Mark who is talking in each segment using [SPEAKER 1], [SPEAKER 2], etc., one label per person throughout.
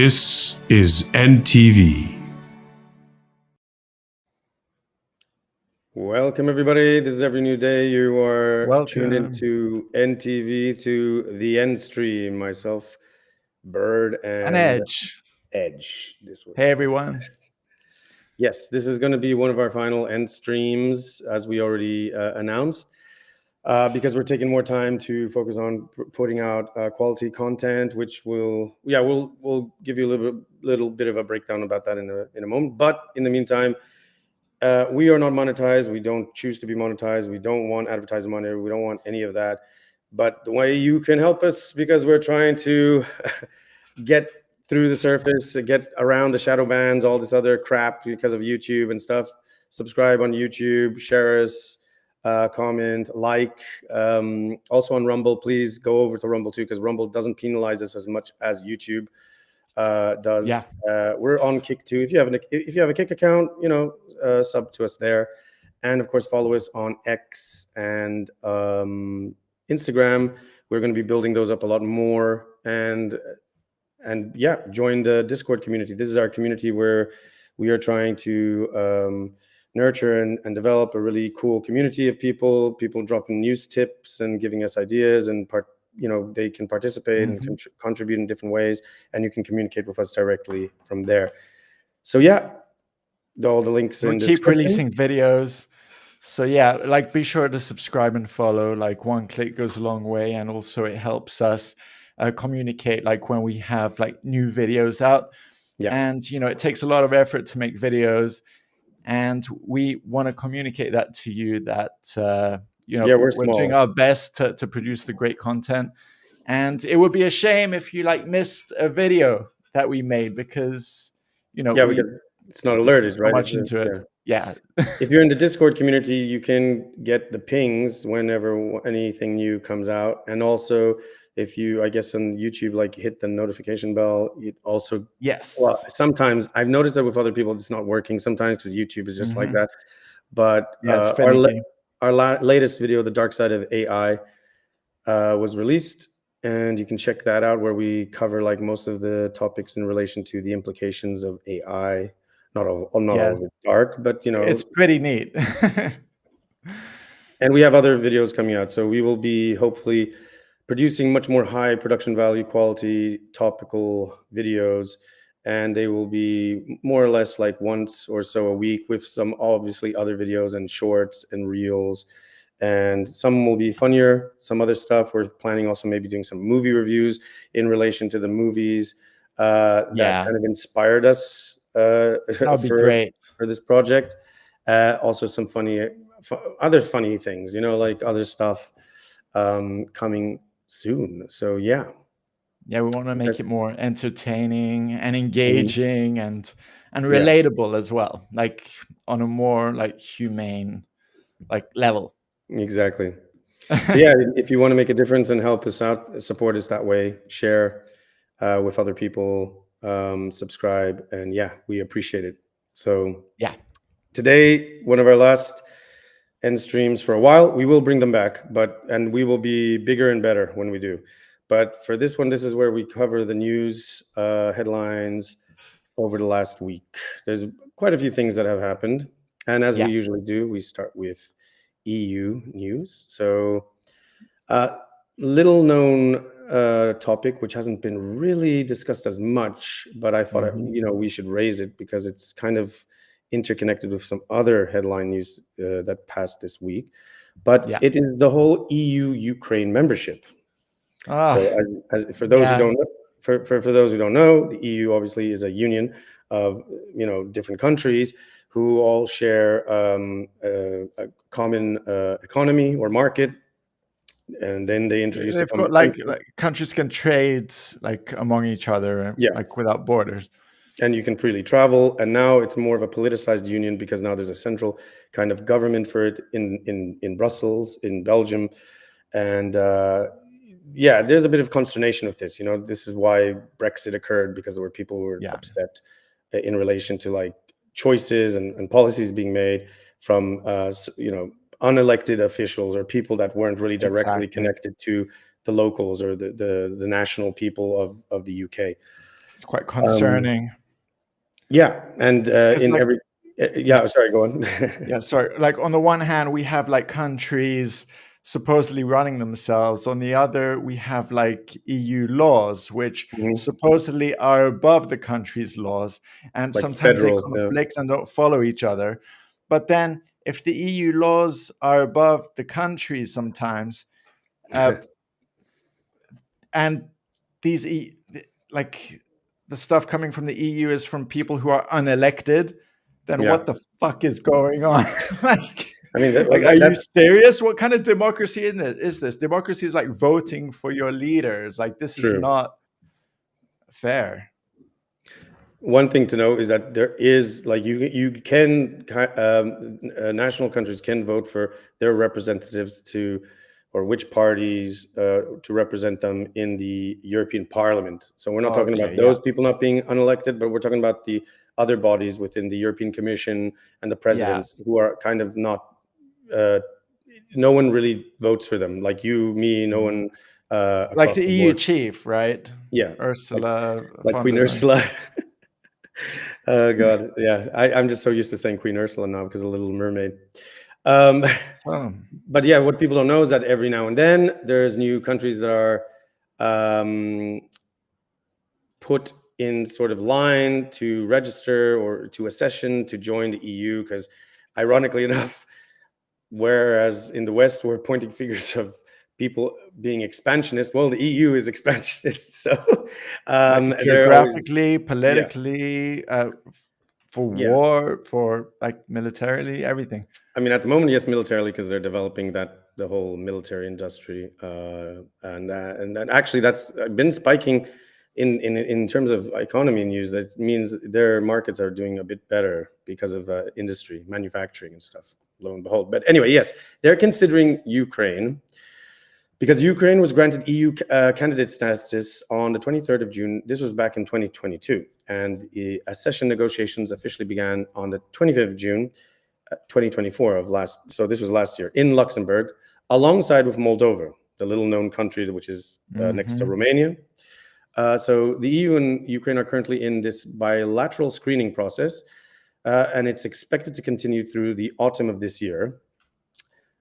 [SPEAKER 1] This is ENDtv.
[SPEAKER 2] Welcome, everybody. This is Every New Day. You are tuned
[SPEAKER 3] Welcome.
[SPEAKER 2] into ENDtv, to the ENDstream. Myself, Bird, and
[SPEAKER 3] Edge.
[SPEAKER 2] This was
[SPEAKER 3] Hey, everyone.
[SPEAKER 2] Yes, this is going to be one of our final ENDstreams, as we already announced, because we're taking more time to focus on putting out quality content, which we'll give you a little bit of a breakdown about that in a moment. But in the meantime, we are not monetized. We don't choose to be monetized. We don't want advertising money. We don't want any of that. But the way you can help us, because we're trying to get through the surface, get around the shadow bans, all this other crap because of YouTube and stuff. Subscribe on YouTube, share us, comment, like. Also on Rumble, please go over to Rumble too, because Rumble doesn't penalize us as much as YouTube does.
[SPEAKER 3] Yeah.
[SPEAKER 2] We're on Kick too. If you have a Kick account, sub to us there, and of course follow us on X and Instagram. We're going to be building those up a lot more, and yeah, join the Discord community. This is our community where we are trying to nurture and develop a really cool community of people dropping news tips and giving us ideas, and they can participate and contribute in different ways, and you can communicate with us directly from there. So yeah, all the links in the
[SPEAKER 3] keep
[SPEAKER 2] description.
[SPEAKER 3] Releasing videos. So yeah, be sure to subscribe and follow. One click goes a long way, and also it helps us communicate when we have new videos out.
[SPEAKER 2] Yeah.
[SPEAKER 3] And it takes a lot of effort to make videos, and we want to communicate that to you that we're doing our best to produce the great content. And it would be a shame if you missed a video that we made, because
[SPEAKER 2] because it's not alerted, right?
[SPEAKER 3] Much into it. Yeah.
[SPEAKER 2] If you're in the Discord community, you can get the pings whenever anything new comes out. And also, if you, I guess on YouTube, hit the notification bell, it also...
[SPEAKER 3] Yes.
[SPEAKER 2] Well, sometimes I've noticed that with other people, it's not working sometimes, because YouTube is just like that. But our latest video, The Dark Side of AI, was released. And you can check that out, where we cover most of the topics in relation to the implications of AI. Not all of it dark, but
[SPEAKER 3] it's pretty neat.
[SPEAKER 2] And we have other videos coming out, so we will be hopefully producing much more high production value, quality, topical videos, and they will be more or less once or so a week, with some obviously other videos and shorts and reels. And some will be funnier, some other stuff. We're planning also maybe doing some movie reviews in relation to the movies that kind of inspired us
[SPEAKER 3] be great
[SPEAKER 2] for this project. Also some other funny things, other stuff coming soon. So yeah,
[SPEAKER 3] we want to make it more entertaining and engaging and relatable as well, on a more humane level.
[SPEAKER 2] Exactly. So yeah, if you want to make a difference and help us out, support us that way, share with other people, subscribe, and yeah, we appreciate it. So
[SPEAKER 3] yeah,
[SPEAKER 2] today, one of our last ENDstreams for a while. We will bring them back, and we will be bigger and better when we do. But for this one, this is where we cover the news headlines over the last week. There's quite a few things that have happened, and as we usually do, we start with EU news. So little known topic, which hasn't been really discussed as much, but I thought we should raise it because it's kind of interconnected with some other headline news that passed this week. But it is the whole EU-Ukraine membership. So for those who don't know, for those who don't know, the EU obviously is a union of different countries who all share a common economy or market, and then they introduce.
[SPEAKER 3] They've got countries can trade among each other, without borders,
[SPEAKER 2] and you can freely travel. And now it's more of a politicized union, because now there's a central kind of government for it in Brussels, in Belgium, and there's a bit of consternation with this. This is why Brexit occurred, because there were people who were upset in relation to choices and policies being made from unelected officials, or people that weren't really directly connected to the locals or the national people of the UK.
[SPEAKER 3] It's quite concerning.
[SPEAKER 2] Yeah, and sorry, go on.
[SPEAKER 3] Yeah, sorry. Like on the one hand, we have like countries supposedly running themselves. On the other, we have like EU laws, which supposedly are above the country's laws, and
[SPEAKER 2] like
[SPEAKER 3] sometimes
[SPEAKER 2] federal,
[SPEAKER 3] they conflict and don't follow each other. But then, if the EU laws are above the countries sometimes, and these like the stuff coming from the EU is from people who are unelected, then what the fuck is going on? Like,
[SPEAKER 2] I mean,
[SPEAKER 3] are you serious? What kind of democracy is this? Democracy is like voting for your leaders. Like, this is not fair.
[SPEAKER 2] One thing to know is that there is like you can national countries can vote for their representatives or which parties to represent them in the European Parliament. So we're not talking about those people not being unelected, but we're talking about the other bodies within the European Commission and the presidents who are kind of not. No one really votes for them, like you, me, no one.
[SPEAKER 3] Like the EU chief, right?
[SPEAKER 2] Yeah,
[SPEAKER 3] Ursula,
[SPEAKER 2] like Queen Ursula. Oh God, yeah. I'm just so used to saying Queen Ursula now because of Little Mermaid. But yeah, what people don't know is that every now and then there's new countries that are put in sort of line to register or to accession to join the EU, because ironically enough, whereas in the West we're pointing fingers of people being expansionist, well, the EU is expansionist. So
[SPEAKER 3] like geographically, politically, for war, for like militarily, everything.
[SPEAKER 2] I mean, at the moment, yes, militarily, because they're developing the whole military industry, and actually that's been spiking in terms of economy news. That means their markets are doing a bit better because of industry, manufacturing, and stuff. Lo and behold. But anyway, yes, they're considering Ukraine, because Ukraine was granted EU candidate status on the 23rd of June. This was back in 2022, and accession negotiations officially began on the 25th of June. 2024 so this was last year in Luxembourg, alongside with Moldova, the little known country which is next to Romania. So the EU and Ukraine are currently in this bilateral screening process, and it's expected to continue through the autumn of this year.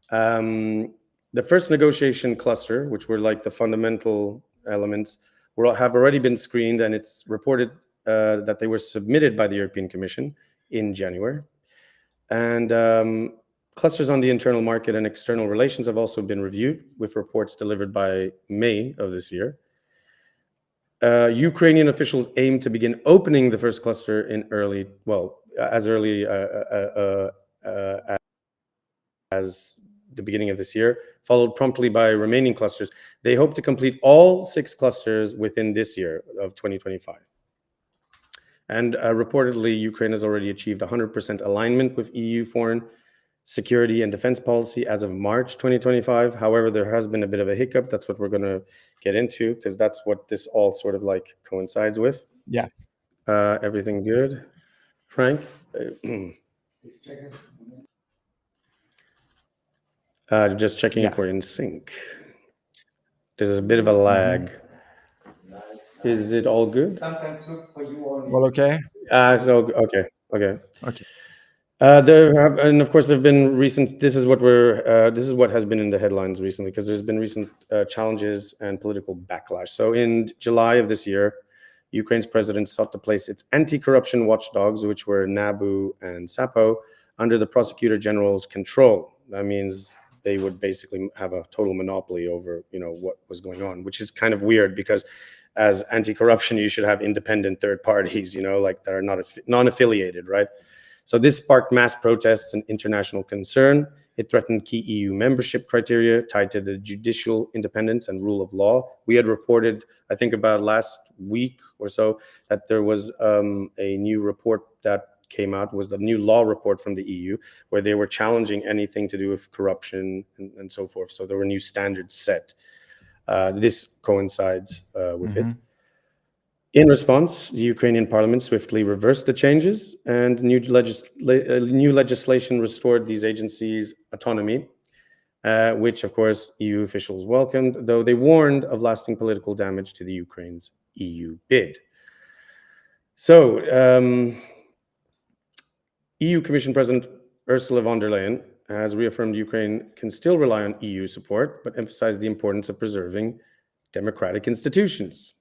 [SPEAKER 2] The first negotiation cluster, which were like the fundamental elements, have already been screened, and it's reported that they were submitted by the European Commission in January. And clusters on the internal market and external relations have also been reviewed, with reports delivered by May of this year. Ukrainian officials aim to begin opening the first cluster as early as the beginning of this year, followed promptly by remaining clusters. They hope to complete all 6 clusters within this year of 2025. And reportedly, Ukraine has already achieved 100% alignment with EU foreign security and defense policy as of March 2025. However, there has been a bit of a hiccup. That's what we're going to get into, because that's what this all sort of like coincides with.
[SPEAKER 3] Yeah.
[SPEAKER 2] Everything good, Frank? Just checking for in sync. There's a bit of a lag. Is it all good?
[SPEAKER 4] Sometimes looks for you only.
[SPEAKER 3] Well, okay.
[SPEAKER 2] Okay. And of course, there have been recent. This is what has been in the headlines recently, because there's been recent challenges and political backlash. So in July of this year, Ukraine's president sought to place its anti-corruption watchdogs, which were NABU and SAPO, under the prosecutor general's control. That means they would basically have a total monopoly over, what was going on, which is kind of weird, because as anti-corruption, you should have independent third parties, like that are not non-affiliated, right? So this sparked mass protests and international concern. It threatened key EU membership criteria tied to the judicial independence and rule of law. We had reported, I think about last week or so, that there was a new report that came out, was the new law report from the EU, where they were challenging anything to do with corruption and so forth. So there were new standards set. This coincides with it. In response, the Ukrainian parliament swiftly reversed the changes, and new legislation restored these agencies' autonomy, which, of course, EU officials welcomed, though they warned of lasting political damage to the Ukraine's EU bid. So, EU Commission President Ursula von der Leyen has reaffirmed Ukraine can still rely on EU support, but emphasized the importance of preserving democratic institutions.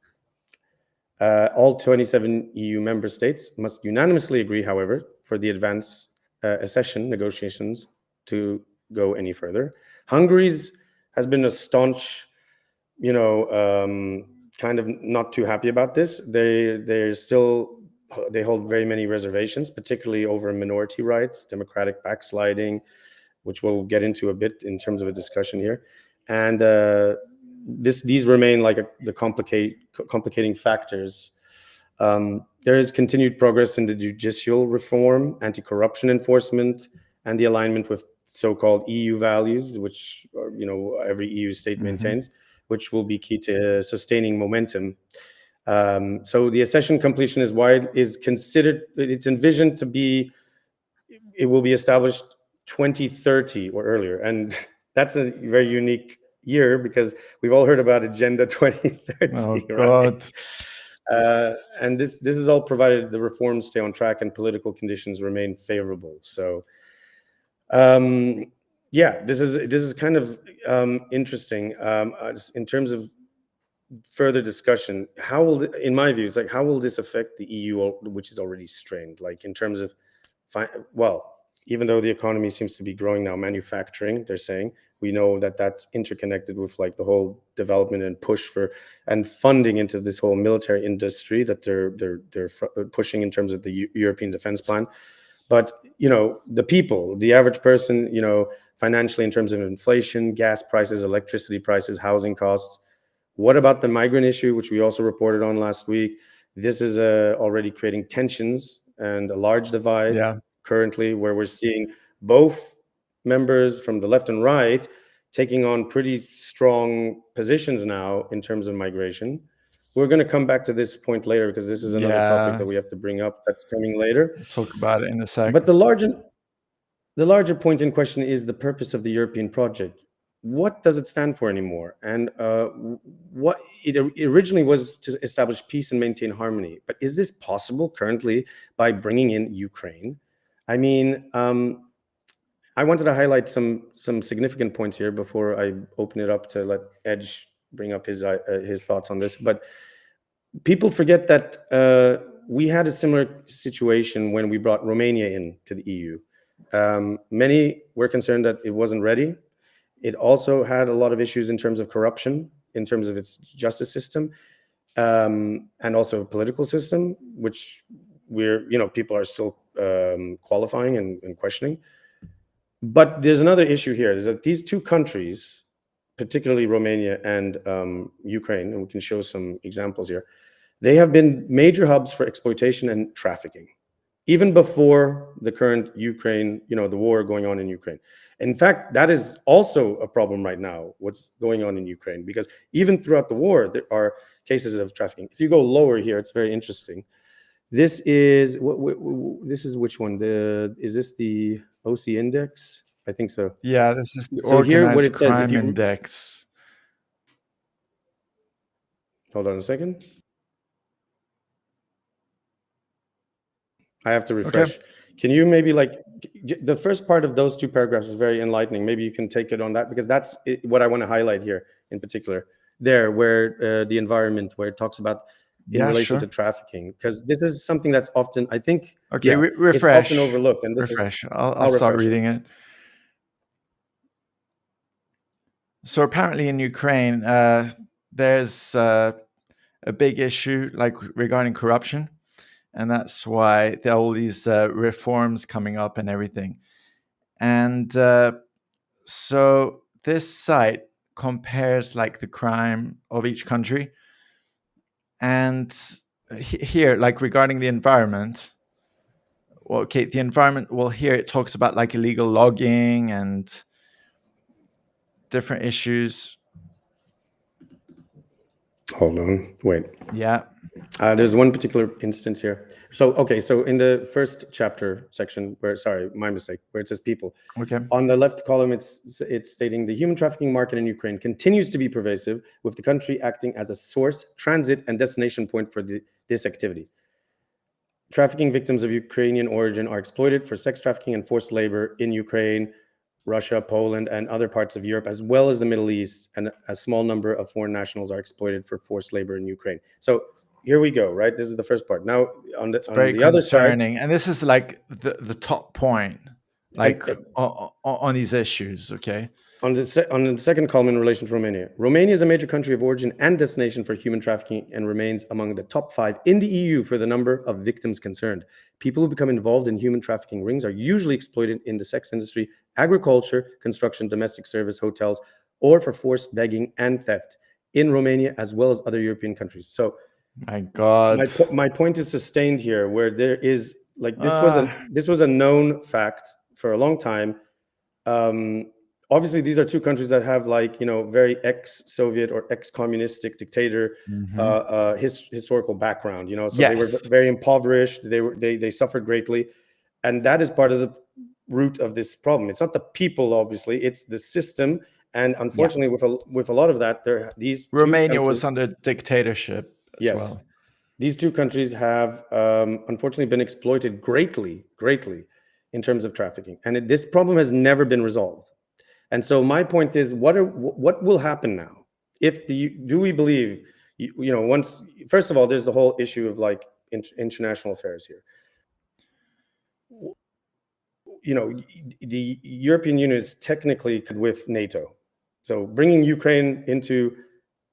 [SPEAKER 2] All 27 EU member states must unanimously agree, however, for the advance accession negotiations to go any further. Hungary's has been a staunch, kind of not too happy about this. They hold very many reservations, particularly over minority rights, democratic backsliding, which we'll get into a bit in terms of a discussion here. And these remain like the complicating factors. There is continued progress in the judicial reform, anti-corruption enforcement, and the alignment with so-called EU values, which every EU state maintains, which will be key to sustaining momentum. So the accession completion it's envisioned to be, it will be established 2030 or earlier, and that's a very unique year because we've all heard about Agenda 2030.
[SPEAKER 3] Oh God!
[SPEAKER 2] Right? And this is all provided the reforms stay on track and political conditions remain favorable. So, this is kind of interesting in terms of further discussion. In my view, it's like, how will this affect the EU, which is already strained? Like in terms of, even though the economy seems to be growing now, manufacturing, they're saying, we know that that's interconnected with like the whole development and push for and funding into this whole military industry that they're pushing in terms of the European defense plan. But the people, the average person, financially in terms of inflation, gas prices, electricity prices, housing costs. What about the migrant issue, which we also reported on last week? This is already creating tensions and a large divide currently, where we're seeing both members from the left and right taking on pretty strong positions now in terms of migration. We're going to come back to this point later because this is another topic that we have to bring up that's coming later.
[SPEAKER 3] We'll talk about it in a second.
[SPEAKER 2] But the larger point in question is the purpose of the European project. What does it stand for anymore? And what it originally was to establish peace and maintain harmony. But is this possible currently by bringing in Ukraine? I mean, I wanted to highlight some significant points here before I open it up to let Edge bring up his thoughts on this. But people forget that we had a similar situation when we brought Romania into the EU. Many were concerned that it wasn't ready. It also had a lot of issues in terms of corruption, in terms of its justice system, and also political system, which people are still qualifying and questioning. But there's another issue here, is that these two countries, particularly Romania and Ukraine, and we can show some examples here, they have been major hubs for exploitation and trafficking, even before the current Ukraine, the war going on in Ukraine. In fact, that is also a problem right now, what's going on in Ukraine, because even throughout the war, there are cases of trafficking. If you go lower here, it's very interesting. This is which one? Is this the OC index? I think so.
[SPEAKER 3] Yeah, this is the organized crime index.
[SPEAKER 2] Hold on a second. I have to refresh. Okay. Can you maybe the first part of those two paragraphs is very enlightening. Maybe you can take it on that, because that's what I want to highlight here in particular. There, where the environment, where it talks about in relation to trafficking, because this is something that's often, I think,
[SPEAKER 3] refresh.
[SPEAKER 2] It's often overlooked. And
[SPEAKER 3] refresh. I'll start reading it. So apparently in Ukraine, there's a big issue regarding corruption. And that's why there are all these reforms coming up and everything. And so this site compares the crime of each country. And here, regarding the environment, the environment, here it talks about illegal logging and different issues.
[SPEAKER 2] Hold on, wait.
[SPEAKER 3] Yeah.
[SPEAKER 2] There's one particular instance here. So in the first chapter section, where it says people.
[SPEAKER 3] Okay.
[SPEAKER 2] On the left column, it's stating the human trafficking market in Ukraine continues to be pervasive, with the country acting as a source, transit, and destination point for this activity. trafficking victims of Ukrainian origin are exploited for sex trafficking and forced labor in Ukraine, Russia, Poland, and other parts of Europe, as well as the Middle East, and a small number of foreign nationals are exploited for forced labor in Ukraine. So here we go, right? This is the first part. Now, on the other side,
[SPEAKER 3] and this is like the top point, like on these issues, okay?
[SPEAKER 2] On the second column in relation to Romania, Romania is a major country of origin and destination for human trafficking and remains among the top 5 in the EU for the number of victims concerned. People who become involved in human trafficking rings are usually exploited in the sex industry, agriculture, construction, domestic service, hotels, or for forced begging and theft in Romania as well as other European countries. So,
[SPEAKER 3] my God,
[SPEAKER 2] my point is sustained here, where there is like this was a known fact for a long time. Obviously, these are two countries that have very ex-Soviet or ex-communistic dictator historical background. So they were very impoverished. They suffered greatly, and that is part of the root of this problem. It's not the people, obviously; it's the system. And unfortunately, with a lot of that,
[SPEAKER 3] Romania was under dictatorship as well.
[SPEAKER 2] These two countries have unfortunately been exploited greatly in terms of trafficking, and this problem has never been resolved. And so my point is, what will happen now? Do we believe, once, first of all, there's the whole issue of international affairs here. The European Union is technically with NATO. So bringing Ukraine into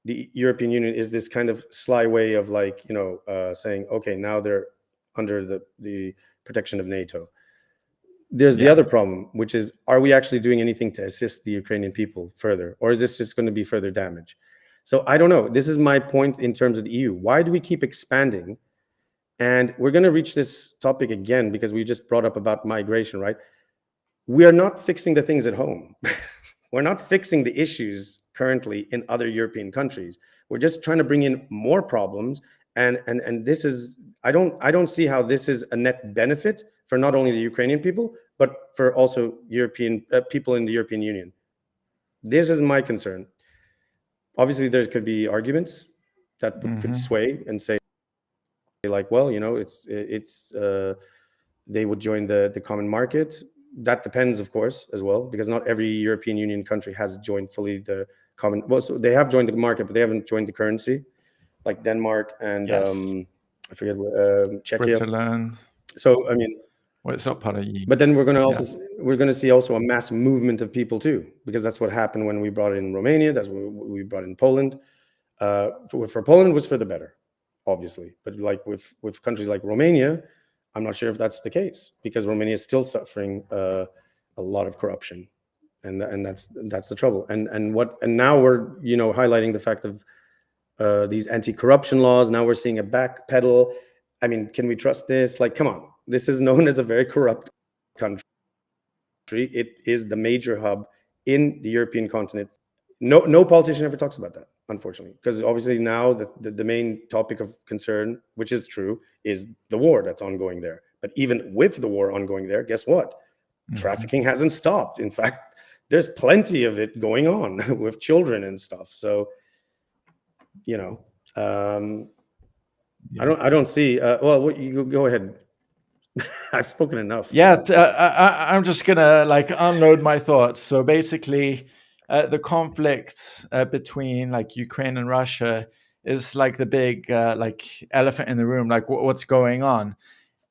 [SPEAKER 2] the European Union is this kind of sly way of saying, okay, now they're under the protection of NATO. There's the other problem, which is, are we actually doing anything to assist the Ukrainian people further? Or is this just going to be further damage? So I don't know. This is my point in terms of the EU. Why do we keep expanding? And we're going to reach this topic again because we just brought up about migration, right? We are not fixing the things at home. We're not fixing the issues currently in other European countries. We're just trying to bring in more problems. And this is, I don't see how this is a net benefit for not only the Ukrainian people, but for also European people in the European Union. This is my concern. Obviously, there could be arguments that could sway and say, well, it's they would join the common market. That depends, of course, as well, because not every European Union country has joined fully the common. Well, so they have joined the market, but they haven't joined the currency, like Denmark and I forget Czechia.
[SPEAKER 3] Switzerland.
[SPEAKER 2] So I mean,
[SPEAKER 3] well, it's not part of EU.
[SPEAKER 2] But then we're going to see also a mass movement of people too, because that's what happened when we brought in Romania. That's what we brought in Poland. For Poland was for the better, obviously, but with countries like Romania, I'm not sure if that's the case, because Romania is still suffering a lot of corruption, and that's the trouble. And now we're highlighting the fact of these anti-corruption laws. Now we're seeing a backpedal. I mean, can we trust this? Come on. This is known as a very corrupt country. It is the major hub in the European continent. No politician ever talks about that, unfortunately, because obviously now the main topic of concern, which is true, is the war that's ongoing there. But even with the war ongoing there, guess what? Trafficking hasn't stopped. In fact, there's plenty of it going on with children and stuff. So, I don't see. Well, you go ahead. I've spoken enough.
[SPEAKER 3] Yeah, I'm just gonna unload my thoughts. So basically, the conflict between Ukraine and Russia is the big elephant in the room. What's going on?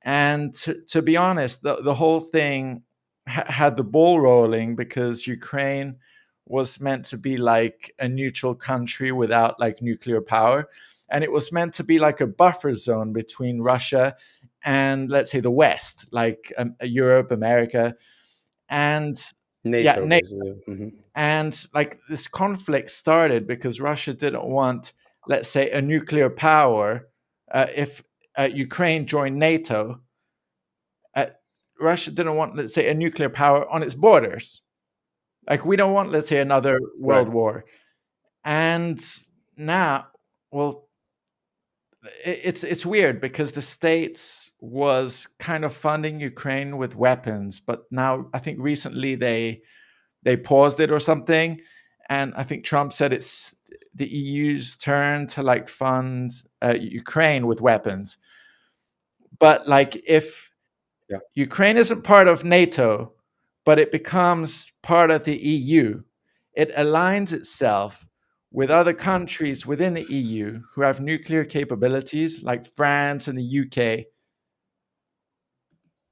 [SPEAKER 3] And to be honest, the whole thing had the ball rolling because Ukraine was meant to be a neutral country without nuclear power, and it was meant to be a buffer zone between Russia and, let's say, the West, Europe, America, and
[SPEAKER 2] NATO.
[SPEAKER 3] And this conflict started because Russia didn't want, let's say, a nuclear power. If Ukraine joined NATO, Russia didn't want, let's say, a nuclear power on its borders. We don't want, let's say, another world war. And now, well, it's weird because the States was kind of funding Ukraine with weapons, but now I think recently they paused it or something, and I think Trump said it's the EU's turn to fund Ukraine with weapons. But like if Ukraine isn't part of NATO, but it becomes part of the EU, it aligns itself with other countries within the EU who have nuclear capabilities, like France and the UK.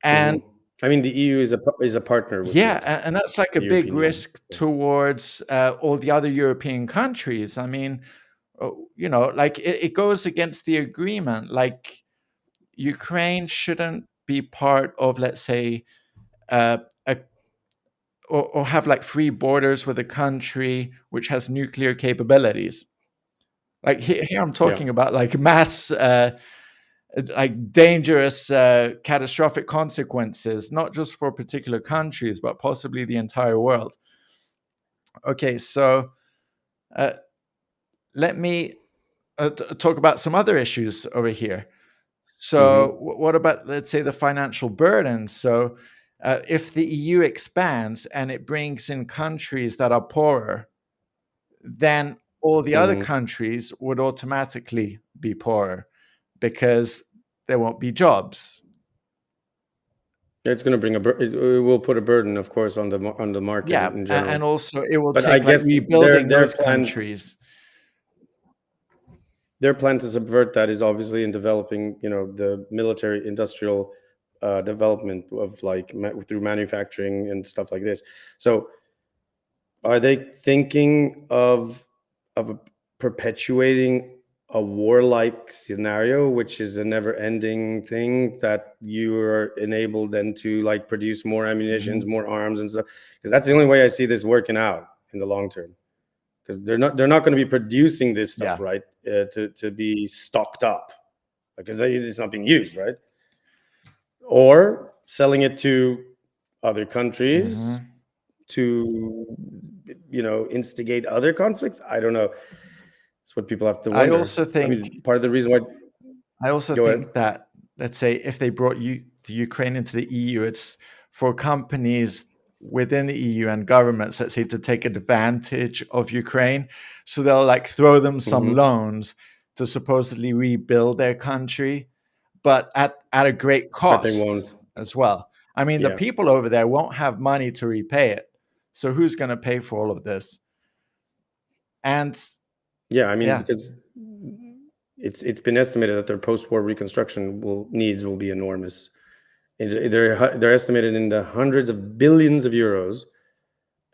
[SPEAKER 3] And
[SPEAKER 2] I mean, the EU is a partner with
[SPEAKER 3] and that's like a big risk towards all the other European countries. I mean, like it goes against the agreement. Like Ukraine shouldn't be part of, let's say, or have like free borders with a country which has nuclear capabilities. Like here I'm talking about like mass, like dangerous, catastrophic consequences, not just for particular countries, but possibly the entire world. Okay, so let me talk about some other issues over here. So what about, let's say, the financial burden? So if the EU expands and it brings in countries that are poorer, then all the other countries would automatically be poorer because there won't be jobs.
[SPEAKER 2] It's going to bring it will put a burden, of course, on the market in general.
[SPEAKER 3] And also it will take like rebuilding those countries.
[SPEAKER 2] Their plan to subvert that is obviously in developing, the military industrial development of like through manufacturing and stuff like this. So are they thinking of perpetuating a warlike scenario, which is a never-ending thing that you are enabled then to like produce more ammunitions, more arms and stuff? Because that's the only way I see this working out in the long term. Because they're not going to be producing this stuff, right? To be stocked up, because it's not being used, right? Or selling it to other countries to, instigate other conflicts. I don't know. It's what people have to wonder.
[SPEAKER 3] I also think
[SPEAKER 2] part of the reason why.
[SPEAKER 3] I also think that, let's say, if they brought the Ukraine into the EU, it's for companies within the EU and governments, let's say, to take advantage of Ukraine. So they'll like throw them some loans to supposedly rebuild their country, but at a great cost as well. I mean, the people over there won't have money to repay it. So who's going to pay for all of this? And
[SPEAKER 2] because it's been estimated that their post-war reconstruction will be enormous. They're estimated in the hundreds of billions of euros,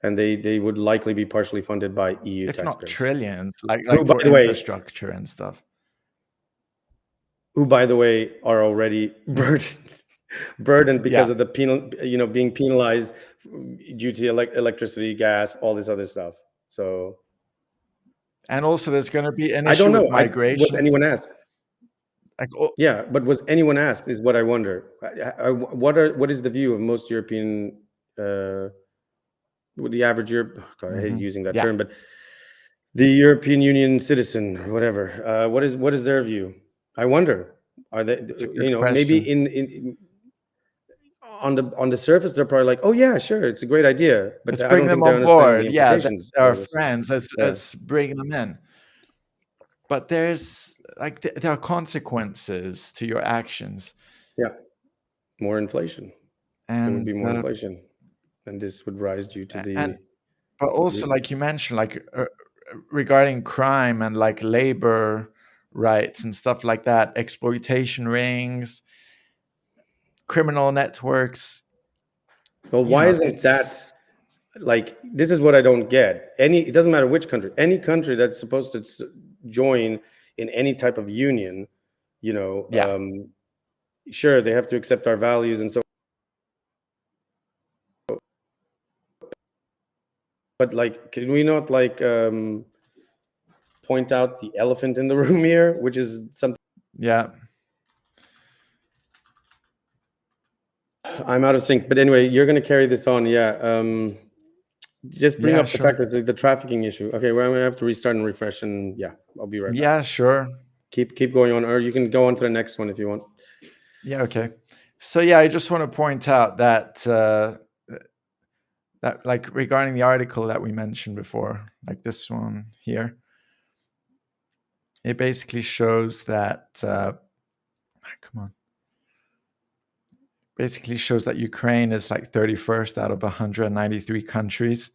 [SPEAKER 2] and they would likely be partially funded by EU taxpayers.
[SPEAKER 3] If not trillions, like for infrastructure and stuff.
[SPEAKER 2] Who, by the way, are already burdened because of the being penalized due to electricity, gas, all this other stuff. So,
[SPEAKER 3] and also there's going to be an issue with migration.
[SPEAKER 2] Was anyone asked? But was anyone asked is what I wonder. What is the view of most European, the average I hate using that term, but the European Union citizen or whatever, what is their view? I wonder, are they, maybe in on the surface, they're probably like, oh yeah, sure, it's a great idea, but
[SPEAKER 3] let's bring them on board. They're our friends. Let's bring them in. But there's like there are consequences to your actions.
[SPEAKER 2] More inflation.
[SPEAKER 3] And
[SPEAKER 2] there would be more inflation, and this would rise due to the.
[SPEAKER 3] But also, like you mentioned, like regarding crime and like labor rights and stuff like that, exploitation rings, criminal networks.
[SPEAKER 2] Well, why isn't that? Like, this is what I don't get. It doesn't matter which country, any country that's supposed to join in any type of union, sure, they have to accept our values and so. But like, can we not like point out the elephant in the room here, which is something? I'm out of sync, but anyway, you're going to carry this on. Just bring up the fact that it's the trafficking issue. Okay, well, I'm going to have to restart and refresh, and I'll be right back.
[SPEAKER 3] Sure.
[SPEAKER 2] Keep going on, or you can go on to the next one if you want.
[SPEAKER 3] Okay. So I just want to point out that that like regarding the article that we mentioned before, like this one here, it basically shows that come on. basically shows that Ukraine is like 31st out of 193 countries.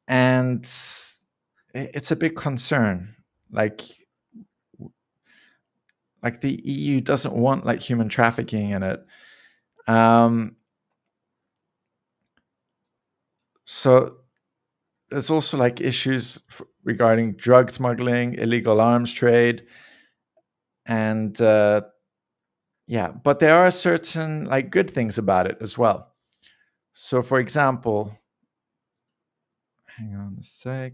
[SPEAKER 3] And it's a big concern. Like the EU doesn't want like human trafficking in it. So there's also like issues regarding drug smuggling, illegal arms trade, and yeah, but there are certain like good things about it as well. So for example, hang on a sec.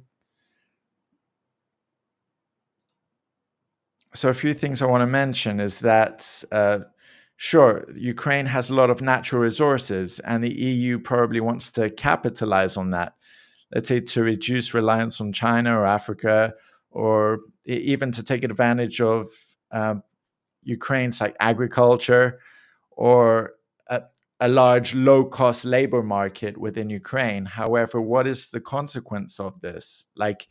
[SPEAKER 3] So a few things I want to mention is that sure, Ukraine has a lot of natural resources, and the EU probably wants to capitalize on that. Let's say to reduce reliance on China or Africa, or even to take advantage of Ukraine's like agriculture or a large low-cost labor market within Ukraine. However, what is the consequence of this? Like,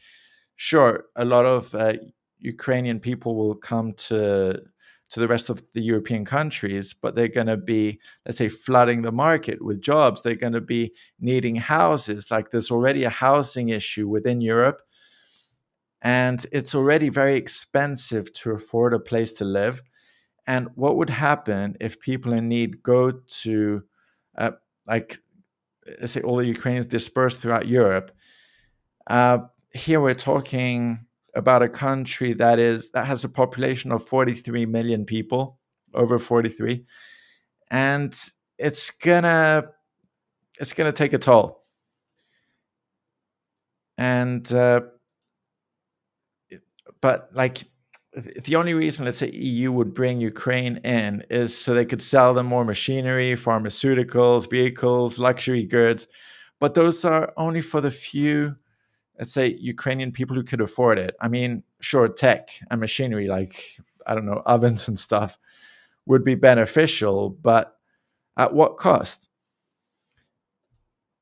[SPEAKER 3] sure, a lot of Ukrainian people will come to the rest of the European countries, but they're going to be, let's say, flooding the market with jobs. They're going to be needing houses. Like there's already a housing issue within Europe, and it's already very expensive to afford a place to live. And what would happen if people in need go to, like, let's say, all the Ukrainians dispersed throughout Europe? Here we're talking about a country that has a population of 43 million people, over 43, and it's gonna take a toll. And but like the only reason, let's say, EU would bring Ukraine in is so they could sell them more machinery, pharmaceuticals, vehicles, luxury goods, but those are only for the few, let's say, Ukrainian people who could afford it. I mean, sure, tech and machinery, like, I don't know, ovens and stuff would be beneficial, but at what cost?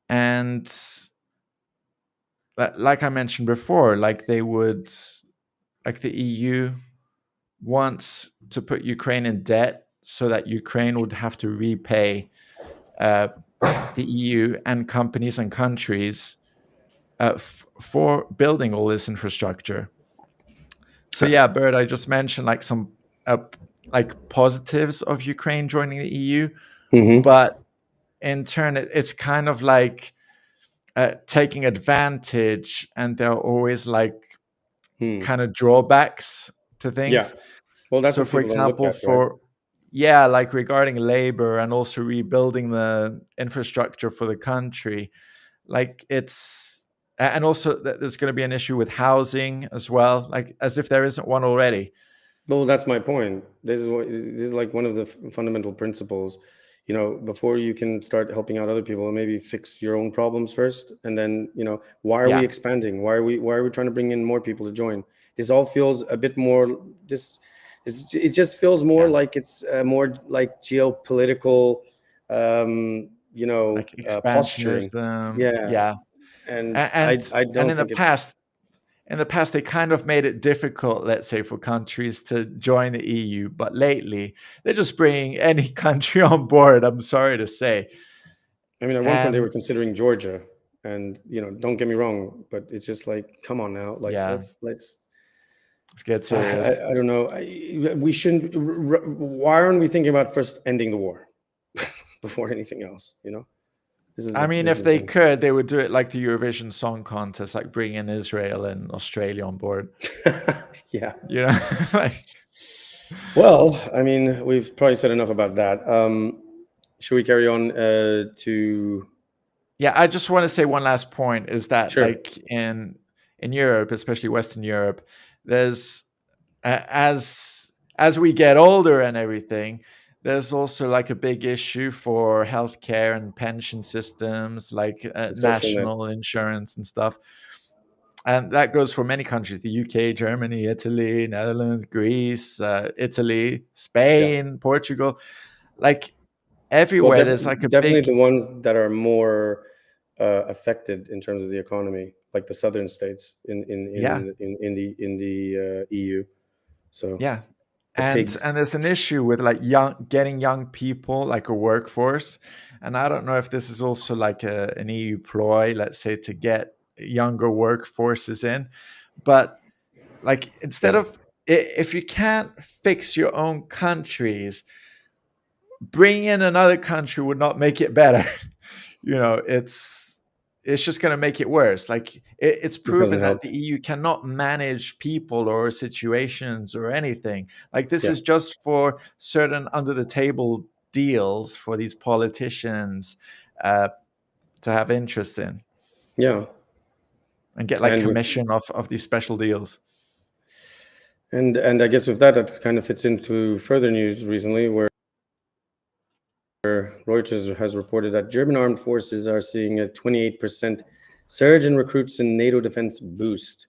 [SPEAKER 3] And like I mentioned before, like the EU wants to put Ukraine in debt so that Ukraine would have to repay the EU and companies and countries for building all this infrastructure. So yeah, Bert, I just mentioned like some like positives of Ukraine joining the EU, but in turn, it's kind of like taking advantage, and there are always like kind of drawbacks to things.
[SPEAKER 2] Yeah. Well, that's
[SPEAKER 3] so,
[SPEAKER 2] what
[SPEAKER 3] for
[SPEAKER 2] people don't
[SPEAKER 3] example,
[SPEAKER 2] look at, right?
[SPEAKER 3] yeah, like regarding labor and also rebuilding the infrastructure for the country, like and also there's going to be an issue with housing as well, like as if there isn't one already.
[SPEAKER 2] Well, that's my point. This is like one of the fundamental principles. You know, before you can start helping out other people, maybe fix your own problems first, and then, you know, why are we expanding? Why are we trying to bring in more people to join? This all feels a bit more it just feels more like it's more like geopolitical, you know,
[SPEAKER 3] like
[SPEAKER 2] posturing.
[SPEAKER 3] expansionism. Yeah.
[SPEAKER 2] And
[SPEAKER 3] And
[SPEAKER 2] I don't
[SPEAKER 3] in the
[SPEAKER 2] think
[SPEAKER 3] past, they kind of made it difficult, let's say, for countries to join the EU. But lately, they're just bringing any country on board, I'm sorry to say.
[SPEAKER 2] I mean, at one point they were considering Georgia, and, you know, don't get me wrong, but it's just like, come on now, like let's
[SPEAKER 3] get serious.
[SPEAKER 2] I don't know. We shouldn't. Why aren't we thinking about first ending the war before anything else? You know.
[SPEAKER 3] I mean, if they could, they would do it like the Eurovision Song Contest, like bring in Israel and Australia on board.
[SPEAKER 2] Yeah.
[SPEAKER 3] You know.
[SPEAKER 2] Well, I mean, we've probably said enough about that. Should we carry on to?
[SPEAKER 3] Yeah, I just want to say one last point is that, like in Europe, especially Western Europe, there's as we get older and everything, there's also like a big issue for healthcare and pension systems, like national insurance and stuff. And that goes for many countries: the UK, Germany, Italy, Netherlands, Greece, Italy, Spain, Portugal. Like everywhere, there's like a
[SPEAKER 2] definitely
[SPEAKER 3] big,
[SPEAKER 2] the ones that are more affected in terms of the economy, like the southern states in the EU. So
[SPEAKER 3] yeah. And there's an issue with like getting young people, like a workforce. And I don't know if this is also like an EU ploy, let's say, to get younger workforces in. But like instead of, if you can't fix your own countries, bringing in another country would not make it better. It's just going to make it worse. Like it's proven that the EU cannot manage people or situations or anything. Like this is just for certain under the table deals for these politicians to have interest in.
[SPEAKER 2] Yeah.
[SPEAKER 3] And get like commission of these special deals.
[SPEAKER 2] And I guess with that kind of fits into further news recently, where Reuters has reported that German armed forces are seeing a 28% surge in recruits in NATO defense boost.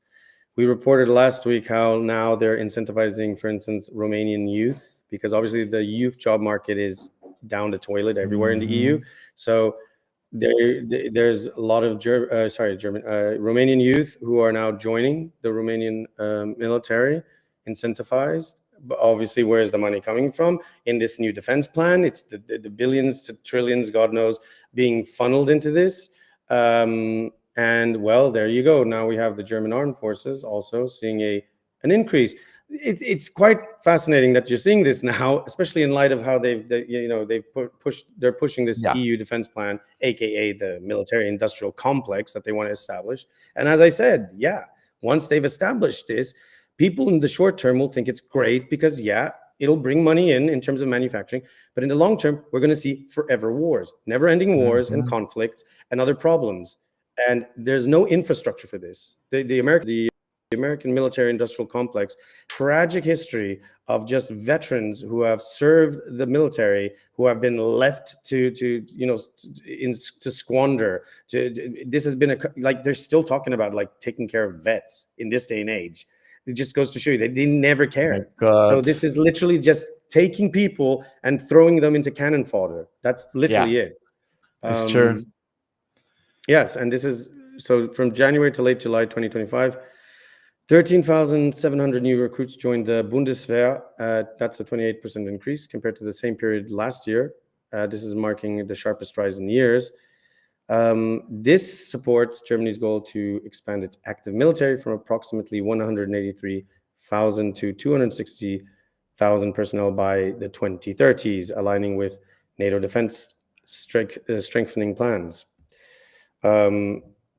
[SPEAKER 2] We reported last week how now they're incentivizing, for instance, Romanian youth, because obviously the youth job market is down the toilet everywhere in the EU. So there's a lot of Romanian youth who are now joining the Romanian military, incentivized. But obviously, where's the money coming from in this new defense plan? It's the billions to trillions, God knows, being funneled into this. And well, there you go. Now we have the German armed forces also seeing an increase. It's quite fascinating that you're seeing this now, especially in light of how they're pushing this EU defense plan, aka the military-industrial complex that they want to establish. And as I said, once they've established this, people in the short term will think it's great because, it'll bring money in terms of manufacturing. But in the long term, we're going to see forever wars, never-ending wars and conflicts and other problems. And there's no infrastructure for this. The American military-industrial complex, tragic history of just veterans who have served the military, who have been left to squander. This has been they're still talking about like taking care of vets in this day and age. It just goes to show you that they never cared. So this is literally just taking people and throwing them into cannon fodder. That's literally it.
[SPEAKER 3] It's true.
[SPEAKER 2] Yes, and this is so from January to late July 2025, 13,700 new recruits joined the Bundeswehr. That's a 28% increase compared to the same period last year. This is marking the sharpest rise in years. This supports Germany's goal to expand its active military from approximately 183,000 to 260,000 personnel by the 2030s, aligning with NATO defense strengthening plans.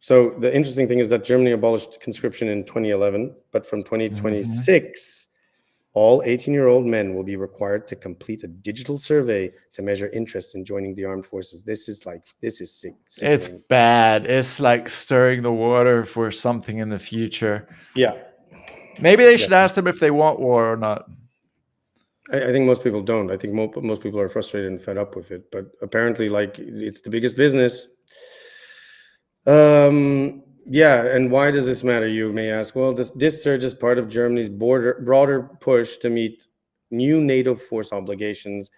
[SPEAKER 2] So the interesting thing is that Germany abolished conscription in 2011, but from 2026, all 18-year-old men will be required to complete a digital survey to measure interest in joining the armed forces. This is sick.
[SPEAKER 3] It's bad. It's like stirring the water for something in the future.
[SPEAKER 2] Yeah.
[SPEAKER 3] Maybe they should ask them if they want war or not.
[SPEAKER 2] I think most people don't. I think most people are frustrated and fed up with it. But apparently, it's the biggest business. And why does this matter, you may ask? Well, this surge is part of Germany's broader push to meet new NATO force obligations,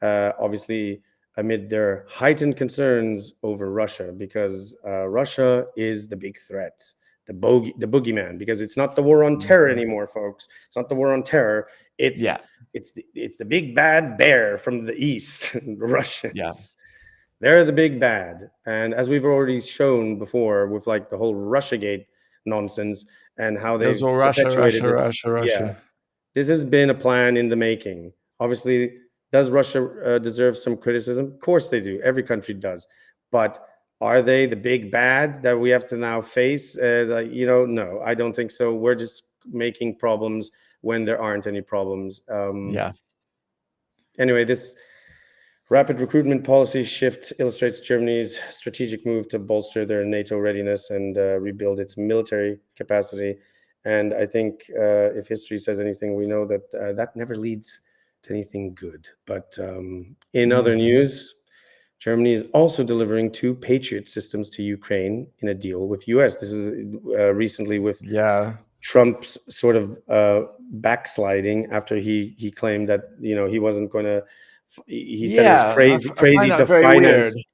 [SPEAKER 2] obviously amid their heightened concerns over Russia, because Russia is the big threat, the boogeyman, because it's not the war on terror anymore, folks. It's not the war on terror. It's the big bad bear from the east, the Russians.
[SPEAKER 3] Yeah.
[SPEAKER 2] They're the big bad. And as we've already shown before with like the whole Russiagate nonsense and how they've perpetuated this.
[SPEAKER 3] Russia.
[SPEAKER 2] This has been a plan in the making. Obviously, does Russia deserve some criticism? Of course they do. Every country does. But are they the big bad that we have to now face? No, I don't think so. We're just making problems when there aren't any problems. Anyway, this rapid recruitment policy shift illustrates Germany's strategic move to bolster their NATO readiness and rebuild its military capacity. And I think if history says anything, we know that that never leads to anything good. But in other news, Germany is also delivering 2 Patriot systems to Ukraine in a deal with US. This is recently with Trump's sort of backsliding after he claimed that he wasn't going to. He said it's crazy to finance. Weird.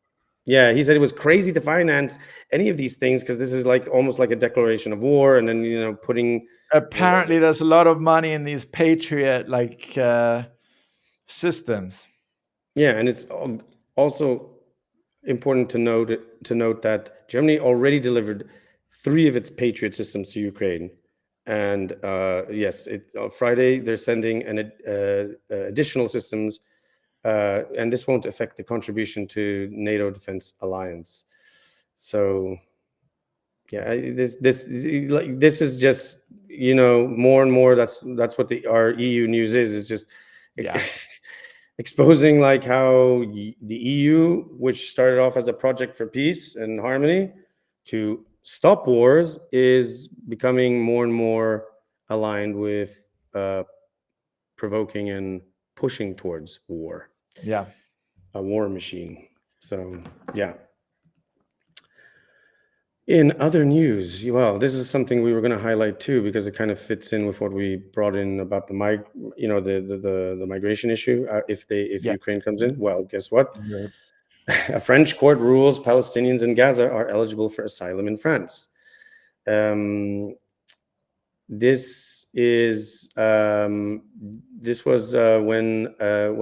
[SPEAKER 2] Yeah, he said it was crazy to finance any of these things because this is like almost like a declaration of war, and then putting.
[SPEAKER 3] Apparently, there's a lot of money in these Patriot systems.
[SPEAKER 2] Yeah, and it's also important to note that Germany already delivered 3 of its Patriot systems to Ukraine, and yes, Friday they're sending an additional systems, and this won't affect the contribution to NATO Defense Alliance. So, yeah, this is just more and more. That's what our EU news is. It's just exposing like how the EU, which started off as a project for peace and harmony to stop wars, is becoming more and more aligned with provoking and pushing towards war.
[SPEAKER 3] Yeah.
[SPEAKER 2] A war machine. So, yeah. In other news, well, this is something we were going to highlight too, because it kind of fits in with what we brought in about the migration issue. If Ukraine comes in, well, guess what? A French court rules Palestinians in Gaza are eligible for asylum in France. This was when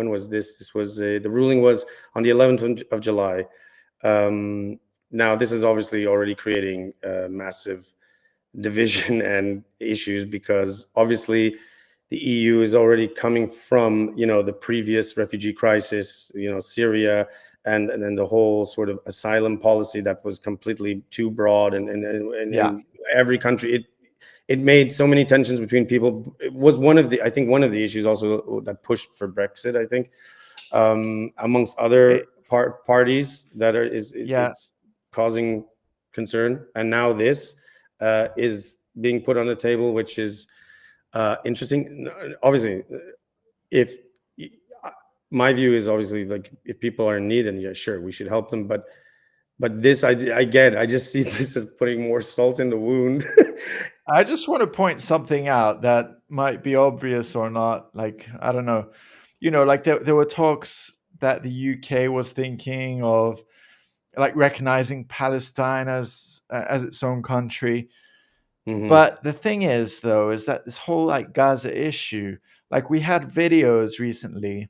[SPEAKER 2] was this? This was the ruling was on the 11th of July. Now, this is obviously already creating massive division and issues, because obviously the EU is already coming from, the previous refugee crisis, Syria, and then the whole sort of asylum policy that was completely too broad, and every country, it made so many tensions between people. It was one of the issues also that pushed for Brexit, I think, amongst other parties that it's causing concern. And now this is being put on the table, which is interesting. Obviously, if my view is obviously like, if people are in need, then yeah, sure, we should help them. But this, I just see this as putting more salt in the wound.
[SPEAKER 3] I just want to point something out that might be obvious or not. Like, I don't know, like there were talks that the UK was thinking of like recognizing Palestine as its own country. Mm-hmm. But the thing is, though, is that this whole like Gaza issue, like we had videos recently,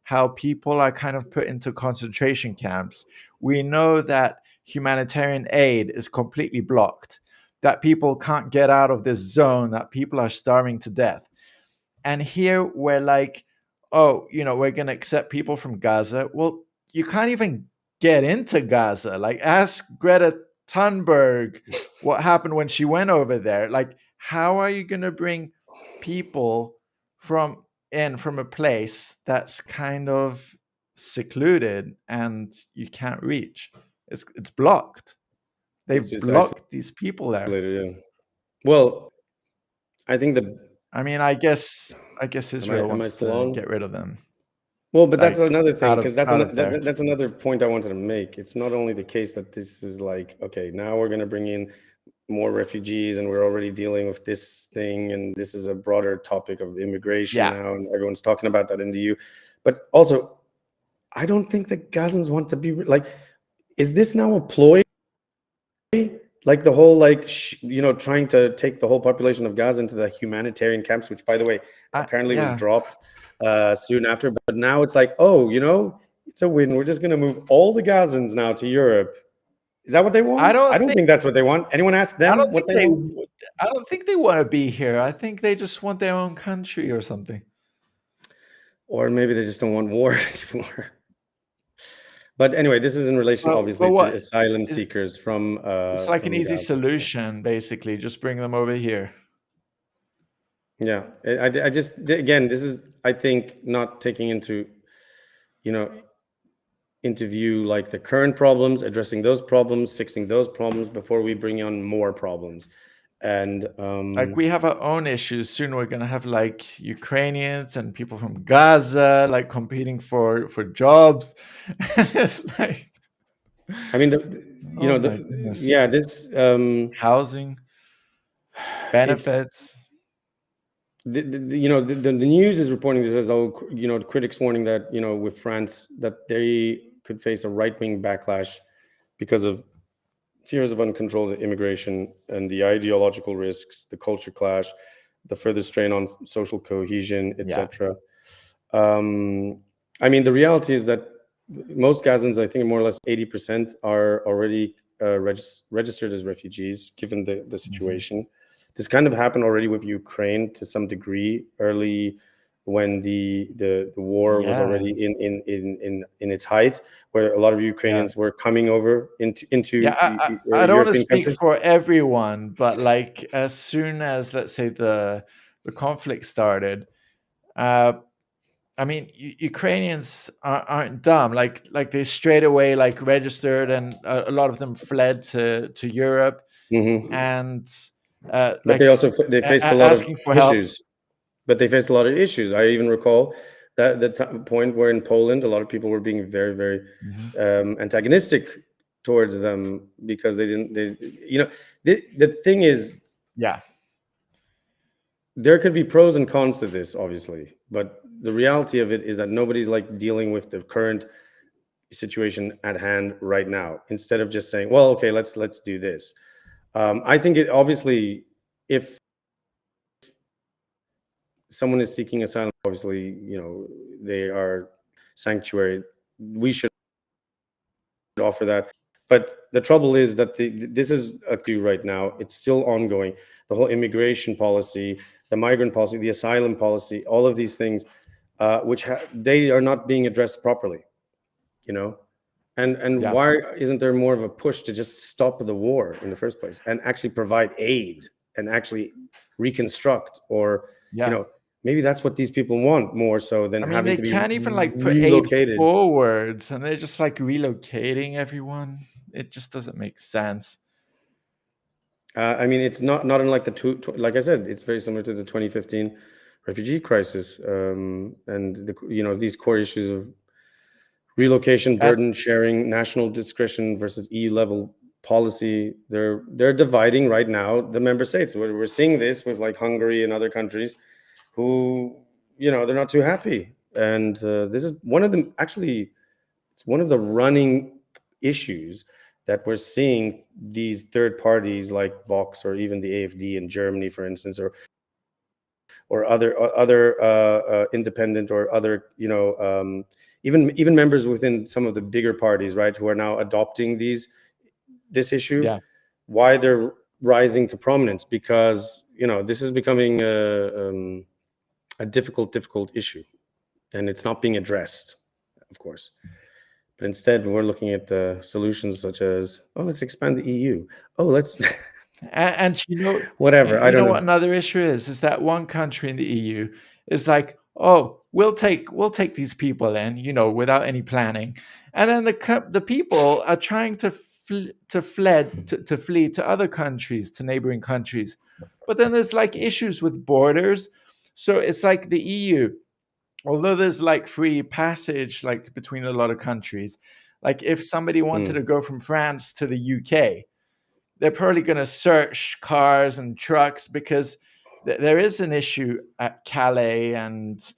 [SPEAKER 3] how people are kind of put into concentration camps. We know that humanitarian aid is completely blocked, that people can't get out of this zone, that people are starving to death. And here we're like, oh, we're going to accept people from Gaza. Well, you can't even get into Gaza. Like, ask Greta Thunberg what happened when she went over there. Like, how are you going to bring people from a place that's kind of secluded and you can't reach? It's blocked. They've blocked these people there.
[SPEAKER 2] Yeah. Well, I think
[SPEAKER 3] I guess Israel wants to get rid of them.
[SPEAKER 2] Well, but that's another thing, because that's another point I wanted to make. It's not only the case that this is like, okay, now we're going to bring in more refugees and we're already dealing with this thing, and this is a broader topic of immigration now, and everyone's talking about that in the EU. But also, I don't think the Gazans want to be like, is this now a ploy? Like the whole trying to take the whole population of Gaza into the humanitarian camps, which, by the way, apparently was dropped soon after. But now it's like, oh, it's a win. We're just going to move all the Gazans now to Europe. Is that what they want? I don't think that's what they want. Anyone ask them what they want?
[SPEAKER 3] I don't think they want to be here. I think they just want their own country or something.
[SPEAKER 2] Or maybe they just don't want war anymore. But anyway, this is in relation, obviously, to asylum seekers from.
[SPEAKER 3] It's like an easy solution, basically. Just bring them over here.
[SPEAKER 2] Yeah, I just, again, this is, I think, not taking into view like the current problems, addressing those problems, fixing those problems before we bring on more problems. And
[SPEAKER 3] like we have our own issues. Soon we're gonna have like Ukrainians and people from Gaza like competing for jobs. It's like,
[SPEAKER 2] I mean, this
[SPEAKER 3] housing benefits.
[SPEAKER 2] The news is reporting this as, critics warning that with France, that they could face a right-wing backlash because of fears of uncontrolled immigration and the ideological risks, the culture clash, the further strain on social cohesion, etc. I mean, the reality is that most Gazans, I think more or less 80%, are already registered as refugees, given the situation. This kind of happened already with Ukraine to some degree early, when the war was already in its height, where a lot of Ukrainians were coming over into
[SPEAKER 3] I don't want to speak
[SPEAKER 2] countries.
[SPEAKER 3] for everyone, but like as soon as, let's say, the conflict started, I mean, Ukrainians aren't dumb. Like they straight away like registered, and a lot of them fled to Europe, and
[SPEAKER 2] but
[SPEAKER 3] like
[SPEAKER 2] they faced a lot of
[SPEAKER 3] asking for
[SPEAKER 2] issues.
[SPEAKER 3] help.
[SPEAKER 2] But they faced a lot of issues. I even recall that the point where in Poland, a lot of people were being very, very antagonistic towards them because they didn't. The thing is, there could be pros and cons to this, obviously, but the reality of it is that nobody's like dealing with the current situation at hand right now. Instead of just saying, "Well, okay, let's do this." I think it obviously, if someone is seeking asylum, obviously, they are sanctuary, we should offer that. But the trouble is that this is a queue right now. It's still ongoing. The whole immigration policy, the migrant policy, the asylum policy, all of these things, which they are not being addressed properly, And why isn't there more of a push to just stop the war in the first place and actually provide aid and actually reconstruct, or maybe that's what these people want more so than having to be
[SPEAKER 3] relocated. They can't even like put aid forwards, and they're just like relocating everyone. It just doesn't make sense.
[SPEAKER 2] I mean, it's not unlike like I said, it's very similar to the 2015 refugee crisis, and these core issues of relocation, burden sharing, national discretion versus EU level policy. They're dividing right now the member states. We're seeing this with like Hungary and other countries who, they're not too happy. And this is one of them. Actually, it's one of the running issues that we're seeing these third parties like Vox or even the AfD in Germany, for instance, or other independent or other, even members within some of the bigger parties, right, who are now adopting this issue. Why they're rising to prominence? Because this is becoming a difficult issue, and it's not being addressed, of course. But instead, we're looking at solutions such as, let's expand the EU. Let's
[SPEAKER 3] and
[SPEAKER 2] whatever. I don't know
[SPEAKER 3] what another issue is that one country in the EU is like, we'll take these people in, without any planning, and then the people are trying to flee to other countries, to neighboring countries, but then there's like issues with borders. So it's like the EU, although there's like free passage like between a lot of countries, like if somebody wanted to go from France to the UK, they're probably going to search cars and trucks, because there is an issue at Calais, and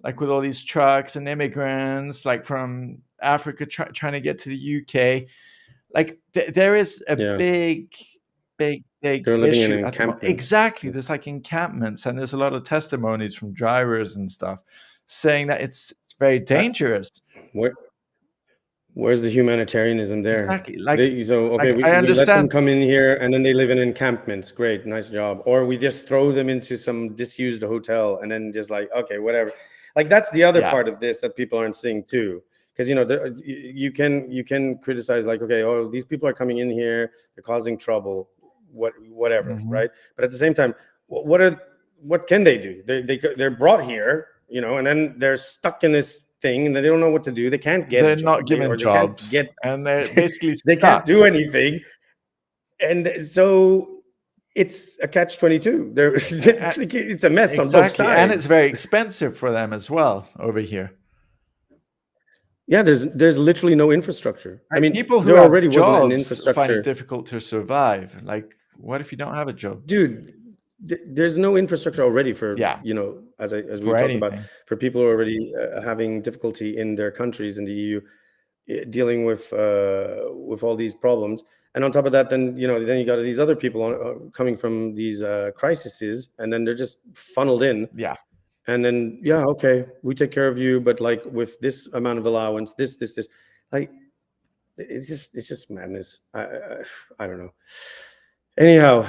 [SPEAKER 3] like with all these trucks and immigrants like from Africa trying to get to the UK, like there is a big issue at the moment. Exactly. There's like encampments, and there's a lot of testimonies from drivers and stuff saying that it's very dangerous.
[SPEAKER 2] Where's the humanitarianism there?
[SPEAKER 3] Exactly.
[SPEAKER 2] We let them come in here and then they live in encampments. Great, nice job. Or we just throw them into some disused hotel and then just like, okay, whatever. Like that's the other part of this that people aren't seeing too. Because you can criticize like, okay, these people are coming in here, they're causing trouble, whatever, right? But at the same time, what can they do? They're brought here, and then they're stuck in this thing, and they don't know what to do. They can't get.
[SPEAKER 3] They're not given jobs, and they're basically
[SPEAKER 2] they can't do anything, and so it's a catch-22. It's a mess on both sides,
[SPEAKER 3] and it's very expensive for them as well over here.
[SPEAKER 2] Yeah, there's literally no infrastructure. I mean,
[SPEAKER 3] people who already wasn't an infrastructure find it difficult to survive. Like, what if you don't have a job,
[SPEAKER 2] dude? There's no infrastructure already for as we talked about, for people who are already having difficulty in their countries in the EU. dealing with all these problems. And on top of that, then you got these other people coming from these crises, and then they're just funneled in.
[SPEAKER 3] Yeah.
[SPEAKER 2] And then okay, we take care of you, but like with this amount of allowance, this, like it's just madness. I don't know. Anyhow,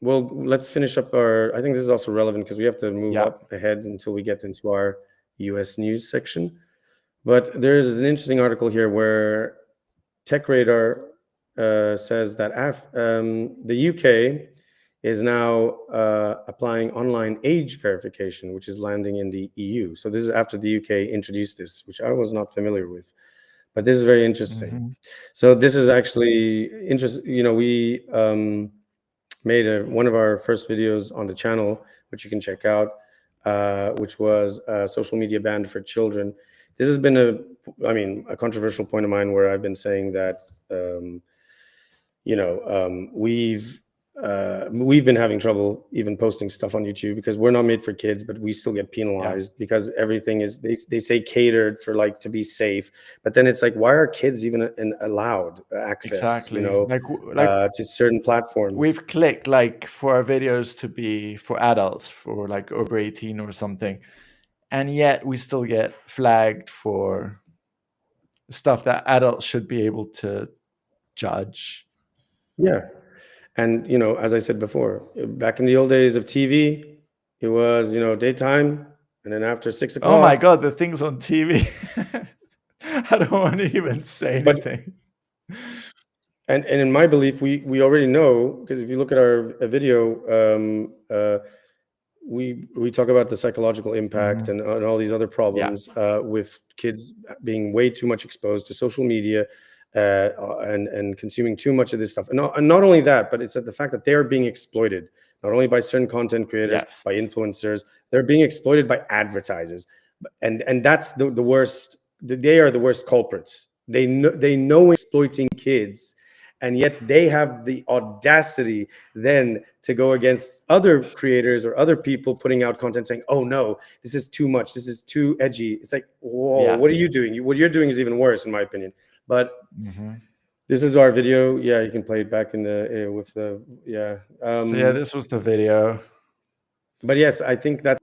[SPEAKER 2] well, let's finish up our. I think this is also relevant because we have to move up ahead until we get into our U.S. news section. But there is an interesting article here where TechRadar says that the UK is now applying online age verification, which is landing in the EU. So this is after the UK introduced this, which I was not familiar with. But this is very interesting. So this is actually interesting. We made one of our first videos on the channel, which you can check out, which was social media banned for children. This has been a controversial point of mine where I've been saying that, we've been having trouble even posting stuff on YouTube because we're not made for kids, but we still get penalized because everything is, they say catered for like to be safe, but then it's like, why are kids even allowed access,
[SPEAKER 3] exactly.
[SPEAKER 2] to certain platforms?
[SPEAKER 3] We've clicked like for our videos to be for adults, for like over 18 or something, and yet we still get flagged for stuff that adults should be able to judge.
[SPEAKER 2] Yeah. And, as I said before, back in the old days of TV, it was, daytime, and then after 6 o'clock.
[SPEAKER 3] Oh my God, the things on TV. I don't want to even say anything.
[SPEAKER 2] And in my belief, we already know, because if you look at our video, we talk about the psychological impact and all these other problems with kids being way too much exposed to social media and consuming too much of this stuff. And not only that, but it's the fact that they are being exploited, not only by certain content creators, by influencers, they're being exploited by advertisers. And that's the worst. They are the worst culprits. They know exploiting kids, and yet they have the audacity then to go against other creators or other people putting out content saying, oh no, this is too much, this is too edgy. It's like, whoa, what are you doing? What you're doing is even worse, in my opinion. But this is our video. Yeah, you can play it back in the with the
[SPEAKER 3] so this was the video.
[SPEAKER 2] But yes, I think that's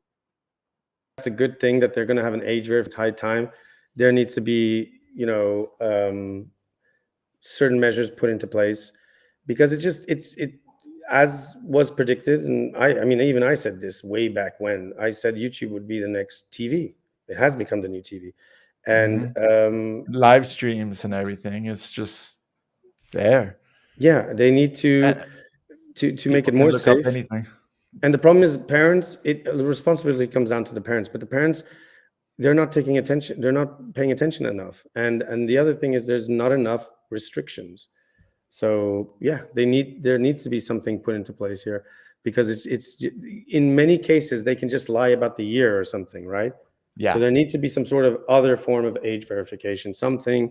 [SPEAKER 2] a good thing that they're going to have an age verification. It's high time. There needs to be certain measures put into place, because it as was predicted. And I mean even I said this way back when. I said YouTube would be the next TV. It has become the new TV. And
[SPEAKER 3] live streams and everything, it's just there.
[SPEAKER 2] Yeah, they need to make it more safe. And the problem is parents, the responsibility comes down to the parents, but the parents, they're not taking attention, they're not paying attention enough. And the other thing is there's not enough restrictions. So yeah, there needs to be something put into place here, because it's in many cases they can just lie about the year or something, right?
[SPEAKER 3] Yeah.
[SPEAKER 2] So there needs to be some sort of other form of age verification, something,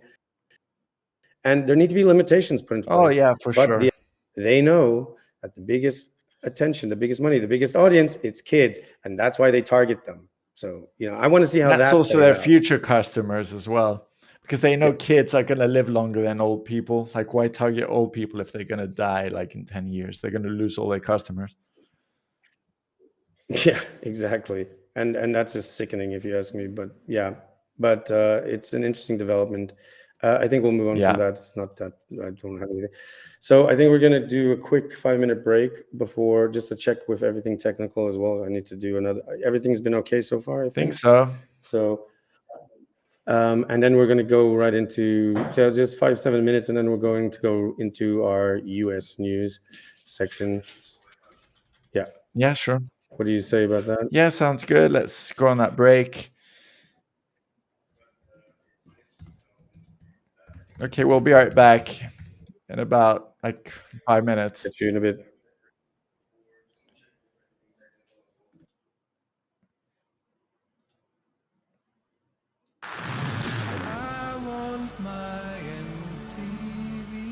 [SPEAKER 2] and there need to be limitations put into place.
[SPEAKER 3] Oh yeah, for sure.
[SPEAKER 2] But they know that the biggest attention, the biggest money, the biggest audience, it's kids, and that's why they target them. So I want to see how
[SPEAKER 3] that's also their future customers as well, because they know kids are going to live longer than old people. Like, why target old people if they're going to die like in 10 years? They're going to lose all their customers.
[SPEAKER 2] Yeah, exactly. And that's just sickening if you ask me. But yeah, it's an interesting development. I think we'll move on from that. It's not that I don't have anything. So I think we're going to do a quick 5-minute break before, just to check with everything technical as well. I need to do another. Everything's been okay so far, I think
[SPEAKER 3] so.
[SPEAKER 2] So, and then we're going to go right into just 5-7 minutes, and then we're going to go into our US news section. Yeah.
[SPEAKER 3] Yeah, sure.
[SPEAKER 2] What do you say about that?
[SPEAKER 3] Yeah, sounds good. Let's go on that break. Okay, we'll be right back in about like 5 minutes.
[SPEAKER 2] Catch you in a bit.
[SPEAKER 4] I want my ENDtv.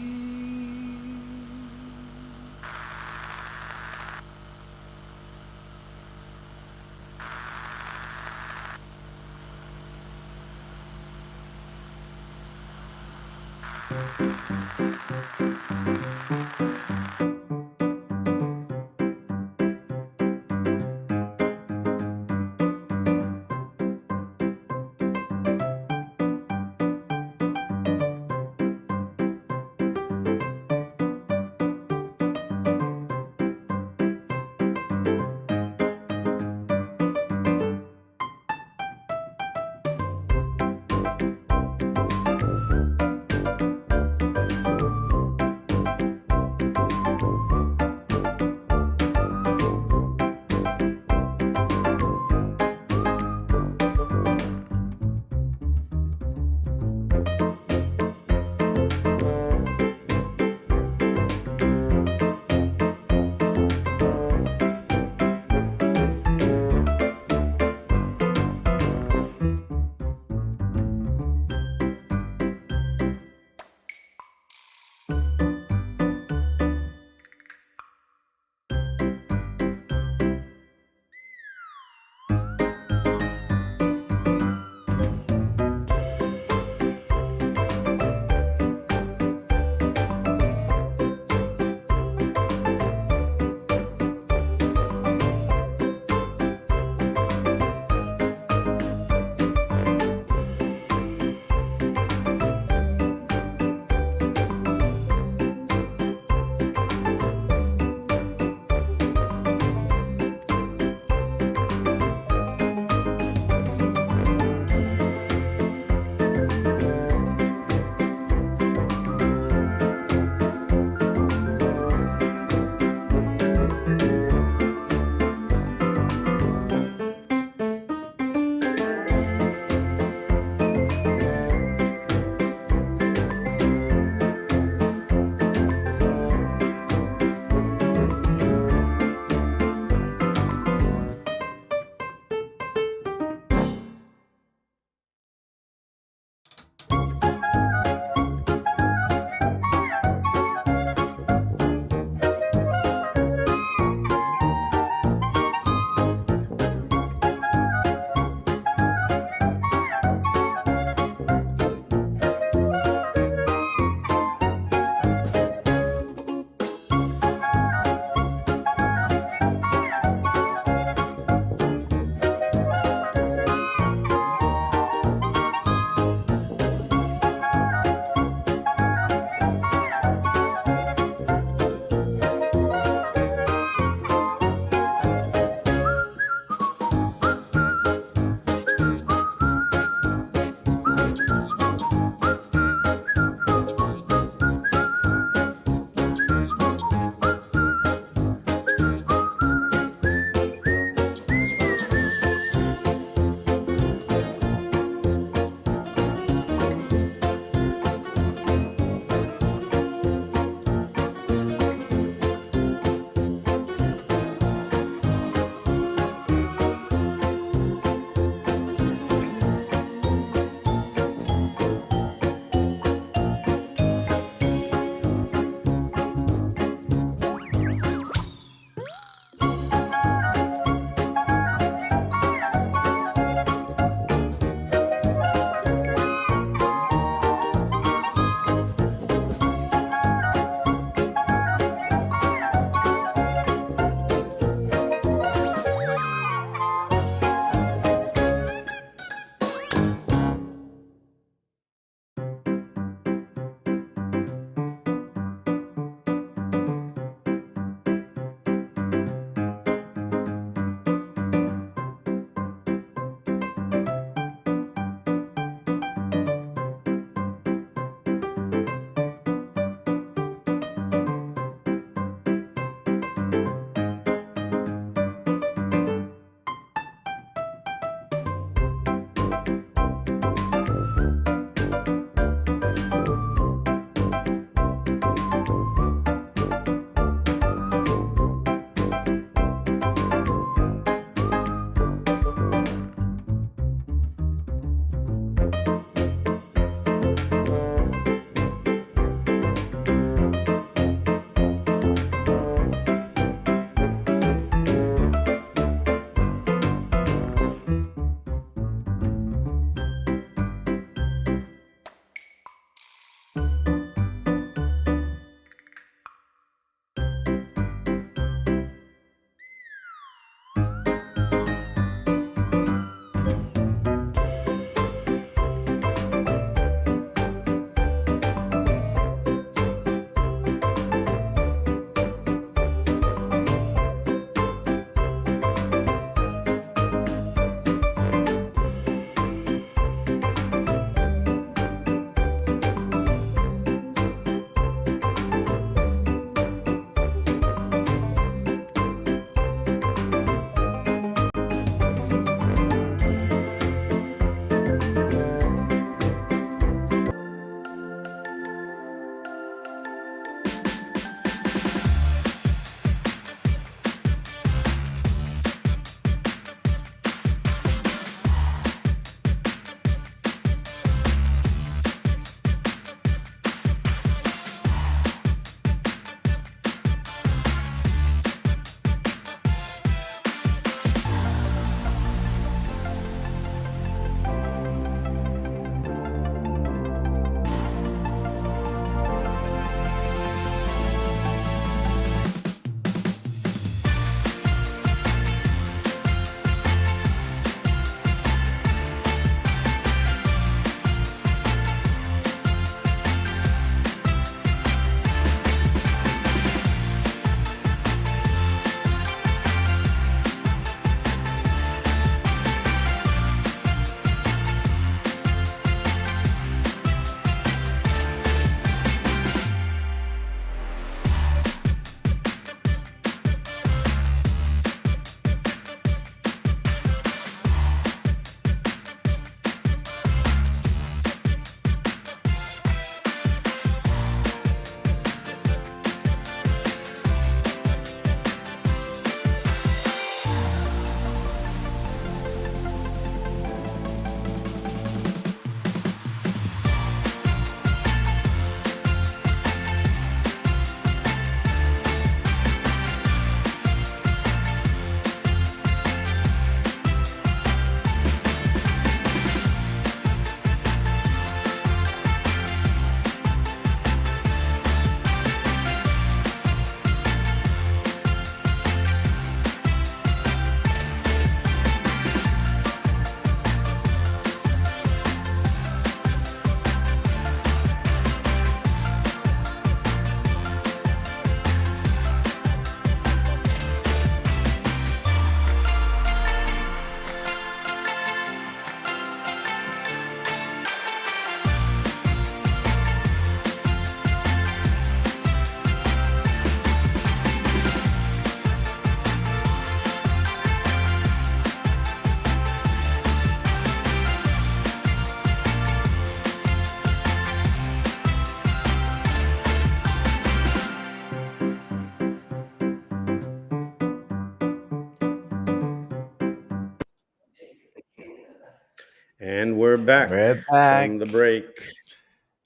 [SPEAKER 2] And we're back from the break.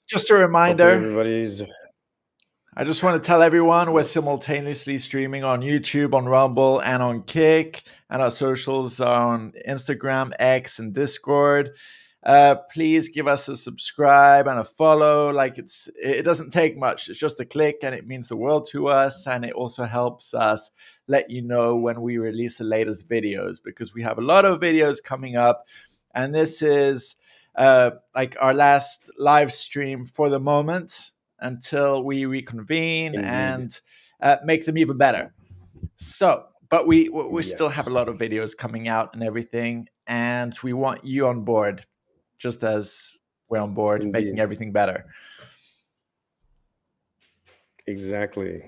[SPEAKER 3] Just a reminder,
[SPEAKER 2] everybody's.
[SPEAKER 3] I just want to tell everyone we're simultaneously streaming on YouTube, on Rumble, and on Kick, and our socials are on Instagram, X, and Discord. Please give us a subscribe and a follow. Like it doesn't take much. It's just a click, and it means the world to us. And it also helps us let you know when we release the latest videos, because we have a lot of videos coming up, and this is like our last live stream for the moment until we reconvene and make them even better. So, but we still have a lot of videos coming out and everything, and we want you on board, just as we're on board making everything better.
[SPEAKER 2] Exactly.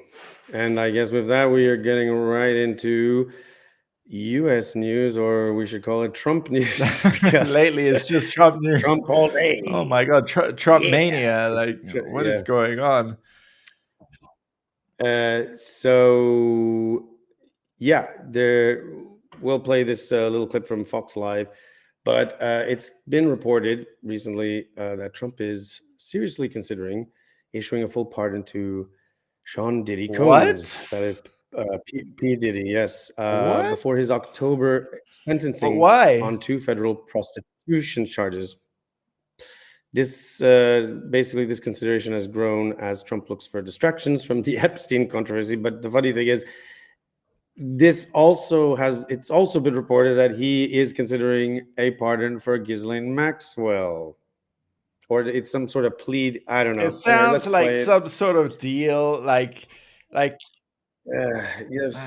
[SPEAKER 2] And I guess with that, we are getting right into U.S. news, or we should call it Trump news.
[SPEAKER 3] Lately, it's just Trump news.
[SPEAKER 2] Trump all day.
[SPEAKER 3] Oh my God, Trump mania! Like, what is going on?
[SPEAKER 2] So, yeah, we'll play this little clip from Fox Live, but it's been reported recently that Trump is seriously considering issuing a full pardon to Sean Diddy Combs. That is P. Diddy, yes. Before his October sentencing on 2 federal prostitution charges. This basically, this consideration has grown as Trump looks for distractions from the Epstein controversy. But the funny thing is, it's also been reported that he is considering a pardon for Ghislaine Maxwell. Or it's some sort of plea. I don't know.
[SPEAKER 3] It sounds like some sort of deal, like
[SPEAKER 2] yes.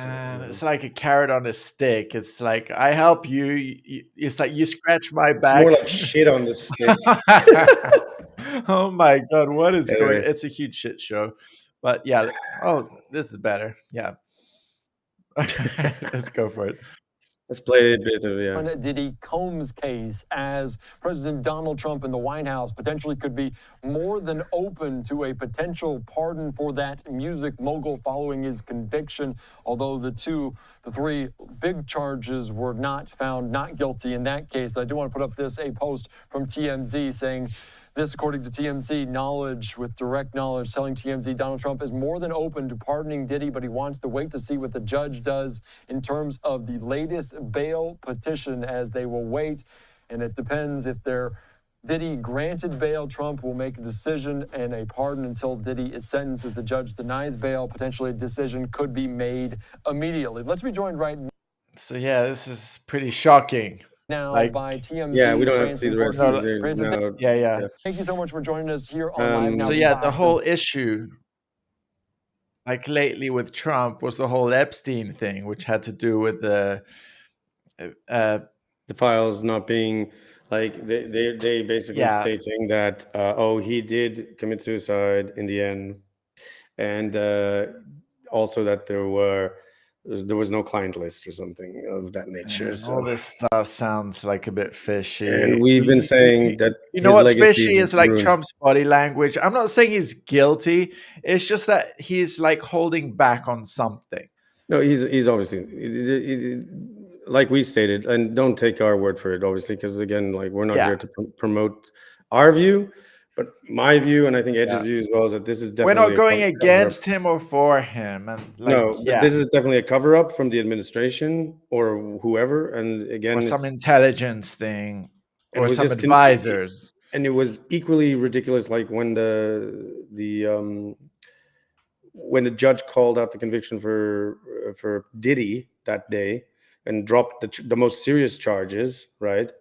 [SPEAKER 3] It's like a carrot on a stick. It's like, I help you. It's like you scratch my back.
[SPEAKER 2] It's more like shit on the stick.
[SPEAKER 3] Oh my God, what is going? It's a huge shit show. But yeah. Oh, this is better. Yeah. Let's go for it.
[SPEAKER 2] Let's play a bit of
[SPEAKER 5] Diddy Combs case, as President Donald Trump in the White House potentially could be more than open to a potential pardon for that music mogul following his conviction, although the 3 big charges were not found not guilty in that case. I do want to put up a post from TMZ saying this, according to TMZ, with direct knowledge, telling TMZ Donald Trump is more than open to pardoning Diddy, but he wants to wait to see what the judge does in terms of the latest bail petition, as they will wait. And it depends if Diddy granted bail, Trump will make a decision and a pardon until Diddy is sentenced. If the judge denies bail, potentially a decision could be made immediately. Let's be joined right now.
[SPEAKER 3] So yeah, this is pretty shocking.
[SPEAKER 5] Now by TMZ.
[SPEAKER 2] Yeah, we don't have to see the rest of it.
[SPEAKER 3] Yeah.
[SPEAKER 5] Thank you so much for joining us here on Live.
[SPEAKER 3] So yeah, the whole issue, like lately with Trump, was the whole Epstein thing, which had to do with the
[SPEAKER 2] files not being like they basically stating that he did commit suicide in the end, and also that there was no client list or something of that nature.
[SPEAKER 3] So all this stuff sounds like a bit fishy.
[SPEAKER 2] And we've been saying that
[SPEAKER 3] what's fishy is like Trump's body language. I'm not saying he's guilty. It's just that he's like holding back on something.
[SPEAKER 2] No, he's obviously, like we stated, and don't take our word for it, obviously, because again, like we're not here to promote our view. But my view, and I think Edge's view as well, is that this is definitely...
[SPEAKER 3] We're not going against him or for him. And
[SPEAKER 2] this is definitely a cover-up from the administration or whoever. And again...
[SPEAKER 3] Or some intelligence thing. Or some advisors.
[SPEAKER 2] And it was equally ridiculous, like when when the judge called out the conviction for Diddy that day and dropped the most serious charges, right?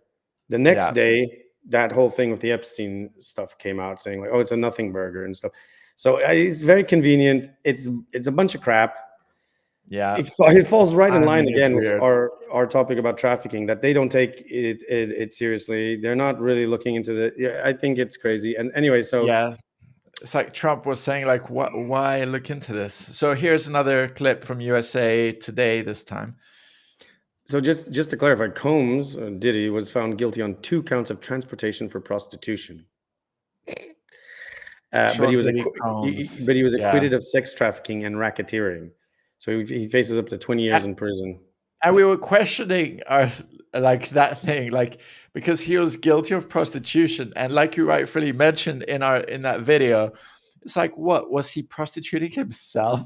[SPEAKER 2] The next day... that whole thing with the Epstein stuff came out, saying like, "Oh, it's a nothing burger" and stuff. So it's very convenient. It's a bunch of crap.
[SPEAKER 3] Yeah,
[SPEAKER 2] it falls right in line again with our topic about trafficking. That they don't take it seriously. They're not really looking into the. Yeah, I think it's crazy. And anyway, so
[SPEAKER 3] it's like Trump was saying, like, why look into this? So here's another clip from USA Today this time.
[SPEAKER 2] So just to clarify, Combs, Diddy, was found guilty on 2 counts of transportation for prostitution. But he was acquitted of sex trafficking and racketeering. So he faces up to 20 years in prison.
[SPEAKER 3] And we were questioning like that thing, like, because he was guilty of prostitution, and like you rightfully mentioned in that video, it's like, what was he prostituting himself?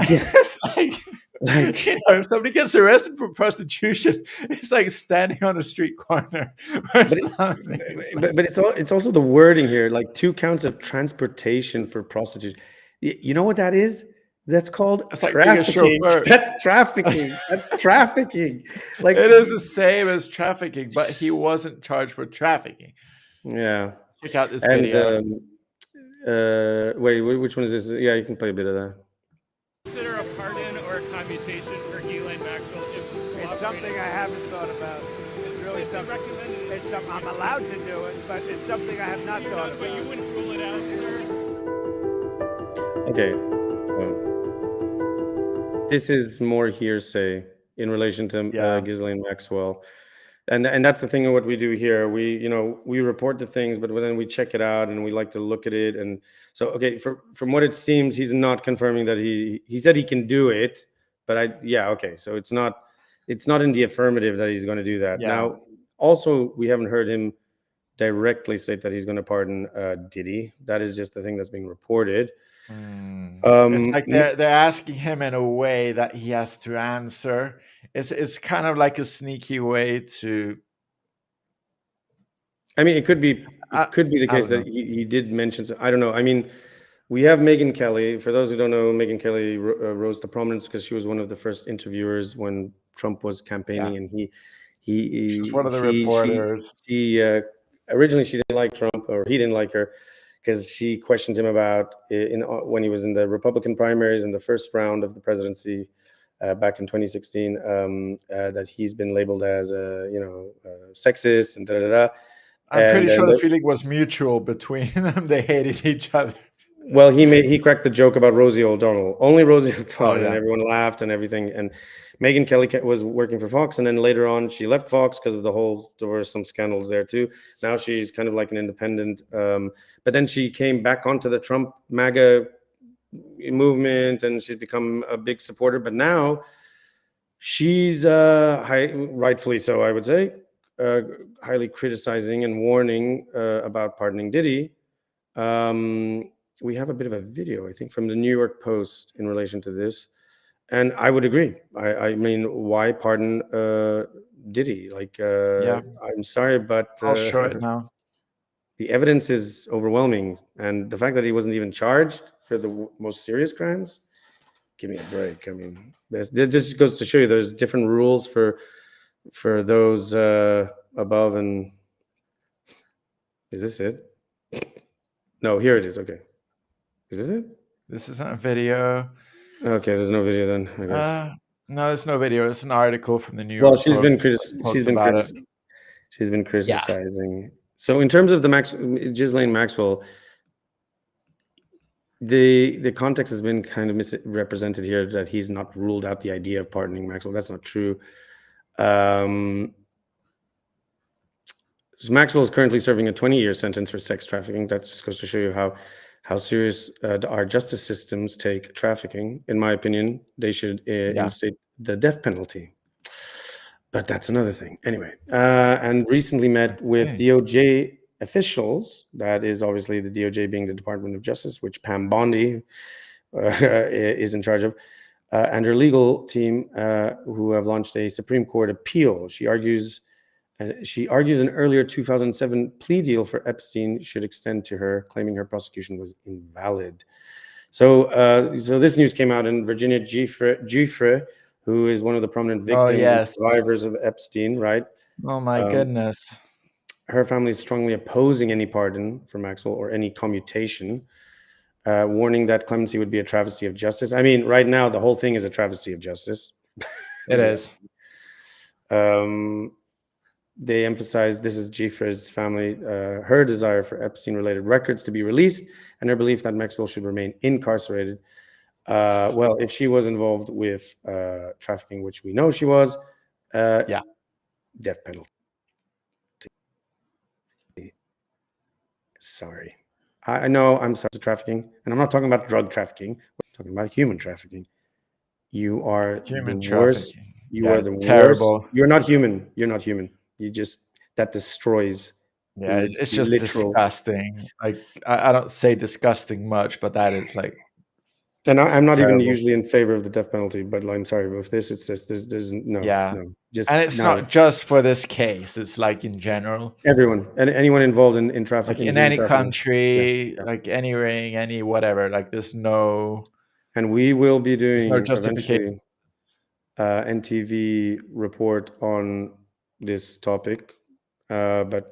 [SPEAKER 2] Yeah.
[SPEAKER 3] It's like if somebody gets arrested for prostitution, it's like standing on a street corner or something.
[SPEAKER 2] But it's also the wording here, like 2 counts of transportation for prostitution. You know what that is? That's called trafficking. That's trafficking. That's trafficking. Like,
[SPEAKER 3] it is the same as trafficking, but he wasn't charged for trafficking.
[SPEAKER 2] Yeah.
[SPEAKER 3] Check out this video.
[SPEAKER 2] Wait, which one is this? Yeah, you can play a bit of that.
[SPEAKER 6] Consider a pardon or a commutation for Ghislaine Maxwell?
[SPEAKER 7] It's something I haven't thought about. It's really something. It's something I'm allowed to do it, but it's something I have not thought about.
[SPEAKER 6] But you wouldn't rule it out, sir?
[SPEAKER 2] Okay. This is more hearsay in relation to Ghislaine Maxwell. And that's the thing of what we do here. We report the things, but then we check it out and we like to look at it. And so, okay, from what it seems, he's not confirming that he said he can do it, but okay. So it's not in the affirmative that he's going to do that.
[SPEAKER 3] Yeah.
[SPEAKER 2] Now, also, we haven't heard him directly state that he's going to pardon Diddy. That is just the thing that's being reported.
[SPEAKER 3] It's like they're asking him in a way that he has to answer. It's kind of like a sneaky way to.
[SPEAKER 2] I mean, it could be the case that he did mention. I don't know. I mean, we have Megyn Kelly. For those who don't know, Megyn Kelly rose to prominence because she was one of the first interviewers when Trump was campaigning, and he was
[SPEAKER 3] one of the reporters.
[SPEAKER 2] She originally she didn't like Trump, or he didn't like her, because she questioned him about when he was in the Republican primaries in the first round of the presidency back in 2016, that he's been labeled as sexist and da-da-da.
[SPEAKER 3] I'm pretty sure the feeling was mutual between them. They hated each other.
[SPEAKER 2] Well, he cracked the joke about Rosie O'Donnell. Only Rosie O'Donnell, and everyone laughed and everything. And Megyn Kelly was working for Fox, and then later on she left Fox because of there were some scandals there too. Now she's kind of like an independent, but then she came back onto the Trump MAGA movement, and she's become a big supporter. But now she's rightfully so, I would say, highly criticizing and warning about pardoning Diddy. We have a bit of a video, I think, from the New York Post in relation to this. And I would agree. I mean, why pardon Diddy? Like, I'm sorry, but
[SPEAKER 3] I'll show it now.
[SPEAKER 2] The evidence is overwhelming, and the fact that he wasn't even charged for the most serious crimes. Give me a break. I mean, this just goes to show you there's different rules for those above. And is this it? No, here it is. Okay, is this it?
[SPEAKER 3] This isn't a video.
[SPEAKER 2] Okay, there's no video then, I guess.
[SPEAKER 3] No, there's no video. It's an article from the New York Post.
[SPEAKER 2] Well, she's been criticizing. Yeah. So in terms of the Ghislaine Maxwell, the context has been kind of misrepresented here, that he's not ruled out the idea of pardoning Maxwell. That's not true. So Maxwell is currently serving a 20-year sentence for sex trafficking. That just goes to show you how serious our justice systems take trafficking. In my opinion, they should instate the death penalty. But that's another thing. Anyway, and recently met with DOJ officials. That is obviously the DOJ being the Department of Justice, which Pam Bondi is in charge of, and her legal team, who have launched a Supreme Court appeal. She argues an earlier 2007 plea deal for Epstein should extend to her, claiming her prosecution was invalid. So this news came out, in Virginia Giuffre, who is one of the prominent victims and survivors of Epstein, right?
[SPEAKER 3] Oh my goodness.
[SPEAKER 2] Her family is strongly opposing any pardon for Maxwell or any commutation, warning that clemency would be a travesty of justice. I mean, right now, the whole thing is a travesty of justice.
[SPEAKER 3] It is.
[SPEAKER 2] They emphasize, this is Giuffre's family, her desire for Epstein-related records to be released, and her belief that Maxwell should remain incarcerated. Well, if she was involved with trafficking, which we know she was, death penalty. Sorry. I know I'm sorry to trafficking, and I'm not talking about drug trafficking. We're talking about human trafficking. You are
[SPEAKER 3] human
[SPEAKER 2] the
[SPEAKER 3] trafficking.
[SPEAKER 2] Worst. You are the
[SPEAKER 3] terrible.
[SPEAKER 2] Worst. You're not human. You're not human. that destroys.
[SPEAKER 3] Yeah, it's just disgusting. Like I don't say disgusting much, but that is like.
[SPEAKER 2] And I'm not even usually in favor of the death penalty, but I'm sorry, but with this, it's just there's no,
[SPEAKER 3] and it's not just for this case. It's like in general,
[SPEAKER 2] everyone and anyone involved in trafficking,
[SPEAKER 3] like in any country, like any ring, any whatever. Like there's no.
[SPEAKER 2] And we will be doing
[SPEAKER 3] eventually
[SPEAKER 2] ENDtv report on this topic, but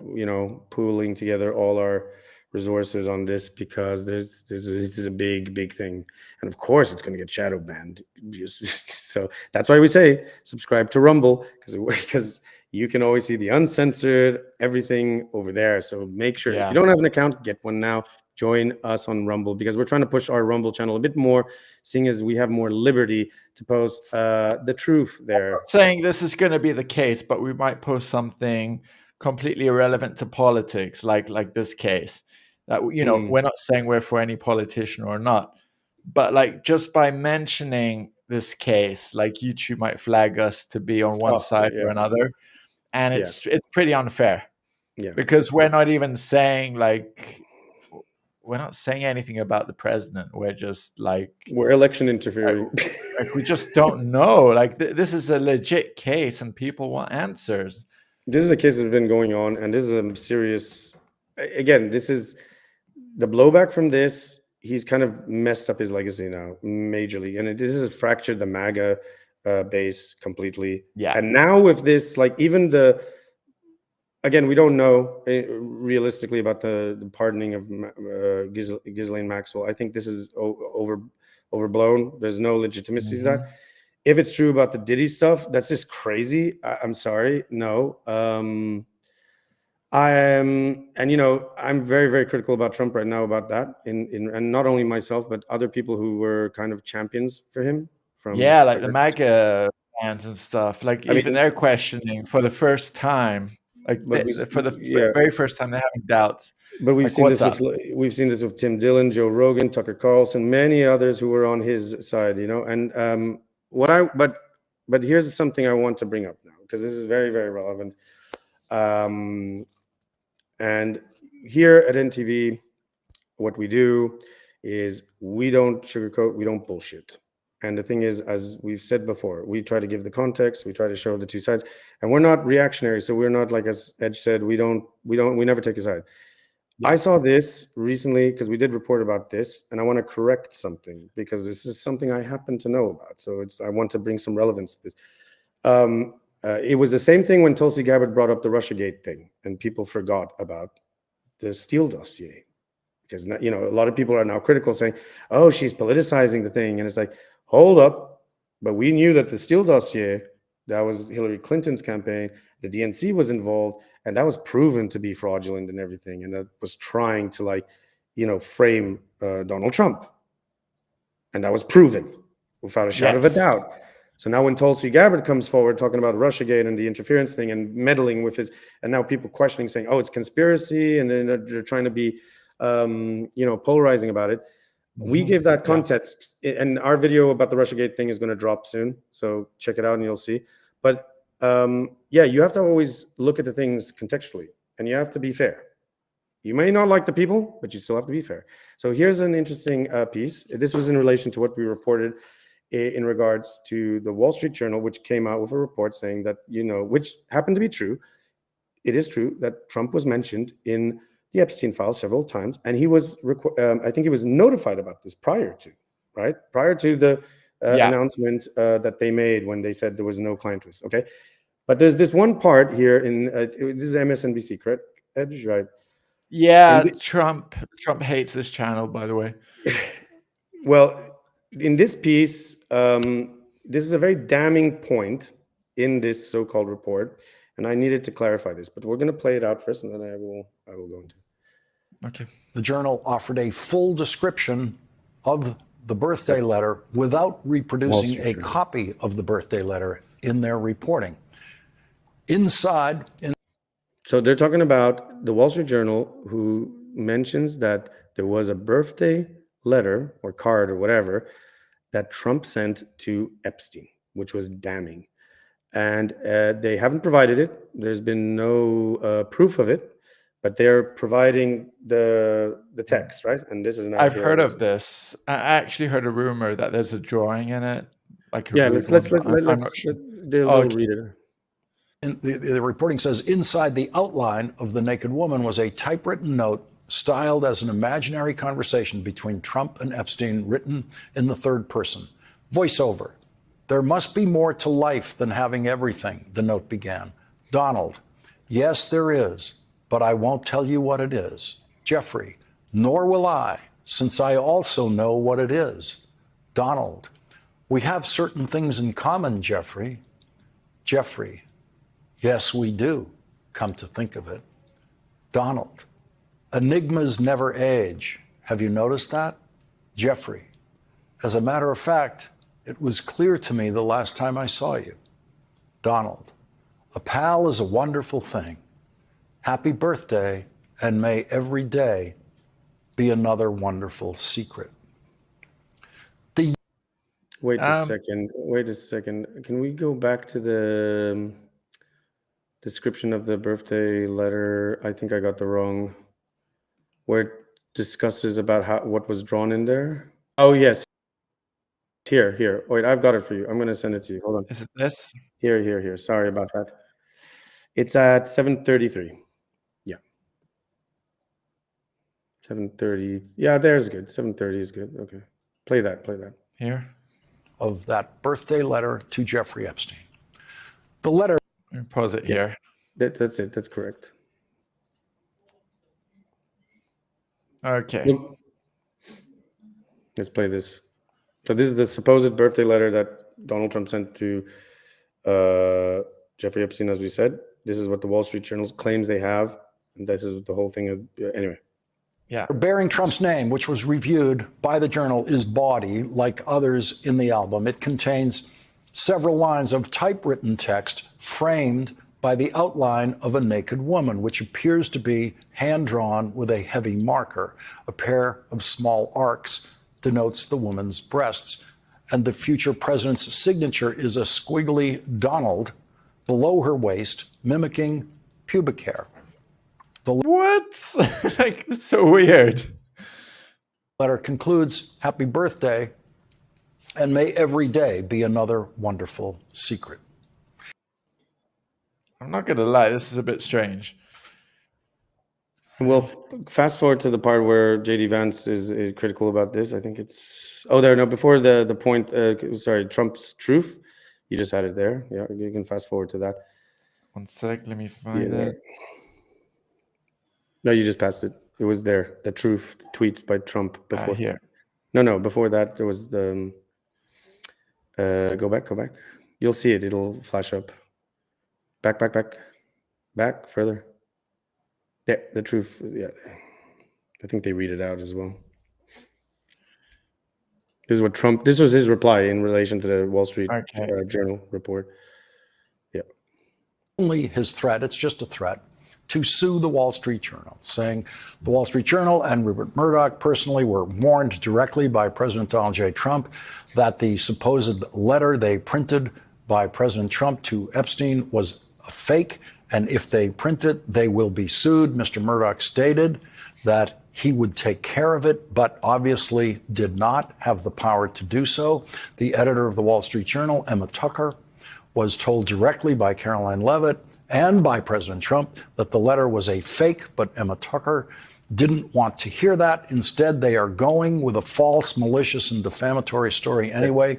[SPEAKER 2] pooling together all our resources on this, because this is a big thing, and of course it's going to get shadow banned. So that's why we say subscribe to Rumble, because you can always see the uncensored everything over there. So make sure if you don't have an account, get one now. Join us on Rumble, because we're trying to push our Rumble channel a bit more, seeing as we have more liberty to post the truth there.
[SPEAKER 3] I'm not saying this is going to be the case, but we might post something completely irrelevant to politics, like this case. That we're not saying we're for any politician or not, but like just by mentioning this case, like YouTube might flag us to be on one side or another, and it's pretty unfair. Yeah, because we're not even saying we're not saying anything about the president. We're just
[SPEAKER 2] we're election interfering.
[SPEAKER 3] Like we just don't know. Like this is a legit case, and people want answers.
[SPEAKER 2] This is a case that's been going on, and this is a serious. Again, this is the blowback from this. He's kind of messed up his legacy now, majorly, and this has fractured the MAGA base completely.
[SPEAKER 3] Yeah,
[SPEAKER 2] and now with this, even again, we don't know realistically about the pardoning of Ghislaine Maxwell. I think this is overblown. There's no legitimacy to that. If it's true about the Diddy stuff, that's just crazy. I'm sorry, no. I'm very, very critical about Trump right now about that, and not only myself, but other people who were kind of champions for him.
[SPEAKER 3] Like the MAGA fans and stuff. They're questioning for the first time. Very first time, they're having doubts.
[SPEAKER 2] But we've seen this with Tim Dillon, Joe Rogan, Tucker Carlson, many others who were on his side. And but here's something I want to bring up now, because this is very, very relevant. And here at ENDtv, what we do is we don't sugarcoat, we don't bullshit. And the thing is, as we've said before, we try to give the context, we try to show the two sides, and we're not reactionary. So we're not, like as Edge said, we never take a side. Yeah. I saw this recently because we did report about this, and I want to correct something, because this is something I happen to know about. So I want to bring some relevance to this. It was the same thing when Tulsi Gabbard brought up the Russiagate thing, and people forgot about the Steele dossier, because a lot of people are now critical, saying, "Oh, she's politicizing the thing," and it's like, hold up, but we knew that the Steele dossier, that was Hillary Clinton's campaign, the DNC was involved, and that was proven to be fraudulent and everything, and that was trying to frame Donald Trump, and that was proven without a shadow of a doubt. So now when Tulsi Gabbard comes forward talking about Russiagate and the interference thing and meddling with and now people questioning, saying, "Oh, it's conspiracy," and then they're trying to be, polarizing about it. We give that context, and our video about the Russiagate thing is going to drop soon, so check it out and you'll see. But you have to always look at the things contextually, and you have to be fair. You may not like the people, but you still have to be fair. So here's an interesting piece. This was in relation to what we reported in regards to the Wall Street Journal, which came out with a report saying that, which happened to be true. It is true that Trump was mentioned in the Epstein Files several times, and he was, I think he was notified about this prior to the announcement that they made when they said there was no client list. Okay, but there's this one part here in this is MSNBC, correct? Edge, right?
[SPEAKER 3] Yeah, Trump hates this channel, by the way.
[SPEAKER 2] Well, in this piece, this is a very damning point in this so-called report, and I needed to clarify this, but we're going to play it out first, and then I will go into it.
[SPEAKER 3] Okay.
[SPEAKER 8] The Journal offered a full description of the birthday letter without reproducing a copy of the birthday letter in their reporting.
[SPEAKER 2] So they're talking about the Wall Street Journal, who mentions that there was a birthday letter or card or whatever that Trump sent to Epstein, which was damning. and they haven't provided it. There's been no proof of it, but they're providing the text, right? And this is now.
[SPEAKER 3] I've heard of this. I actually heard a rumor that there's a drawing in it.
[SPEAKER 2] Yeah, let's they'll read it.
[SPEAKER 8] The reporting says inside the outline of the naked woman was a typewritten note styled as an imaginary conversation between Trump and Epstein, written in the third person. Voiceover. There must be more to life than having everything, the note began. Donald. Yes, there is, but I won't tell you what it is. Giuffre. Nor will I, since I also know what it is. Donald. We have certain things in common, Giuffre. Giuffre. Yes, we do, come to think of it. Donald. Enigmas never age. Have you noticed that? Giuffre. As a matter of fact, it was clear to me the last time I saw you. Donald. A pal is a wonderful thing. Happy birthday, and may every day be another wonderful secret.
[SPEAKER 2] Wait a second. Can we go back to the description of the birthday letter? I think I got the wrong, where it discusses about what was drawn in there. Oh, yes. Here. Wait, I've got it for you. I'm going to send it to you. Hold on.
[SPEAKER 3] Is it this?
[SPEAKER 2] Here. Sorry about that. It's at 7:33. Yeah. 7:30. Yeah, there's good. 7:30 is good. Okay. Play that.
[SPEAKER 3] Here.
[SPEAKER 8] Of that birthday letter to Jeffrey Epstein. The letter.
[SPEAKER 3] Pause it here.
[SPEAKER 2] That's it. That's correct.
[SPEAKER 3] Okay.
[SPEAKER 2] Let's play this. So this is the supposed birthday letter that Donald Trump sent to Jeffrey Epstein, as we said. This is what the Wall Street Journal claims they have. And this is the whole thing. Anyway.
[SPEAKER 3] Yeah.
[SPEAKER 8] Bearing Trump's name, which was reviewed by the Journal, is bawdy, like others in the album. It contains several lines of typewritten text framed by the outline of a naked woman, which appears to be hand-drawn with a heavy marker. A pair of small arcs denotes the woman's breasts, and the future president's signature is a squiggly Donald below her waist, mimicking pubic hair.
[SPEAKER 3] What? Like, that's so weird.
[SPEAKER 8] Letter concludes, happy birthday, and may every day be another wonderful secret.
[SPEAKER 3] I'm not going to lie, this is a bit strange.
[SPEAKER 2] Well, fast forward to the part where JD Vance is critical about this. I think it's... before the point, Trump's truth. You just had it there. Yeah, you can fast forward to that.
[SPEAKER 3] 1 sec, let me find it.
[SPEAKER 2] No, you just passed it. It was there. The truth tweets by Trump before.
[SPEAKER 3] Here.
[SPEAKER 2] No. Before that, there was the. Go back. You'll see it. It'll flash up. Back further. Yeah, the truth. Yeah, I think they read it out as well. This is what Trump. This was his reply in relation to the Wall Street Journal report. Yeah.
[SPEAKER 8] Only his threat. It's just a threat. To sue the Wall Street Journal, saying the Wall Street Journal and Rupert Murdoch personally were warned directly by President Donald J. Trump that the supposed letter they printed by President Trump to Epstein was a fake, and if they print it, they will be sued. Mr. Murdoch stated that he would take care of it, but obviously did not have the power to do so. The editor of the Wall Street Journal, Emma Tucker, was told directly by Caroline Leavitt and by President Trump that the letter was a fake, but Emma Tucker didn't want to hear that. Instead, they are going with a false, malicious, and defamatory story anyway.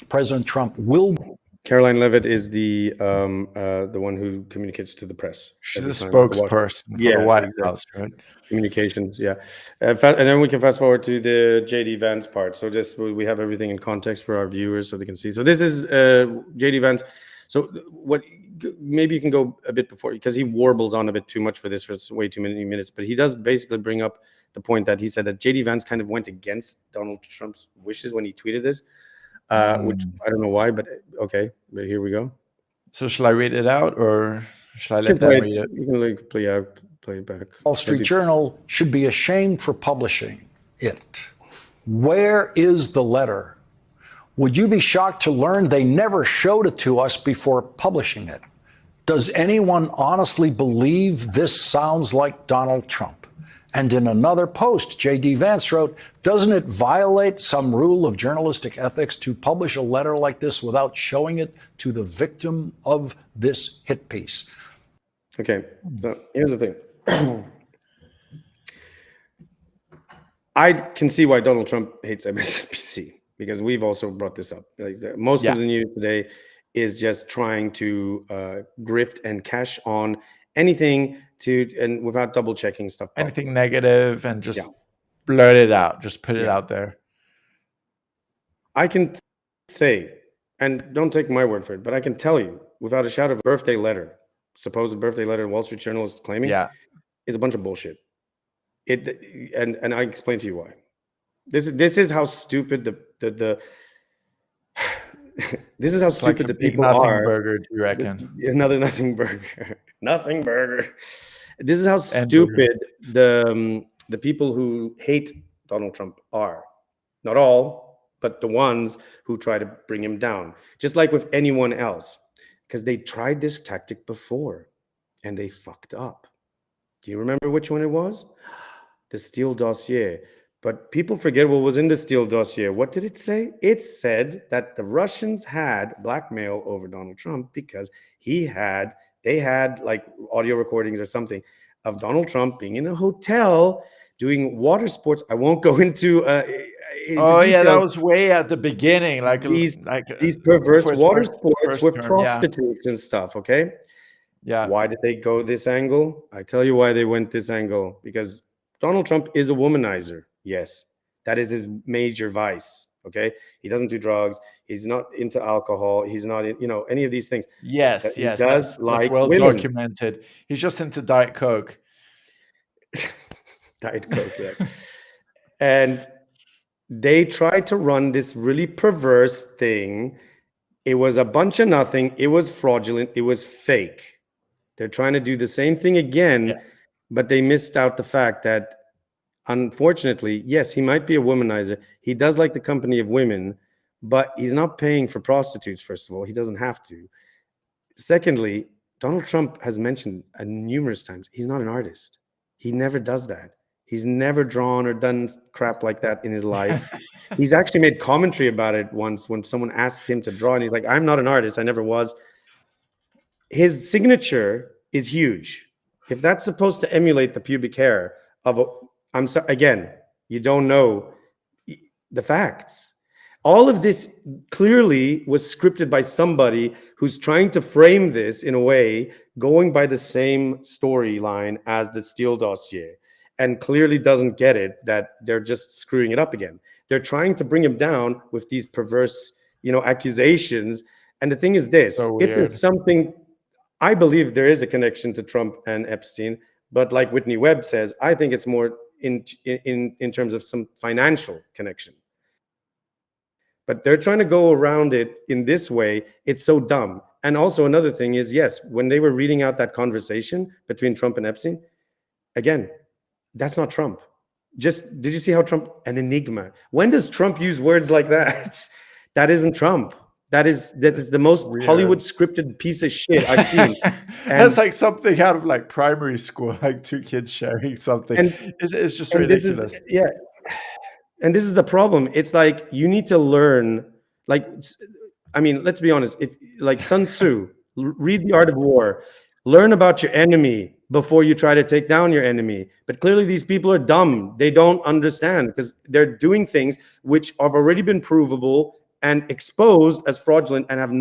[SPEAKER 8] President Trump will...
[SPEAKER 2] Caroline Leavitt is the one who communicates to the press.
[SPEAKER 3] She's the spokesperson for the White House, right?
[SPEAKER 2] Communications, yeah. And then we can fast forward to the JD Vance part. So just we have everything in context for our viewers so they can see. So this is JD Vance. So what? Maybe you can go a bit before, because he warbles on a bit too much for this. For way too many minutes. But he does basically bring up the point that he said that JD Vance kind of went against Donald Trump's wishes when he tweeted this. Which I don't know why, but okay. But here we go.
[SPEAKER 3] So shall I read it out, or shall I let them read it?
[SPEAKER 2] You can play it back.
[SPEAKER 8] Wall Street Journal should be ashamed for publishing it. Where is the letter Would you be shocked to learn they never showed it to us before publishing it? Does anyone honestly believe this sounds like Donald Trump? And in another post, JD Vance wrote, doesn't it violate some rule of journalistic ethics to publish a letter like this without showing it to the victim of this hit piece?
[SPEAKER 2] Okay, so here's the thing. I can see why Donald Trump hates MSNBC, because we've also brought this up. Like, most of the news today is just trying to grift and cash on anything and without double checking stuff.
[SPEAKER 3] Anything negative and just blurt it out, just put it out there.
[SPEAKER 2] I can say, and don't take my word for it, but I can tell you without a shadow of birthday letter, supposed birthday letter, Wall Street Journal is claiming, is a bunch of bullshit. And I explain to you why. This is how stupid the this is how stupid the people are.
[SPEAKER 3] Burger, do you reckon?
[SPEAKER 2] Another nothing burger. Nothing burger. This is how stupid the people who hate Donald Trump are. Not all, but the ones who try to bring him down. Just like with anyone else. Because they tried this tactic before and they fucked up. Do you remember which one it was? The Steele dossier. But people forget what was in the Steele dossier. What did it say? It said that the Russians had blackmail over Donald Trump because they had like audio recordings or something of Donald Trump being in a hotel doing water sports. I won't go into
[SPEAKER 3] yeah, that was way at the beginning, like
[SPEAKER 2] these perverse water sports with prostitutes and stuff. Okay, why did they go this angle? I tell you why they went this angle, because Donald Trump is a womanizer. Yes, that is his major vice. Okay, he doesn't do drugs. He's not into alcohol. He's not in, any of these things.
[SPEAKER 3] Yes,
[SPEAKER 2] he does
[SPEAKER 3] that's well documented. He's just into Diet Coke.
[SPEAKER 2] Diet Coke, yeah. And they tried to run this really perverse thing. It was a bunch of nothing. It was fraudulent. It was fake. They're trying to do the same thing again, but they missed out the fact that, unfortunately, yes, he might be a womanizer. He does like the company of women, but he's not paying for prostitutes, first of all. He doesn't have to. Secondly, Donald Trump has mentioned numerous times, he's not an artist. He never does that. He's never drawn or done crap like that in his life. He's actually made commentary about it once when someone asked him to draw, and he's like, I'm not an artist. I never was. His signature is huge. If that's supposed to emulate the pubic hair of I'm sorry, again, you don't know the facts. All of this clearly was scripted by somebody who's trying to frame this in a way going by the same storyline as the Steele dossier, and clearly doesn't get it that they're just screwing it up again. They're trying to bring him down with these perverse, accusations. And the thing is this, if there's something, I believe there is a connection to Trump and Epstein, but like Whitney Webb says, I think it's more in terms of some financial connection. But they're trying to go around it in this way. It's so dumb. And also another thing is, yes, when they were reading out that conversation between Trump and Epstein, again, that's not Trump. Did you see how Trump, an enigma? When does Trump use words like that? That isn't Trump. That is the most Hollywood scripted piece of shit I've seen.
[SPEAKER 3] That's like something out of like primary school, like two kids sharing something. And it's just ridiculous.
[SPEAKER 2] And this is the problem. It's like you need to learn. Like, I mean, let's be honest. If like Sun Tzu, read The Art of War, learn about your enemy before you try to take down your enemy. But clearly, these people are dumb. They don't understand because they're doing things which have already been provable and exposed as fraudulent and have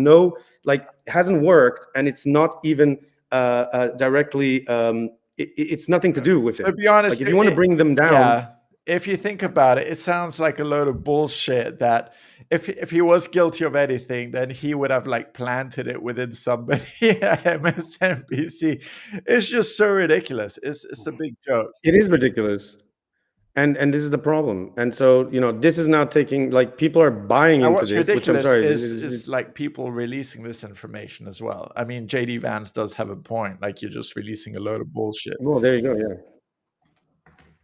[SPEAKER 2] hasn't worked, and it's not even directly it's nothing to do with it.
[SPEAKER 3] To be honest,
[SPEAKER 2] like if you want to bring them down,
[SPEAKER 3] if you think about it, it sounds like a load of bullshit that if he was guilty of anything, then he would have like planted it within somebody at MSNBC. It's just so ridiculous. It's a big joke.
[SPEAKER 2] It is ridiculous. And this is the problem. And so, this is now taking, like, people are buying into this, which I'm sorry.
[SPEAKER 3] Is like people releasing this information as well. I mean, JD Vance does have a point. Like, you're just releasing a load of bullshit.
[SPEAKER 2] Well, there you go, yeah.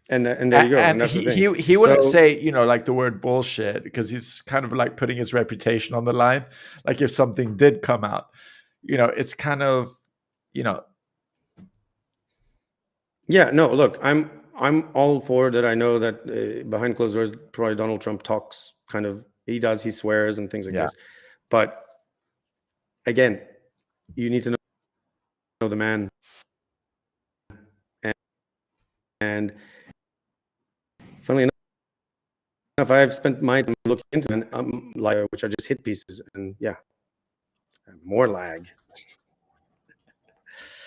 [SPEAKER 2] And there you go.
[SPEAKER 3] And
[SPEAKER 2] that's the thing.
[SPEAKER 3] he wouldn't say, you know, like the word bullshit, because he's kind of like putting his reputation on the line. Like if something did come out, you know, it's kind of, you know.
[SPEAKER 2] Yeah, no, look, I'm all for that. I know that behind closed doors, probably Donald Trump talks kind of, he swears and things like this. But again, you need to know the man. And funnily enough, I've spent my time looking into them, like, which are just hit pieces, and yeah, more lag.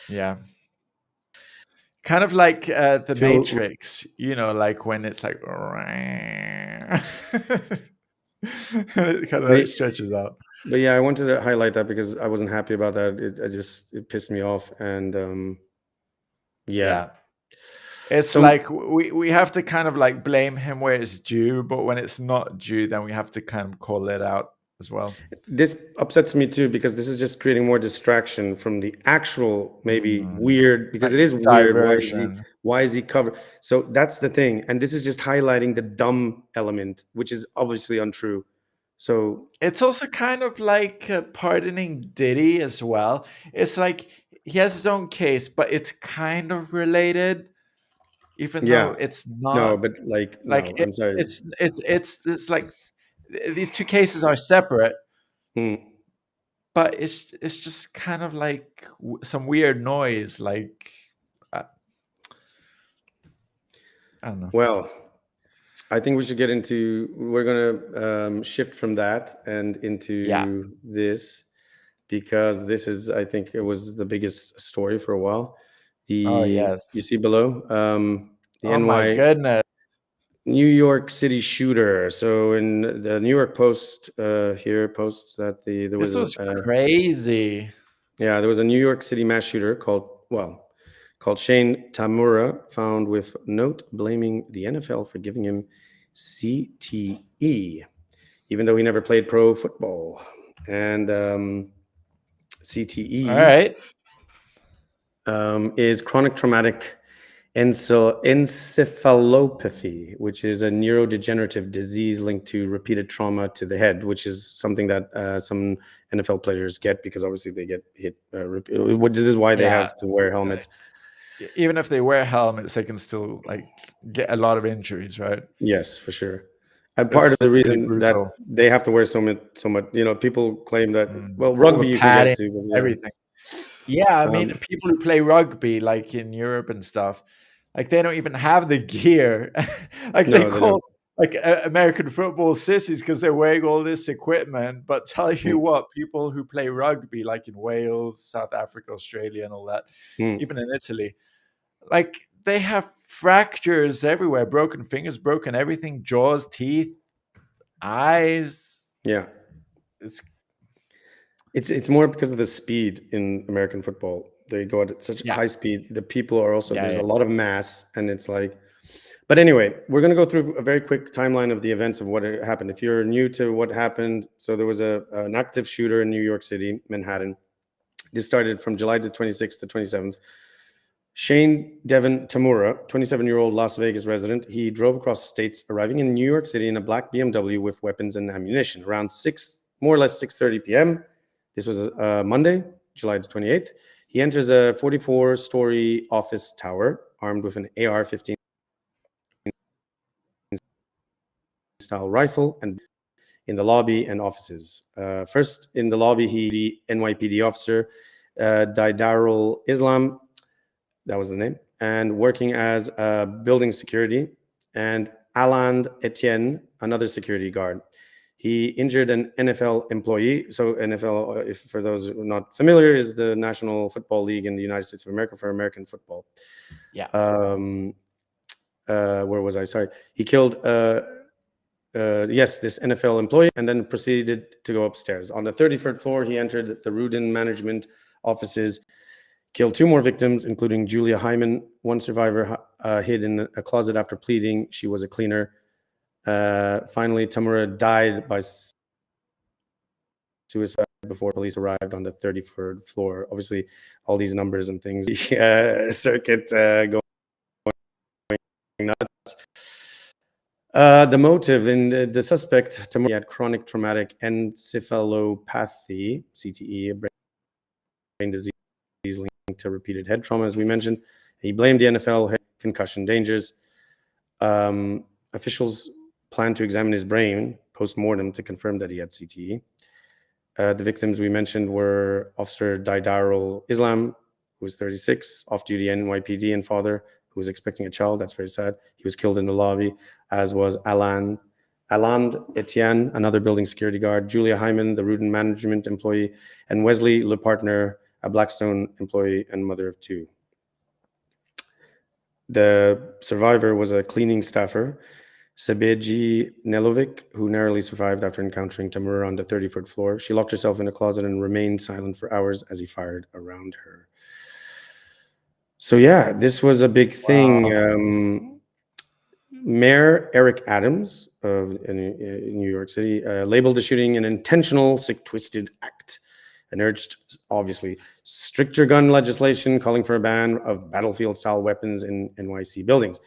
[SPEAKER 3] Yeah. Kind of like the Matrix, you know, like when it's like it kind of like stretches out.
[SPEAKER 2] But yeah, I wanted to highlight that because I wasn't happy about that. It pissed me off, and yeah.
[SPEAKER 3] It's so, like we have to kind of like blame him where it's due, but when it's not due, then we have to kind of call it out as well.
[SPEAKER 2] This upsets me too, because this is just creating more distraction from the actual maybe weird, because like it is weird. Why is he covered? So that's the thing. And this is just highlighting the dumb element, which is obviously untrue. So
[SPEAKER 3] it's also kind of like pardoning Diddy as well. It's like he has his own case, but it's kind of related. Even though it's not.
[SPEAKER 2] No, but like no, I'm sorry.
[SPEAKER 3] It's like these two cases are separate, but it's just kind of like some weird noise. Like I don't know.
[SPEAKER 2] Well, I think we should get into. We're gonna shift from that and into this, because this is, I think, it was the biggest story for a while. You see below, the
[SPEAKER 3] my goodness,
[SPEAKER 2] New York City shooter. So in the New York Post here posts that
[SPEAKER 3] this was crazy.
[SPEAKER 2] Yeah, there was a New York City mass shooter called Shane Tamura, found with note blaming the NFL for giving him CTE, even though he never played pro football. And CTE,
[SPEAKER 3] all right,
[SPEAKER 2] is chronic traumatic encephalopathy, which is a neurodegenerative disease linked to repeated trauma to the head, which is something that some NFL players get, because obviously they get hit. This is why they have to wear helmets.
[SPEAKER 3] Even if they wear helmets, they can still like get a lot of injuries, right?
[SPEAKER 2] Yes, for sure. And part of the reason that they have to wear so much, you know, people claim that rugby you can get to
[SPEAKER 3] everything. Yeah, I mean, people who play rugby, like in Europe and stuff, like they don't even have the gear. Like they call like American football sissies because they're wearing all this equipment. But tell you what, people who play rugby, like in Wales, South Africa, Australia, and all that, even in Italy, like they have fractures everywhere, broken fingers, broken everything, jaws, teeth, eyes.
[SPEAKER 2] Yeah, it's more because of the speed in American football. They go at such high speed. The people are also, there's a lot of mass, and it's like, but anyway, we're going to go through a very quick timeline of the events of what happened. If you're new to what happened, so there was an active shooter in New York City, Manhattan. This started from July the 26th to 27th. Shane Devin Tamura, 27-year-old Las Vegas resident, he drove across the states, arriving in New York City in a black BMW with weapons and ammunition. Around more or less 6:30 p.m., this was Monday, July the 28th. He enters a 44-story office tower armed with an AR-15 style rifle and in the lobby and offices. First in the lobby, the NYPD officer, Didarul Islam, that was the name, and working as building security, and Alain Etienne, another security guard. He injured an NFL employee. So NFL, if for those who are not familiar, is the National Football League in the United States of America for American football.
[SPEAKER 3] Yeah.
[SPEAKER 2] Where was I? Sorry. He killed, this NFL employee, and then proceeded to go upstairs. On the 33rd floor, he entered the Rudin management offices, killed 2 more victims, including Julia Hyman. One survivor hid in a closet after pleading she was a cleaner. Finally, Tamura died by suicide before police arrived on the 33rd floor. Obviously, all these numbers and things, circuit going nuts. The motive in the suspect, Tamura, had chronic traumatic encephalopathy, CTE, a brain disease linked to repeated head trauma, as we mentioned. He blamed the NFL head concussion dangers. Officials plan to examine his brain post-mortem to confirm that he had CTE. The victims we mentioned were Officer Daidarul Islam, who was 36, off-duty NYPD and father, who was expecting a child. That's very sad. He was killed in the lobby, as was Alain Etienne, another building security guard, Julia Hyman, the Rudin management employee, and Wesley LePartner, a Blackstone employee and mother of two. The survivor was a cleaning staffer, Sebeji Nelovic, who narrowly survived after encountering Tamura on the 30-foot floor. She locked herself in a closet and remained silent for hours as he fired around her. So yeah, this was a big thing. Wow. Mayor Eric Adams of New York City labeled the shooting an intentional, sick, twisted act and urged, obviously, stricter gun legislation, calling for a ban of battlefield-style weapons in NYC buildings.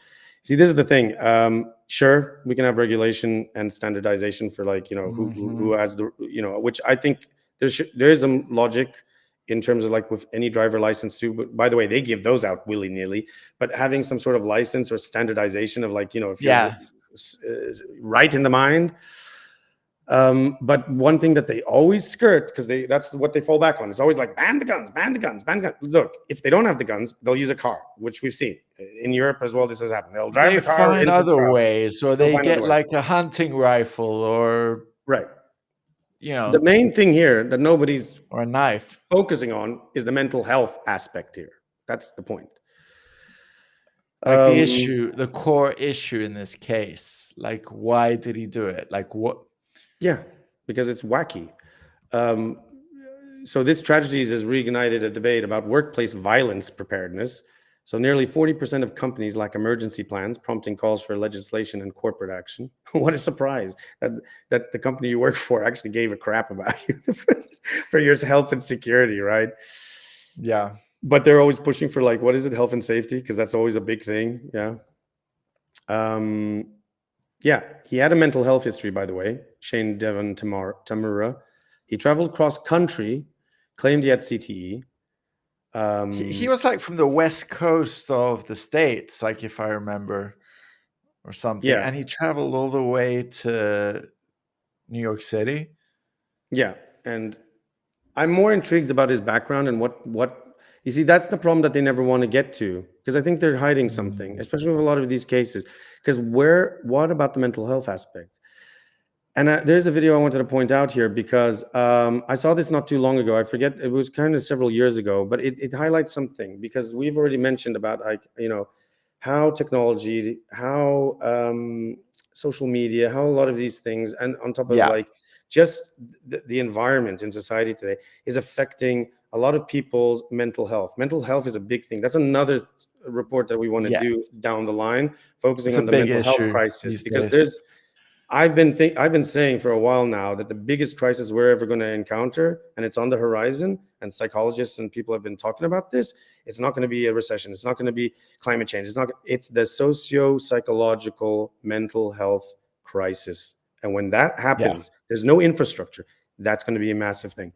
[SPEAKER 2] See, this is the thing. Sure, we can have regulation and standardization for, like, you know, who has the, you know, which I think there is some logic in terms of, like, with any driver license too. But by the way, they give those out willy-nilly. But having some sort of license or standardization of, like, you know, if you're right in the mind. But one thing that they always skirt, because that's what they fall back on. It's always like, ban the guns, ban the guns, ban the guns. Look, if they don't have the guns, they'll use a car, which we've seen in Europe as well. This has happened. They'll drive the car.
[SPEAKER 3] They find other ways, or they get like a hunting rifle, or you know,
[SPEAKER 2] the main thing here that nobody's
[SPEAKER 3] or a knife
[SPEAKER 2] focusing on is the mental health aspect here. That's the point.
[SPEAKER 3] Like the issue, the core issue in this case. Like, why did he do it? Like, what?
[SPEAKER 2] Yeah, because it's wacky. So this tragedy has reignited a debate about workplace violence preparedness. So nearly 40% of companies lack emergency plans, prompting calls for legislation and corporate action. What a surprise that the company you work for actually gave a crap about you for your health and security, right?
[SPEAKER 3] Yeah.
[SPEAKER 2] But they're always pushing for, like, what is it, health and safety? Because that's always a big thing. Yeah. Yeah, he had a mental health history, by the way. Shane Tamura. He traveled cross country, claimed he had CTE.
[SPEAKER 3] He was like from the west coast of the States, like, if I remember, or something.
[SPEAKER 2] Yeah.
[SPEAKER 3] And he traveled all the way to New York City.
[SPEAKER 2] Yeah, and I'm more intrigued about his background and what you see. That's the problem that they never want to get to, because I think they're hiding something, especially with a lot of these cases. Because what about the mental health aspect? And there's a video I wanted to point out here, because I saw this not too long ago. I forget, it was kind of several years ago, but it highlights something, because we've already mentioned about, like, you know, how technology, how social media, how a lot of these things, and on top of like just the environment in society today is affecting a lot of people's mental health. Mental health is a big thing. That's another report that we want to do down the line, focusing on the mental health crisis, because I've been saying for a while now that the biggest crisis we're ever going to encounter, and it's on the horizon, and psychologists and people have been talking about this, it's not going to be a recession. It's not going to be climate change. It's the socio-psychological mental health crisis. And when that happens, there's no infrastructure. That's going to be a massive thing.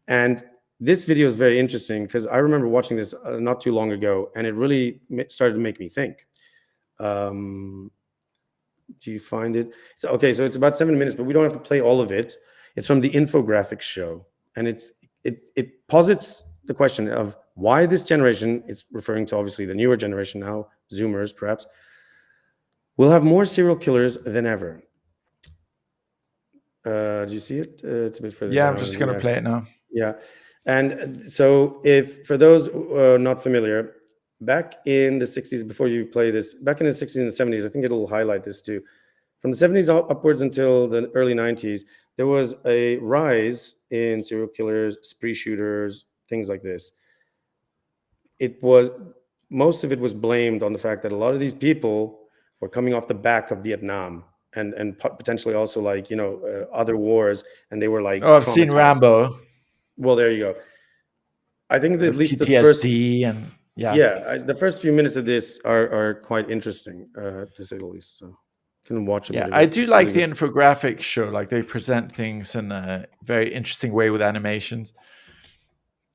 [SPEAKER 2] And this video is very interesting, because I remember watching this not too long ago, and it really started to make me think. Do you find it? So, okay, so it's about 7 minutes, but we don't have to play all of it. It's from the infographics show, and it posits the question of why this generation, it's referring to obviously the newer generation now, Zoomers perhaps, will have more serial killers than ever. Do you see it? It's a bit further down.
[SPEAKER 3] I'm just going to play it now.
[SPEAKER 2] Yeah, and so if for those not familiar, back in the 60s, before you play this, back in the 60s and 70s, I think it'll highlight this too. From the 70s upwards until the early 90s, there was a rise in serial killers, spree shooters, things like this. Most of it was blamed on the fact that a lot of these people were coming off the back of Vietnam and potentially also, like, you know, other wars, and they were like,
[SPEAKER 3] oh, I've seen Rambo.
[SPEAKER 2] Well, there you go. I think that at least
[SPEAKER 3] PTSD
[SPEAKER 2] the first,
[SPEAKER 3] and
[SPEAKER 2] the first few minutes of this are quite interesting, to say the least. So can watch it.
[SPEAKER 3] Yeah, I do like the infographics show. Like they present things in a very interesting way with animations.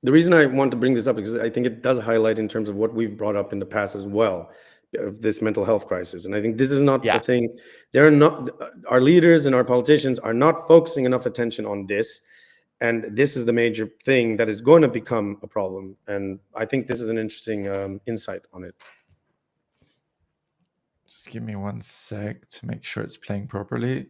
[SPEAKER 2] The reason I want to bring this up is because I think it does highlight in terms of what we've brought up in the past as well, of this mental health crisis. And I think this is not the thing. They're not, our leaders and our politicians are not focusing enough attention on this. And this is the major thing that is going to become a problem. And I think this is an interesting insight on it.
[SPEAKER 3] Just give me 1 sec to make sure it's playing properly.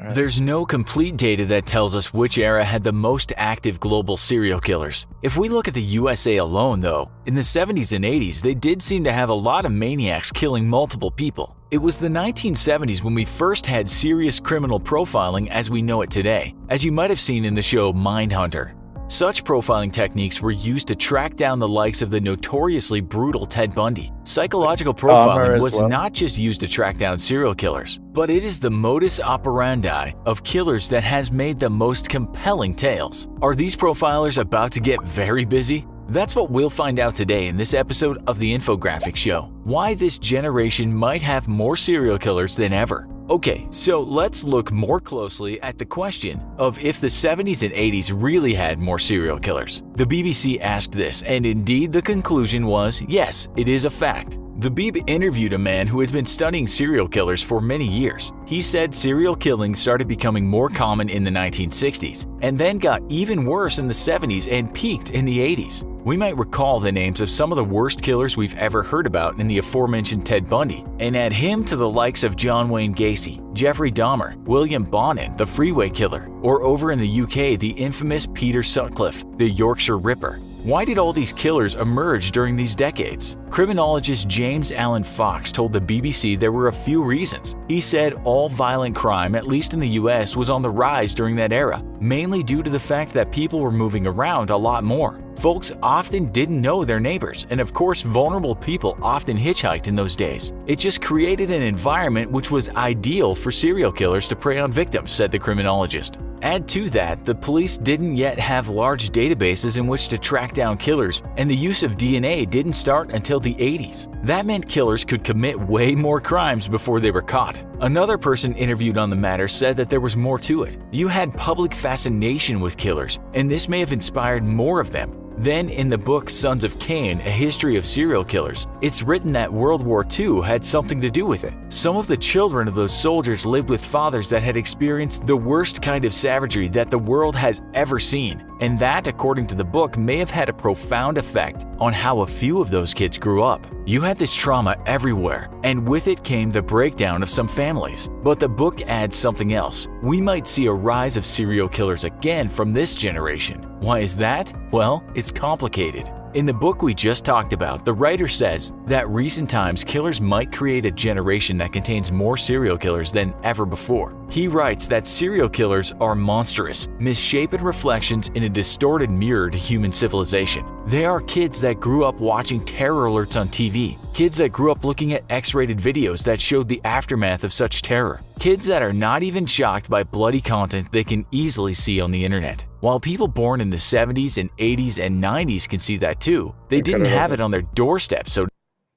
[SPEAKER 3] Right.
[SPEAKER 9] There's no complete data that tells us which era had the most active global serial killers. If we look at the USA alone, though, in the 70s and 80s, they did seem to have a lot of maniacs killing multiple people. It was the 1970s when we first had serious criminal profiling as we know it today, as you might have seen in the show Mindhunter. Such profiling techniques were used to track down the likes of the notoriously brutal Ted Bundy. Psychological profiling was not just used to track down serial killers, but it is the modus operandi of killers that has made the most compelling tales. Are these profilers about to get very busy? That's what we'll find out today in this episode of the Infographic Show. Why this generation might have more serial killers than ever. Okay, so let's look more closely at the question of if the 70s and 80s really had more serial killers. The BBC asked this, and indeed the conclusion was, yes, it is a fact. The Beeb interviewed a man who had been studying serial killers for many years. He said serial killing started becoming more common in the 1960s, and then got even worse in the 70s and peaked in the 80s. We might recall the names of some of the worst killers we've ever heard about in the aforementioned Ted Bundy, and add him to the likes of John Wayne Gacy, Jeffrey Dahmer, William Bonin, the Freeway Killer, or over in the UK, the infamous Peter Sutcliffe, the Yorkshire Ripper. Why did all these killers emerge during these decades? Criminologist James Allen Fox told the BBC there were a few reasons. He said all violent crime, at least in the US, was on the rise during that era, mainly due to the fact that people were moving around a lot more. Folks often didn't know their neighbors, and of course vulnerable people often hitchhiked in those days. It just created an environment which was ideal for serial killers to prey on victims, said the criminologist. Add to that, the police didn't yet have large databases in which to track down killers, and the use of DNA didn't start until the 80s. That meant killers could commit way more crimes before they were caught. Another person interviewed on the matter said that there was more to it. You had public fascination with killers, and this may have inspired more of them. Then, in the book Sons of Cain, A History of Serial Killers, it's written that World War II had something to do with it. Some of the children of those soldiers lived with fathers that had experienced the worst kind of savagery that the world has ever seen, and that, according to the book, may have had a profound effect on how a few of those kids grew up. You had this trauma everywhere, and with it came the breakdown of some families. But the book adds something else. We might see a rise of serial killers again from this generation. Why is that? Well, it's complicated. In the book we just talked about, the writer says that recent times killers might create a generation that contains more serial killers than ever before. He writes that serial killers are monstrous, misshapen reflections in a distorted mirror to human civilization. They are kids that grew up watching terror alerts on TV, kids that grew up looking at X-rated videos that showed the aftermath of such terror, kids that are not even shocked by bloody content they can easily see on the internet. While people born in the 70s and 80s and 90s can see that too, they didn't have it on their doorstep. So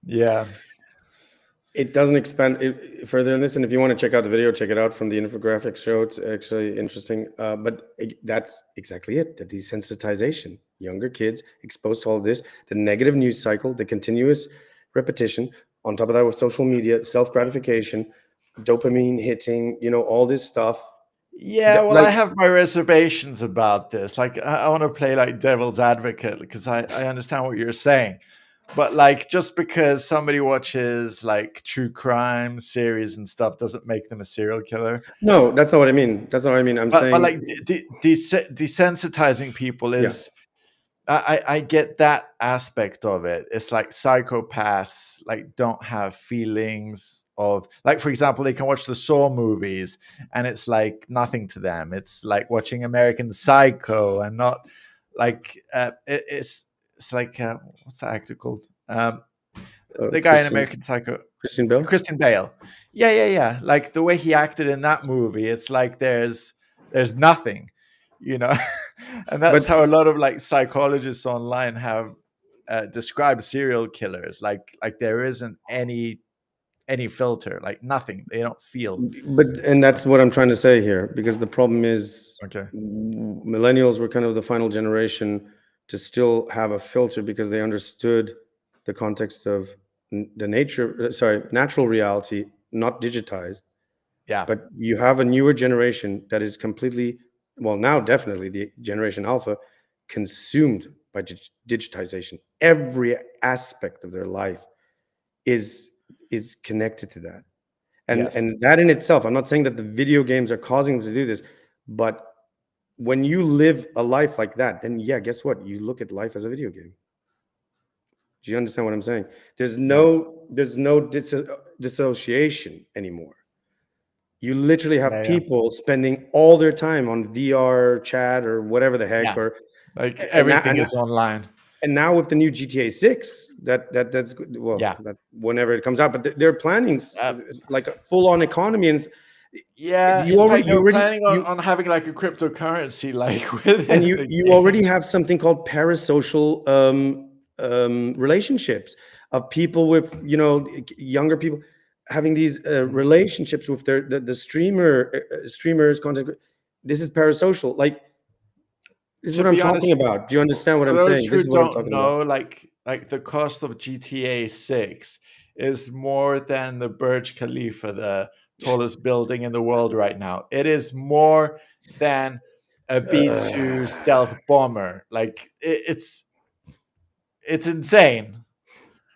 [SPEAKER 3] yeah,
[SPEAKER 2] it doesn't expand it further than this. And if you want to check out the video, check it out from the infographic show. It's actually interesting. But that's exactly it. The desensitization. Younger kids exposed to all of this, the negative news cycle, the continuous repetition. On top of that, with social media, self-gratification, dopamine hitting, all this stuff.
[SPEAKER 3] Yeah, well, I have my reservations about this. Like, I want to play like devil's advocate because I understand what you're saying. But like, just because somebody watches like true crime series and stuff doesn't make them a serial killer.
[SPEAKER 2] No, that's not what I mean. That's not what I mean. I'm saying,
[SPEAKER 3] but like desensitizing people is. Yeah. I get that aspect of it. It's like psychopaths like don't have feelings of, like, for example, they can watch the Saw movies and it's like nothing to them. It's like watching American Psycho and not like it's like what's the actor called? The guy in American Psycho, Christian Bale. Yeah. Like the way he acted in that movie, it's like there's nothing. And that's how a lot of like psychologists online have described serial killers. Like there isn't any any filter, like nothing. They don't feel.
[SPEAKER 2] And that's what I'm trying to say here, because the problem is,
[SPEAKER 3] okay,
[SPEAKER 2] millennials were kind of the final generation to still have a filter because they understood the context of the natural reality, not digitized.
[SPEAKER 3] Yeah.
[SPEAKER 2] But you have a newer generation that is completely, well, now definitely the generation Alpha, consumed by digitization. Every aspect of their life is connected to that. And that in itself, I'm not saying that the video games are causing them to do this, but when you live a life like that, then yeah, guess what? You look at life as a video game. Do you understand what I'm saying? There's no dissociation anymore. You literally have people spending all their time on VR chat or whatever the heck, or
[SPEAKER 3] like everything is online.
[SPEAKER 2] And now with the new GTA 6, that's good. Well, that whenever it comes out, but they're planning like a full-on economy, and
[SPEAKER 3] you already planning on having like a cryptocurrency, like with
[SPEAKER 2] and you already have something called parasocial relationships of people with younger people having these relationships with the streamers, content. This is parasocial. Like, this is what I'm talking about. Do you understand what I'm saying?
[SPEAKER 3] This is what I'm talking about. Like the cost of GTA 6 is more than the Burj Khalifa, the tallest building in the world right now. It is more than a B-2 stealth bomber. Like, it's insane.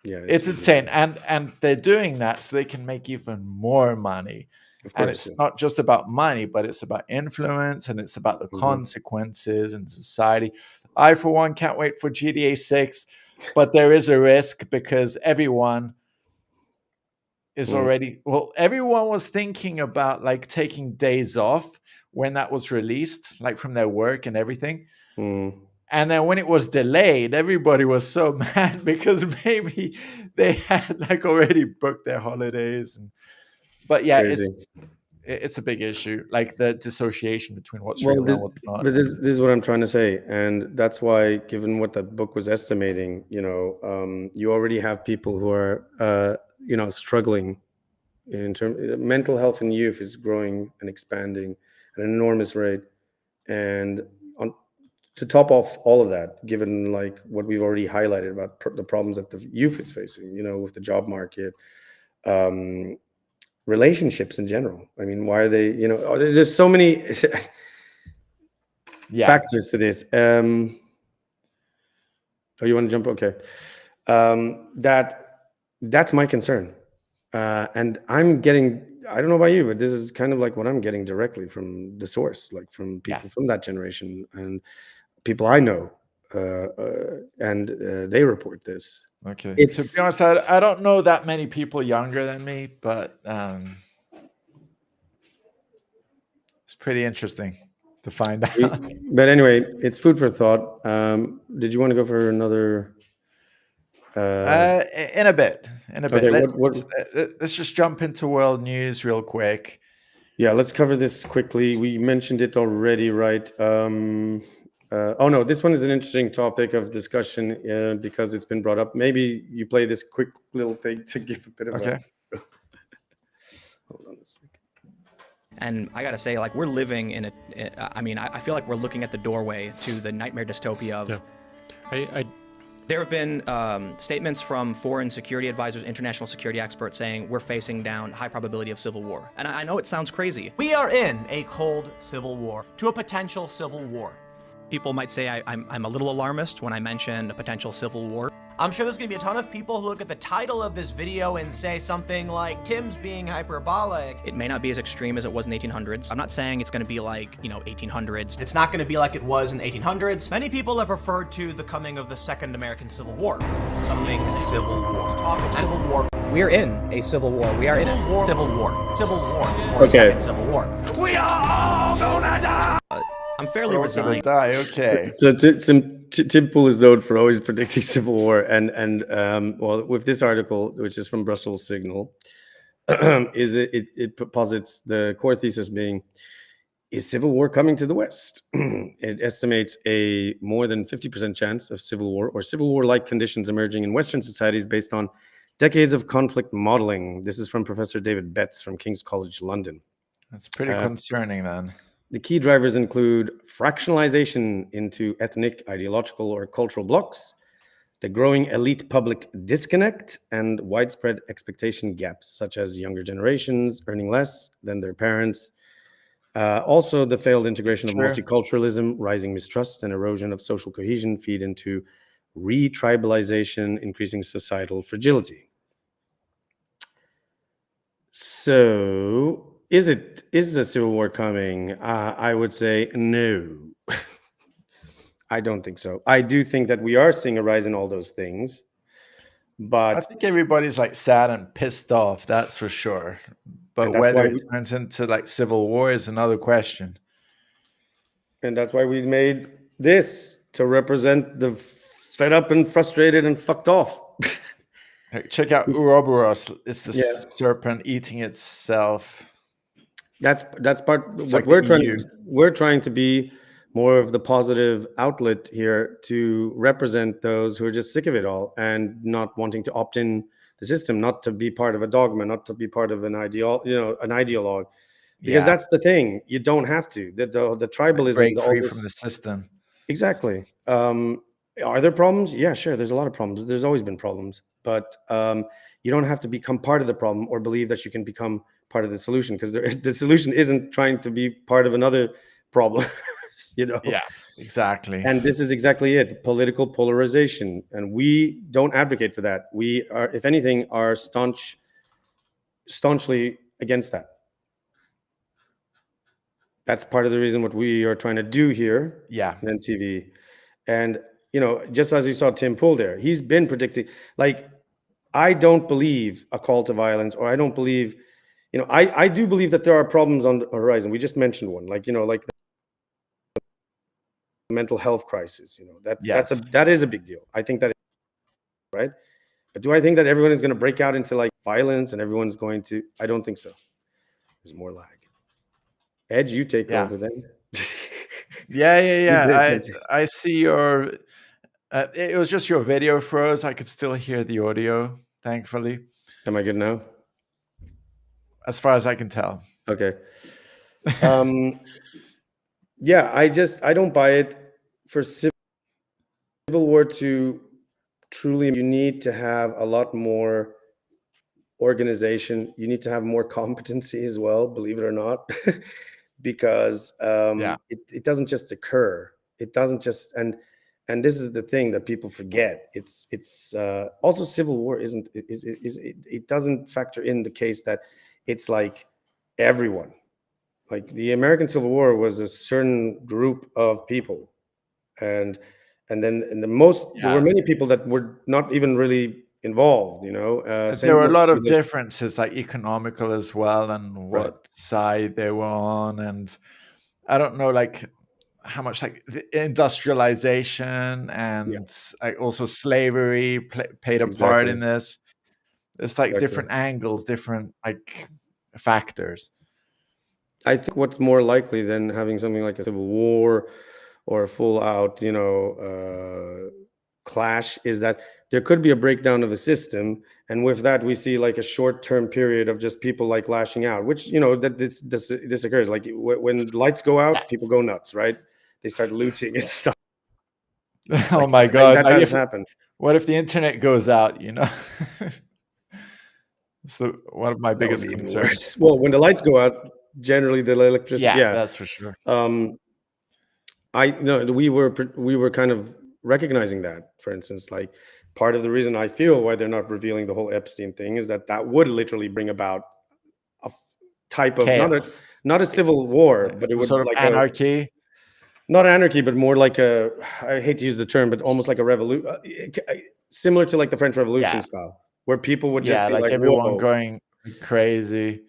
[SPEAKER 2] Yeah,
[SPEAKER 3] it's insane. And they're doing that so they can make even more money. And it's not just about money, but it's about influence, and it's about the consequences in society. I, for one, can't wait for GTA 6, but there is a risk because everyone is already, everyone was thinking about like taking days off when that was released, like from their work and everything. And then when it was delayed, everybody was so mad because maybe they had like already booked their holidays. But yeah, it's a big issue, like the dissociation between what's real and what's not.
[SPEAKER 2] But this is what I'm trying to say, and that's why, given what the book was estimating, you already have people who are, struggling in terms. Mental health in youth is growing and expanding at an enormous rate, and to top off all of that, given like what we've already highlighted about the problems that the youth is facing, with the job market. Relationships in general. I mean, why are they, there's so many factors to this. Oh, you want to jump? Okay. That's my concern. And I'm getting, I don't know about you, but this is kind of like what I'm getting directly from the source, like from people from that generation and people I know. And they report this.
[SPEAKER 3] Okay. To be honest, I don't know that many people younger than me, but it's pretty interesting to find out.
[SPEAKER 2] But anyway, it's food for thought. Did you want to go for another?
[SPEAKER 3] In a bit.
[SPEAKER 2] Okay,
[SPEAKER 3] let's just jump into world news real quick.
[SPEAKER 2] Yeah, let's cover this quickly. We mentioned it already, right? Oh no, this one is an interesting topic of discussion because it's been brought up. Maybe you play this quick little thing to give a bit of
[SPEAKER 3] a...
[SPEAKER 2] Hold on a second.
[SPEAKER 10] And I gotta say, like, we're living in I feel like we're looking at the doorway to the nightmare dystopia of...
[SPEAKER 11] Yeah.
[SPEAKER 10] There have been statements from foreign security advisors, international security experts saying we're facing down high probability of civil war. And I know it sounds crazy.
[SPEAKER 12] We are in a cold civil war, to a potential civil war.
[SPEAKER 10] People might say I'm a little alarmist when I mention a potential civil war.
[SPEAKER 12] I'm sure there's gonna be a ton of people who look at the title of this video and say something like, Tim's being hyperbolic.
[SPEAKER 10] It may not be as extreme as it was in the 1800s. I'm not saying it's gonna be like, 1800s.
[SPEAKER 12] It's not gonna be like it was in the 1800s. Many people have referred to the coming of the Second American Civil War. Something civil war. Talk of civil war.
[SPEAKER 10] We're in a civil war. We are in a
[SPEAKER 12] civil war. Civil war.
[SPEAKER 2] Okay.
[SPEAKER 12] Second civil war.
[SPEAKER 7] We are all gonna die!
[SPEAKER 10] I'm fairly resigned.
[SPEAKER 3] Okay.
[SPEAKER 2] So Tim Pool is known for always predicting civil war, and with this article, which is from Brussels Signal, it posits the core thesis being: is civil war coming to the West? It estimates a more than 50% chance of civil war or civil war-like conditions emerging in Western societies based on Decades of Conflict Modeling. This is from Professor David Betts from King's College London.
[SPEAKER 3] That's pretty concerning then.
[SPEAKER 2] The key drivers include fractionalization into ethnic, ideological, or cultural blocks, the growing elite public disconnect, and widespread expectation gaps, such as younger generations earning less than their parents. Also, the failed integration of multiculturalism, rising mistrust, and erosion of social cohesion feed into re-tribalization, increasing societal fragility. So, is a civil war coming? I would say no. I don't think so. I do think that we are seeing a rise in all those things, but
[SPEAKER 3] I think everybody's like sad and pissed off. That's for sure. But whether it turns into like civil war is another question.
[SPEAKER 2] And that's why we made this, to represent the fed up and frustrated and fucked off.
[SPEAKER 3] Check out Ouroboros. It's the serpent eating itself.
[SPEAKER 2] That's part.
[SPEAKER 3] It's
[SPEAKER 2] what
[SPEAKER 3] like
[SPEAKER 2] we're trying to be more of the positive outlet here to represent those who are just sick of it all and not wanting to opt in the system, not to be part of a dogma, not to be part of an ideologue. Because that's the thing. You don't have to. The tribalism,
[SPEAKER 3] break free from the system.
[SPEAKER 2] Exactly. Are there problems? Yeah, sure. There's a lot of problems. There's always been problems, but you don't have to become part of the problem or believe that you can become part of the solution, because the solution isn't trying to be part of another problem.
[SPEAKER 3] Yeah, exactly.
[SPEAKER 2] And this is exactly it: political polarization, and we don't advocate for that. We are, if anything, are staunchly against that. That's part of the reason what we are trying to do here.
[SPEAKER 3] Yeah,
[SPEAKER 2] in ENDtv. And just as you saw Tim Pool there, he's been predicting, like, I don't believe a call to violence, or I don't believe, I do believe that there are problems on the horizon. We just mentioned one, like the mental health crisis. That is a big deal. I think that is right. But do I think that everyone is going to break out into like violence and everyone's going to? I don't think so. There's more lag. Edge, you take over then.
[SPEAKER 3] Yeah. I see your. It was just your video froze. I could still hear the audio, thankfully.
[SPEAKER 2] Am I good now?
[SPEAKER 3] As far as I can tell.
[SPEAKER 2] Okay. Yeah, I don't buy it. For civil war to truly, you need to have a lot more organization. You need to have more competency as well, believe it or not, because it doesn't just occur. It doesn't just, and this is the thing that people forget. It's also, civil war it doesn't factor in the case that it's like everyone. Like the American Civil War was a certain group of people, and then there were many people that were not even really involved.
[SPEAKER 3] There were a lot of differences, like economical as well, and what side they were on, and I don't know, like how much like the industrialization and like also slavery played a part in this. It's like different angles, different like factors.
[SPEAKER 2] I think what's more likely than having something like a civil war or a full out, clash is that there could be a breakdown of a system. And with that, we see like a short-term period of just people like lashing out, which, that this occurs. Like when lights go out, people go nuts, right? They start looting and stuff.
[SPEAKER 3] Oh my God.
[SPEAKER 2] That has happened.
[SPEAKER 3] What if the internet goes out, It's one of my biggest concerns.
[SPEAKER 2] Well, when the lights go out, generally the electricity. Yeah,
[SPEAKER 3] that's for sure.
[SPEAKER 2] We were kind of recognizing that, for instance, like part of the reason I feel why they're not revealing the whole Epstein thing is that would literally bring about a type of not a civil war, but it would
[SPEAKER 3] sort of like anarchy.
[SPEAKER 2] Not anarchy, but more like I hate to use the term, but almost like a revolution, similar to like the French Revolution style, where people would just be like
[SPEAKER 3] everyone going crazy.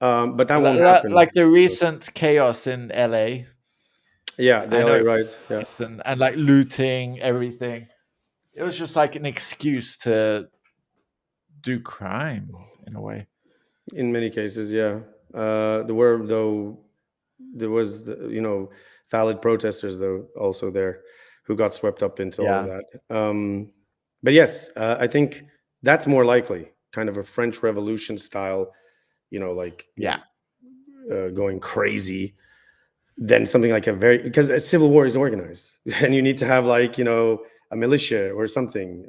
[SPEAKER 2] But that won't happen.
[SPEAKER 3] Like the recent chaos in LA.
[SPEAKER 2] Yeah, the LA riots. Yeah,
[SPEAKER 3] and like looting everything. It was just like an excuse to do crime in a way.
[SPEAKER 2] In many cases, yeah. There was valid protesters though also there who got swept up into all of that. But yes, I think That's more likely, kind of a French Revolution style, like going crazy, than something like because a civil war is organized, and you need to have like a militia or something.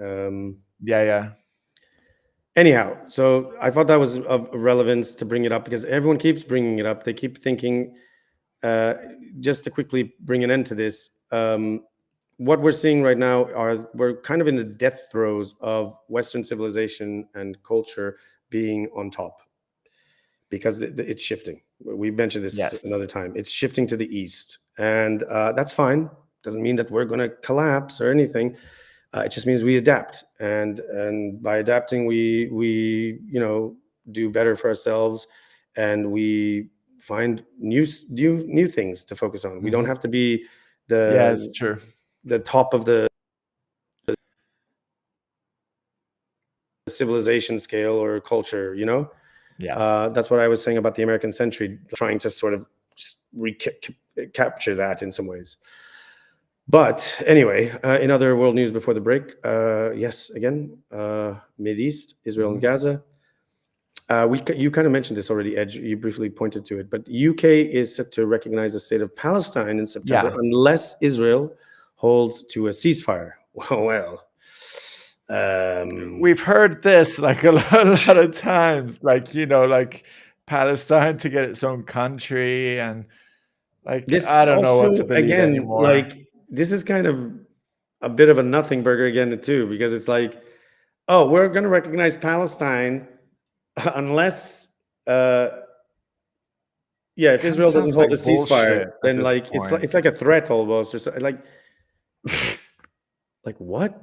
[SPEAKER 2] Anyhow, so I thought that was of relevance to bring it up because everyone keeps bringing it up. They keep thinking, just to quickly bring an end to this, what we're seeing right now we're kind of in the death throes of Western civilization and culture being on top, because it's shifting. We mentioned this another time. It's shifting to the east, and that's fine. Doesn't mean that we're going to collapse or anything. It just means we adapt, and by adapting, we do better for ourselves, and we find new things to focus on. We don't have to be the top of the civilization scale or culture. That's what I was saying about the American century, trying to sort of capture that in some ways. But anyway, in other world news before the break, yes, again, Mideast, Israel and Gaza. You kind of mentioned this already, Edge. You briefly pointed to it, but UK is set to recognize the state of Palestine in September unless Israel holds to a ceasefire. Well,
[SPEAKER 3] we've heard this like a lot of times, like Palestine to get its own country, and I don't know what to believe anymore.
[SPEAKER 2] Like, this is kind of a bit of a nothing burger again too, because it's like, oh, we're going to recognize Palestine unless if Israel doesn't hold a ceasefire, then it's like a threat almost, or something. Like what?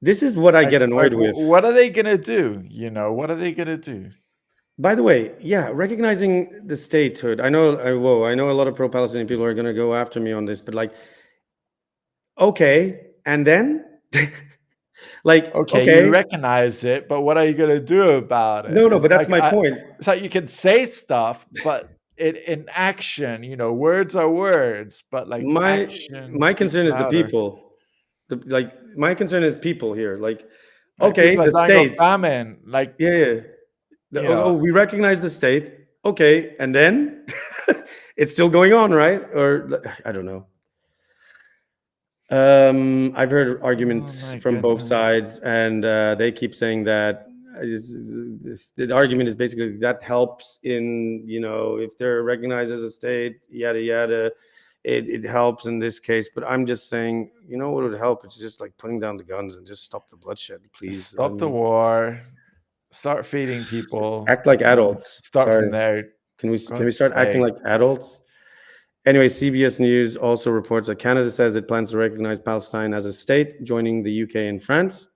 [SPEAKER 2] This is what I get annoyed with.
[SPEAKER 3] What are they gonna do? What are they gonna do?
[SPEAKER 2] By the way, recognizing the statehood. I know a lot of pro-Palestinian people are gonna go after me on this, but okay, and then
[SPEAKER 3] okay, you recognize it, but what are you gonna do about it?
[SPEAKER 2] No, but that's my point.
[SPEAKER 3] It's like you can say stuff, but in action, words are words, but
[SPEAKER 2] my concern is the people. My concern is people here. Okay, the state,
[SPEAKER 3] famine,
[SPEAKER 2] we recognize the state. Okay, and then it's still going on, right? Or I don't know. I've heard arguments from both sides, and they keep saying that the argument is basically that helps in, if they're recognized as a state, yada yada, it helps in this case. But I'm just saying, what would help? It's just like putting down the guns and just stop the bloodshed, please.
[SPEAKER 3] Stop the war. Start feeding people.
[SPEAKER 2] Act like adults.
[SPEAKER 3] Start from there.
[SPEAKER 2] Can we start acting like adults? Anyway, CBS News also reports that Canada says it plans to recognize Palestine as a state, joining the UK and France.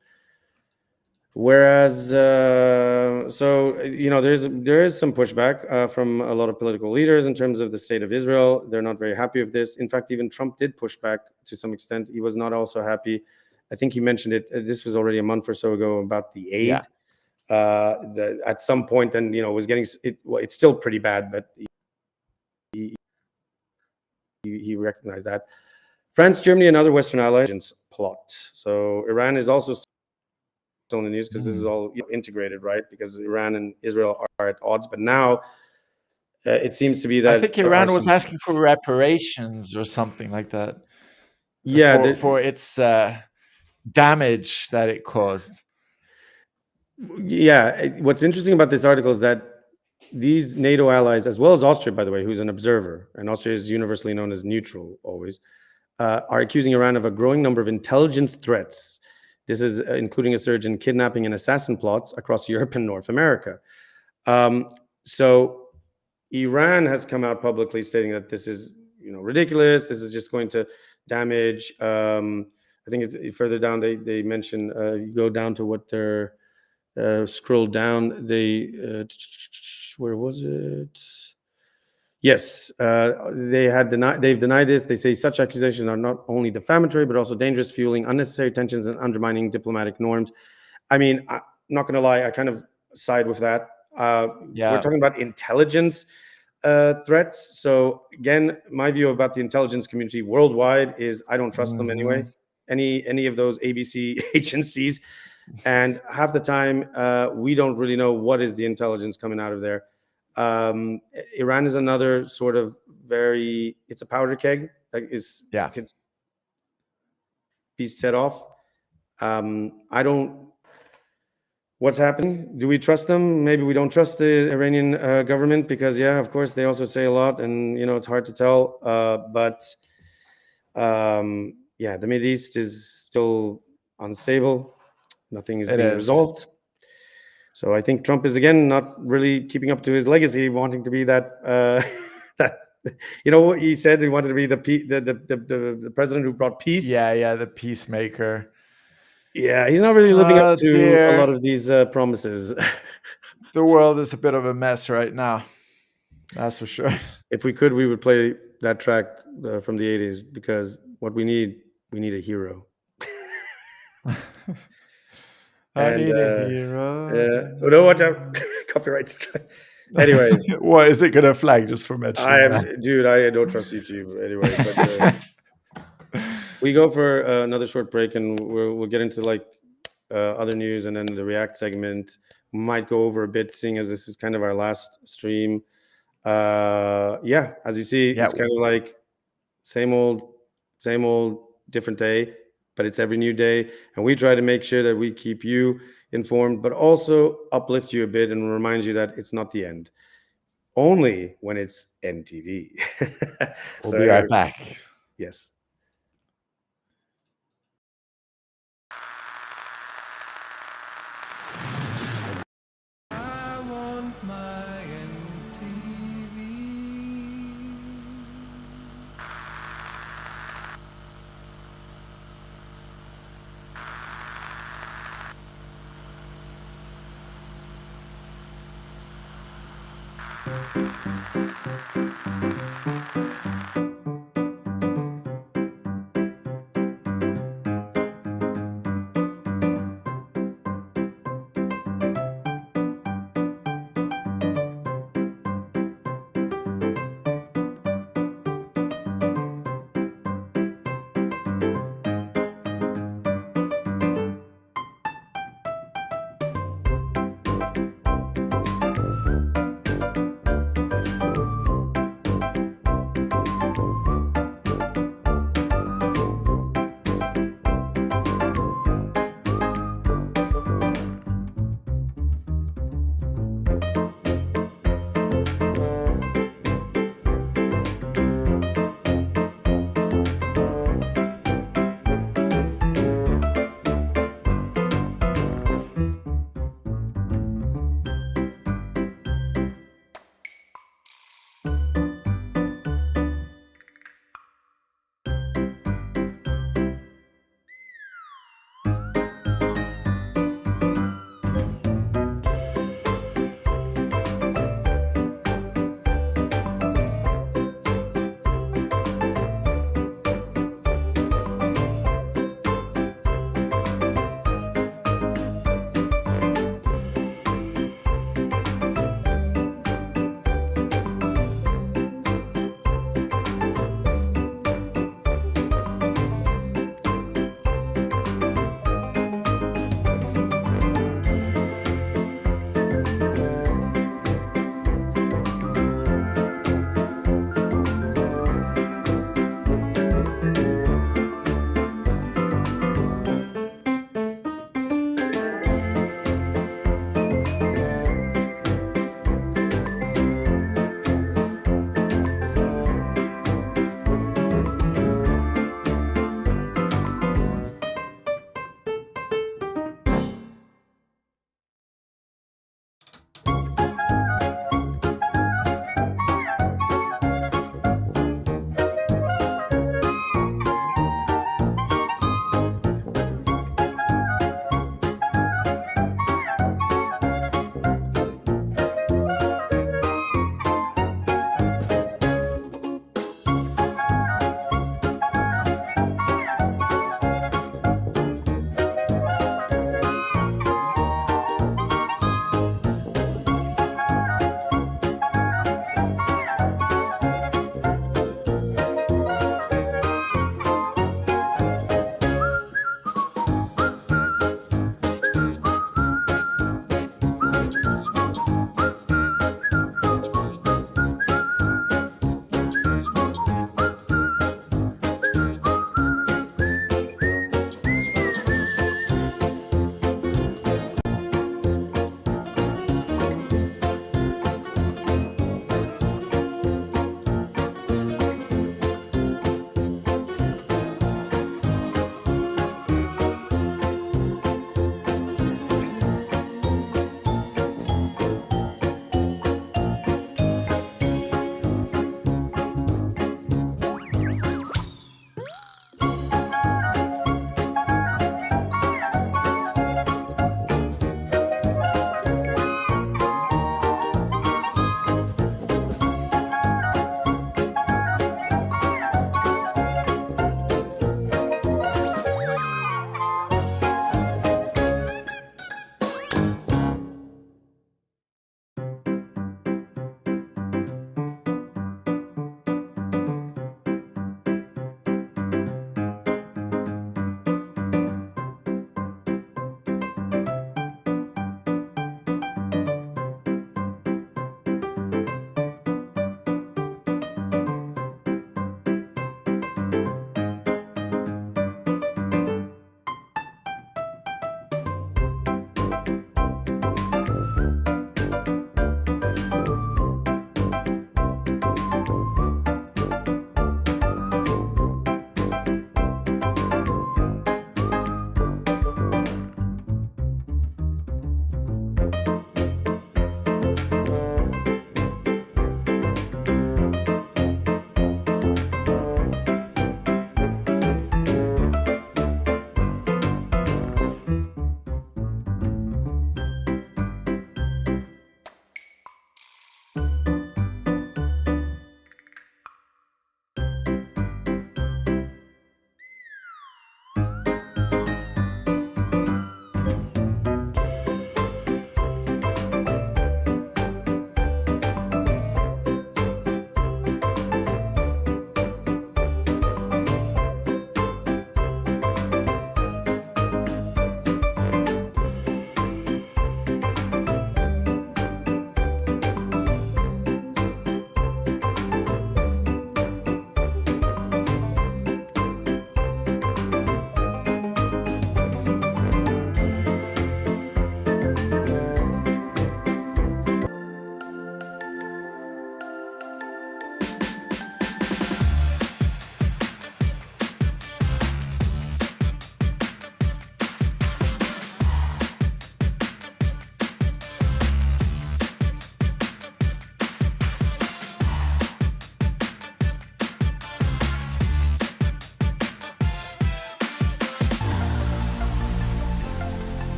[SPEAKER 2] Whereas, there is some pushback from a lot of political leaders in terms of the state of Israel. They're not very happy with this. In fact, even Trump did push back to some extent. He was not also happy. I think he mentioned it. This was already a month or so ago about the aid. At some point, then was getting it. Well, it's still pretty bad, but he recognized that. France, Germany, and other Western allies plot. So Iran is also still in the news because this is all integrated, right? Because Iran and Israel are at odds, but now it seems to be that
[SPEAKER 3] I think Iran was asking for reparations or something like that. For its damage that it caused.
[SPEAKER 2] Yeah, what's interesting about this article is that these NATO allies, as well as Austria, by the way, who's an observer, and Austria is universally known as neutral always, are accusing Iran of a growing number of intelligence threats. This is including a surge in kidnapping and assassin plots across Europe and North America. So Iran has come out publicly stating that this is, ridiculous. This is just going to damage. I think it's further down. They mention, you go down to what they're scroll down. Where was it? Yes, they've denied this. They say such accusations are not only defamatory, but also dangerous, fueling unnecessary tensions and undermining diplomatic norms. I mean, I'm not going to lie, I kind of side with that. We're talking about intelligence threats. So again, my view about the intelligence community worldwide is I don't trust them anyway. Any of those ABC agencies, And half the time, we don't really know what is the intelligence coming out of there. Iran is another sort of it's a powder keg. Like it's be set off. What's happening? Do we trust them? Maybe we don't trust the Iranian government because, of course, they also say a lot, and it's hard to tell. But the Middle East is still unstable. Nothing is being resolved. So I think Trump is again not really keeping up to his legacy, wanting to be that. He said he wanted to be the president who brought peace.
[SPEAKER 3] The peacemaker.
[SPEAKER 2] Yeah, he's not really living up to a lot of these promises.
[SPEAKER 3] The world is a bit of a mess right now. That's for sure.
[SPEAKER 2] If we could, we would play that track from the 80s, because what we need a hero.
[SPEAKER 3] I need a hero.
[SPEAKER 2] No, watch out. Copyright strike. Anyway.
[SPEAKER 3] What, is it going to flag just for mentioning
[SPEAKER 2] Dude, I don't trust YouTube anyway. But, we go for another short break, and we'll get into other news, and then the React segment. We might go over a bit, seeing as this is kind of our last stream. As you see, it's kind of like same old, different day, but it's every new day. And we try to make sure that we keep you informed, but also uplift you a bit and remind you that it's not the end. Only when it's ENDtv.
[SPEAKER 3] We'll be right back.
[SPEAKER 2] Yes.
[SPEAKER 4] I want my ENDtv.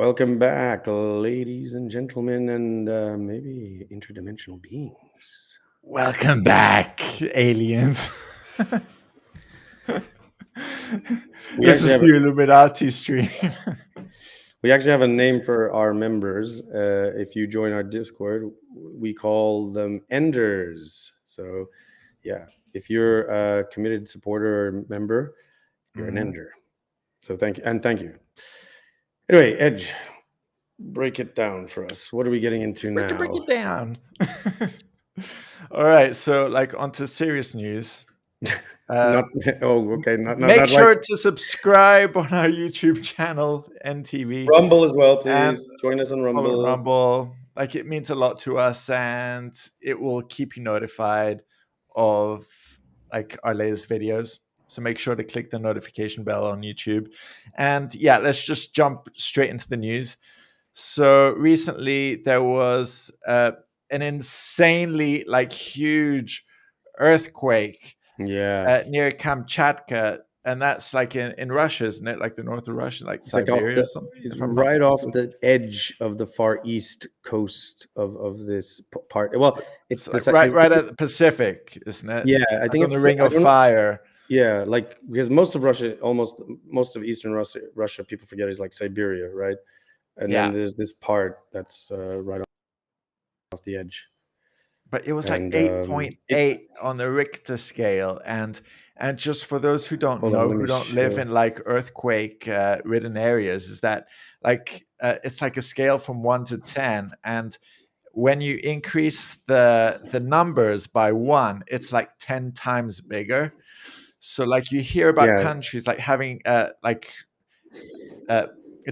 [SPEAKER 2] Welcome back, ladies and gentlemen, and maybe interdimensional beings.
[SPEAKER 3] Welcome back, aliens. This is the Illuminati stream.
[SPEAKER 2] We actually have a name for our members. If you join our Discord, we call them Enders. So, yeah, if you're a committed supporter or member, you're an Ender. So thank you. And thank you. Anyway, Edge, break it down for us. What are we getting into now?
[SPEAKER 3] Break it down. All right. So, like, onto serious news. Make sure to subscribe on our YouTube channel, ENDtv.
[SPEAKER 2] Rumble as well, please. Join us on Rumble.
[SPEAKER 3] Rumble. Like, it means a lot to us, and it will keep you notified of like our latest videos. So make sure to click the notification bell on YouTube. And yeah, let's just jump straight into the news. So recently there was an insanely like huge earthquake near Kamchatka. And that's like in Russia, isn't it? Like the north of Russia, like Siberia or something?
[SPEAKER 2] It's right off the edge of the far east coast of this part. Well, it's
[SPEAKER 3] like right at the Pacific, isn't it?
[SPEAKER 2] Yeah, I think
[SPEAKER 3] it's on the Ring of Fire.
[SPEAKER 2] Yeah, like because most of Russia, almost most of Eastern Russia, people forget is like Siberia, right? And then there's this part that's right off the edge.
[SPEAKER 3] But it was like 8.8 on the Richter scale, and just for those who don't know, who don't live in like earthquake ridden areas, is that like it's like a scale from 1 to 10, and when you increase the numbers by 1, it's like 10 times bigger. So like you hear about countries like having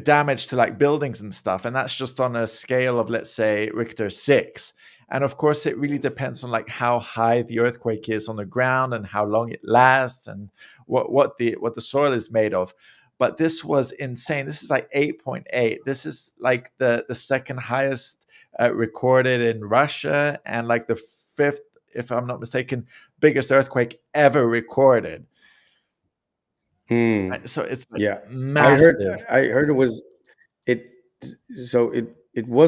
[SPEAKER 3] damage to like buildings and stuff, and that's just on a scale of, let's say, Richter 6. And of course, it really depends on like how high the earthquake is on the ground and how long it lasts and what the soil is made of. But this was insane. This is like 8.8. This is like the second highest recorded in Russia, and like the 5th, if I'm not mistaken, biggest earthquake ever recorded. So it's like massive.
[SPEAKER 2] I heard it was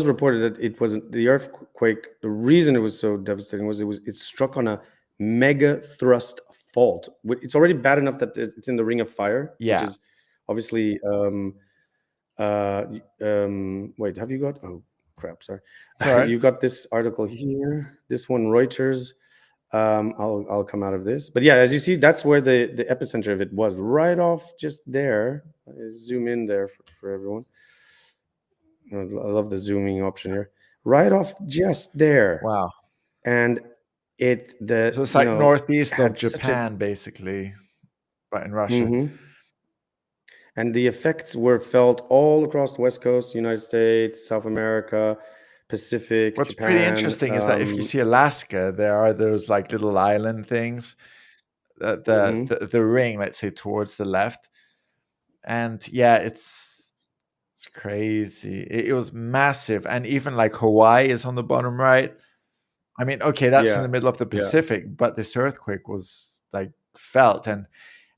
[SPEAKER 2] reported that it wasn't the earthquake. The reason it was so devastating was it struck on a mega thrust fault. It's already bad enough that it's in the Ring of Fire.
[SPEAKER 3] Yeah.
[SPEAKER 2] Which is obviously wait, have you got? Oh crap! Sorry. You got this article here. This one, Reuters. I'll come out of this, but yeah, as you see, that's where the epicenter of it was, right off just there. Zoom in there for everyone. I love the zooming option here. Right off just there.
[SPEAKER 3] Wow.
[SPEAKER 2] And so
[SPEAKER 3] it's like northeast of Japan, basically, but in Russia.
[SPEAKER 2] And the effects were felt all across the West Coast, United States, South America, Pacific.
[SPEAKER 3] What's
[SPEAKER 2] Japan,
[SPEAKER 3] pretty interesting is that if you see Alaska, there are those like little island things, the ring, let's say, towards the left, and yeah, it's crazy. It was massive, and even like Hawaii is on the bottom right. I mean, okay, that's in the middle of the Pacific, but this earthquake was like felt, and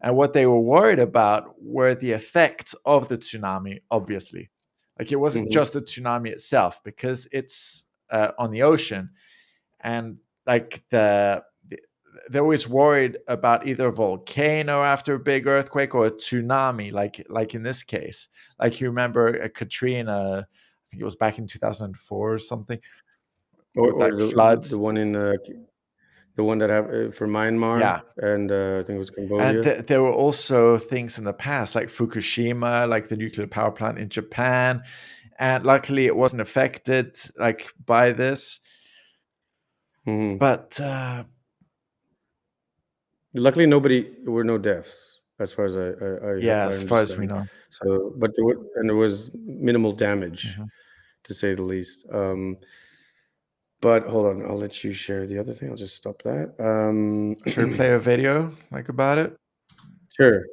[SPEAKER 3] what they were worried about were the effects of the tsunami, obviously. Like it wasn't just the tsunami itself, because it's on the ocean, and like they're always worried about either a volcano after a big earthquake or a tsunami, like in this case. Like you remember Katrina, I think it was back in 2004 or something,
[SPEAKER 2] or floods. The one in the one that happened for Myanmar, and I think it was Cambodia.
[SPEAKER 3] And there were also things in the past, like Fukushima, like the nuclear power plant in Japan, and luckily it wasn't affected like by this. But
[SPEAKER 2] luckily, there were no deaths, as far as I
[SPEAKER 3] as far as we know.
[SPEAKER 2] So, but there was minimal damage, to say the least. But hold on, I'll let you share the other thing. I'll just stop that.
[SPEAKER 3] Should we play a video like about it?
[SPEAKER 2] Sure.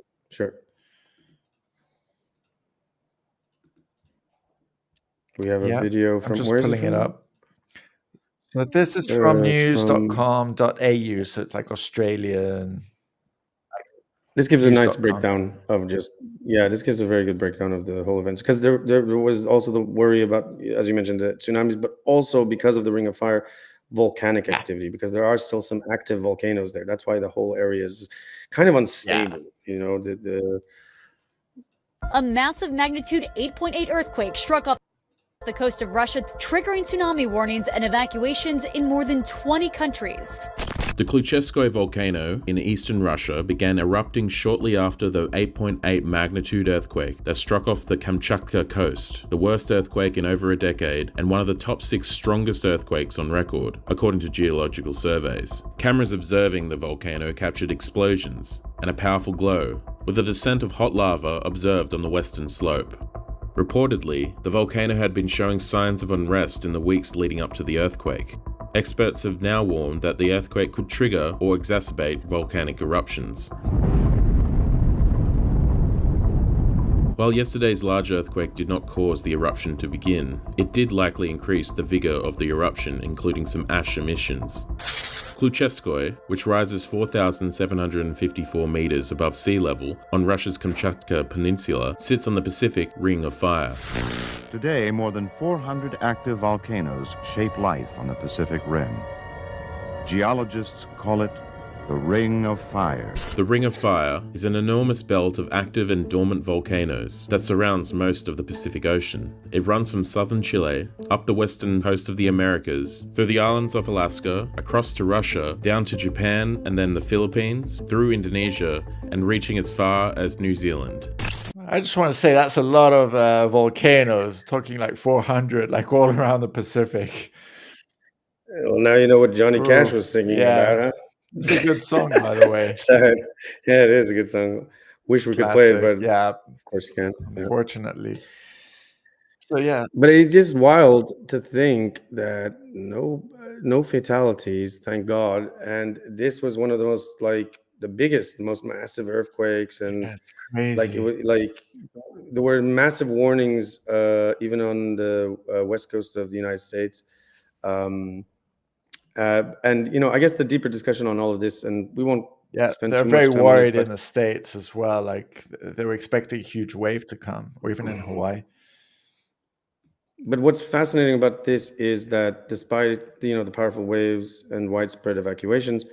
[SPEAKER 2] We have a video from.
[SPEAKER 3] I'm just pulling it up. So this is from news.com.au. So it's like Australian.
[SPEAKER 2] This gives a nice breakdown of this gives a very good breakdown of the whole events, because there was also the worry about, as you mentioned, the tsunamis, but also because of the Ring of Fire, volcanic activity, because there are still some active volcanoes there. That's why the whole area is kind of unstable. You know,
[SPEAKER 11] a massive magnitude 8.8 earthquake struck off the coast of Russia, triggering tsunami warnings and evacuations in more than 20 countries.
[SPEAKER 13] The Giuffre volcano in eastern Russia began erupting shortly after the 8.8 magnitude earthquake that struck off the Kamchatka coast, the worst earthquake in over a decade and one of the top 6 strongest earthquakes on record, according to geological surveys. Cameras observing the volcano captured explosions and a powerful glow, with a descent of hot lava observed on the western slope. Reportedly, the volcano had been showing signs of unrest in the weeks leading up to the earthquake. Experts have now warned that the earthquake could trigger or exacerbate volcanic eruptions. While yesterday's large earthquake did not cause the eruption to begin, it did likely increase the vigor of the eruption, including some ash emissions. Giuffre, which rises 4,754 meters above sea level on Russia's Kamchatka Peninsula, sits on the Pacific Ring of Fire.
[SPEAKER 14] Today, more than 400 active volcanoes shape life on the Pacific Rim. Geologists call it the Ring of Fire.
[SPEAKER 13] The Ring of Fire is an enormous belt of active and dormant volcanoes that surrounds most of the Pacific Ocean. It runs from southern Chile, up the western coast of the Americas, through the islands of Alaska, across to Russia, down to Japan and then the Philippines, through Indonesia, and reaching as far as New Zealand.
[SPEAKER 3] I just want to say that's a lot of volcanoes, talking like 400, like all around the Pacific.
[SPEAKER 2] Well, now you know what Johnny Cash was singing about, huh?
[SPEAKER 3] It's a good song, by the way.
[SPEAKER 2] Yeah, it is a good song. Wish we could play it, but of course you can't.
[SPEAKER 3] Unfortunately. So yeah.
[SPEAKER 2] But it's just wild to think that no fatalities, thank God. And this was one of the most the biggest, most massive earthquakes, and
[SPEAKER 3] it's crazy.
[SPEAKER 2] There were massive warnings even on the west coast of the United States. And I guess the deeper discussion on all of this, and we won't spend
[SPEAKER 3] they're
[SPEAKER 2] too
[SPEAKER 3] very
[SPEAKER 2] much time
[SPEAKER 3] worried
[SPEAKER 2] on it,
[SPEAKER 3] in the States as well. Like they were expecting a huge wave to come, or even in Hawaii.
[SPEAKER 2] But what's fascinating about this is that despite the powerful waves and widespread evacuations,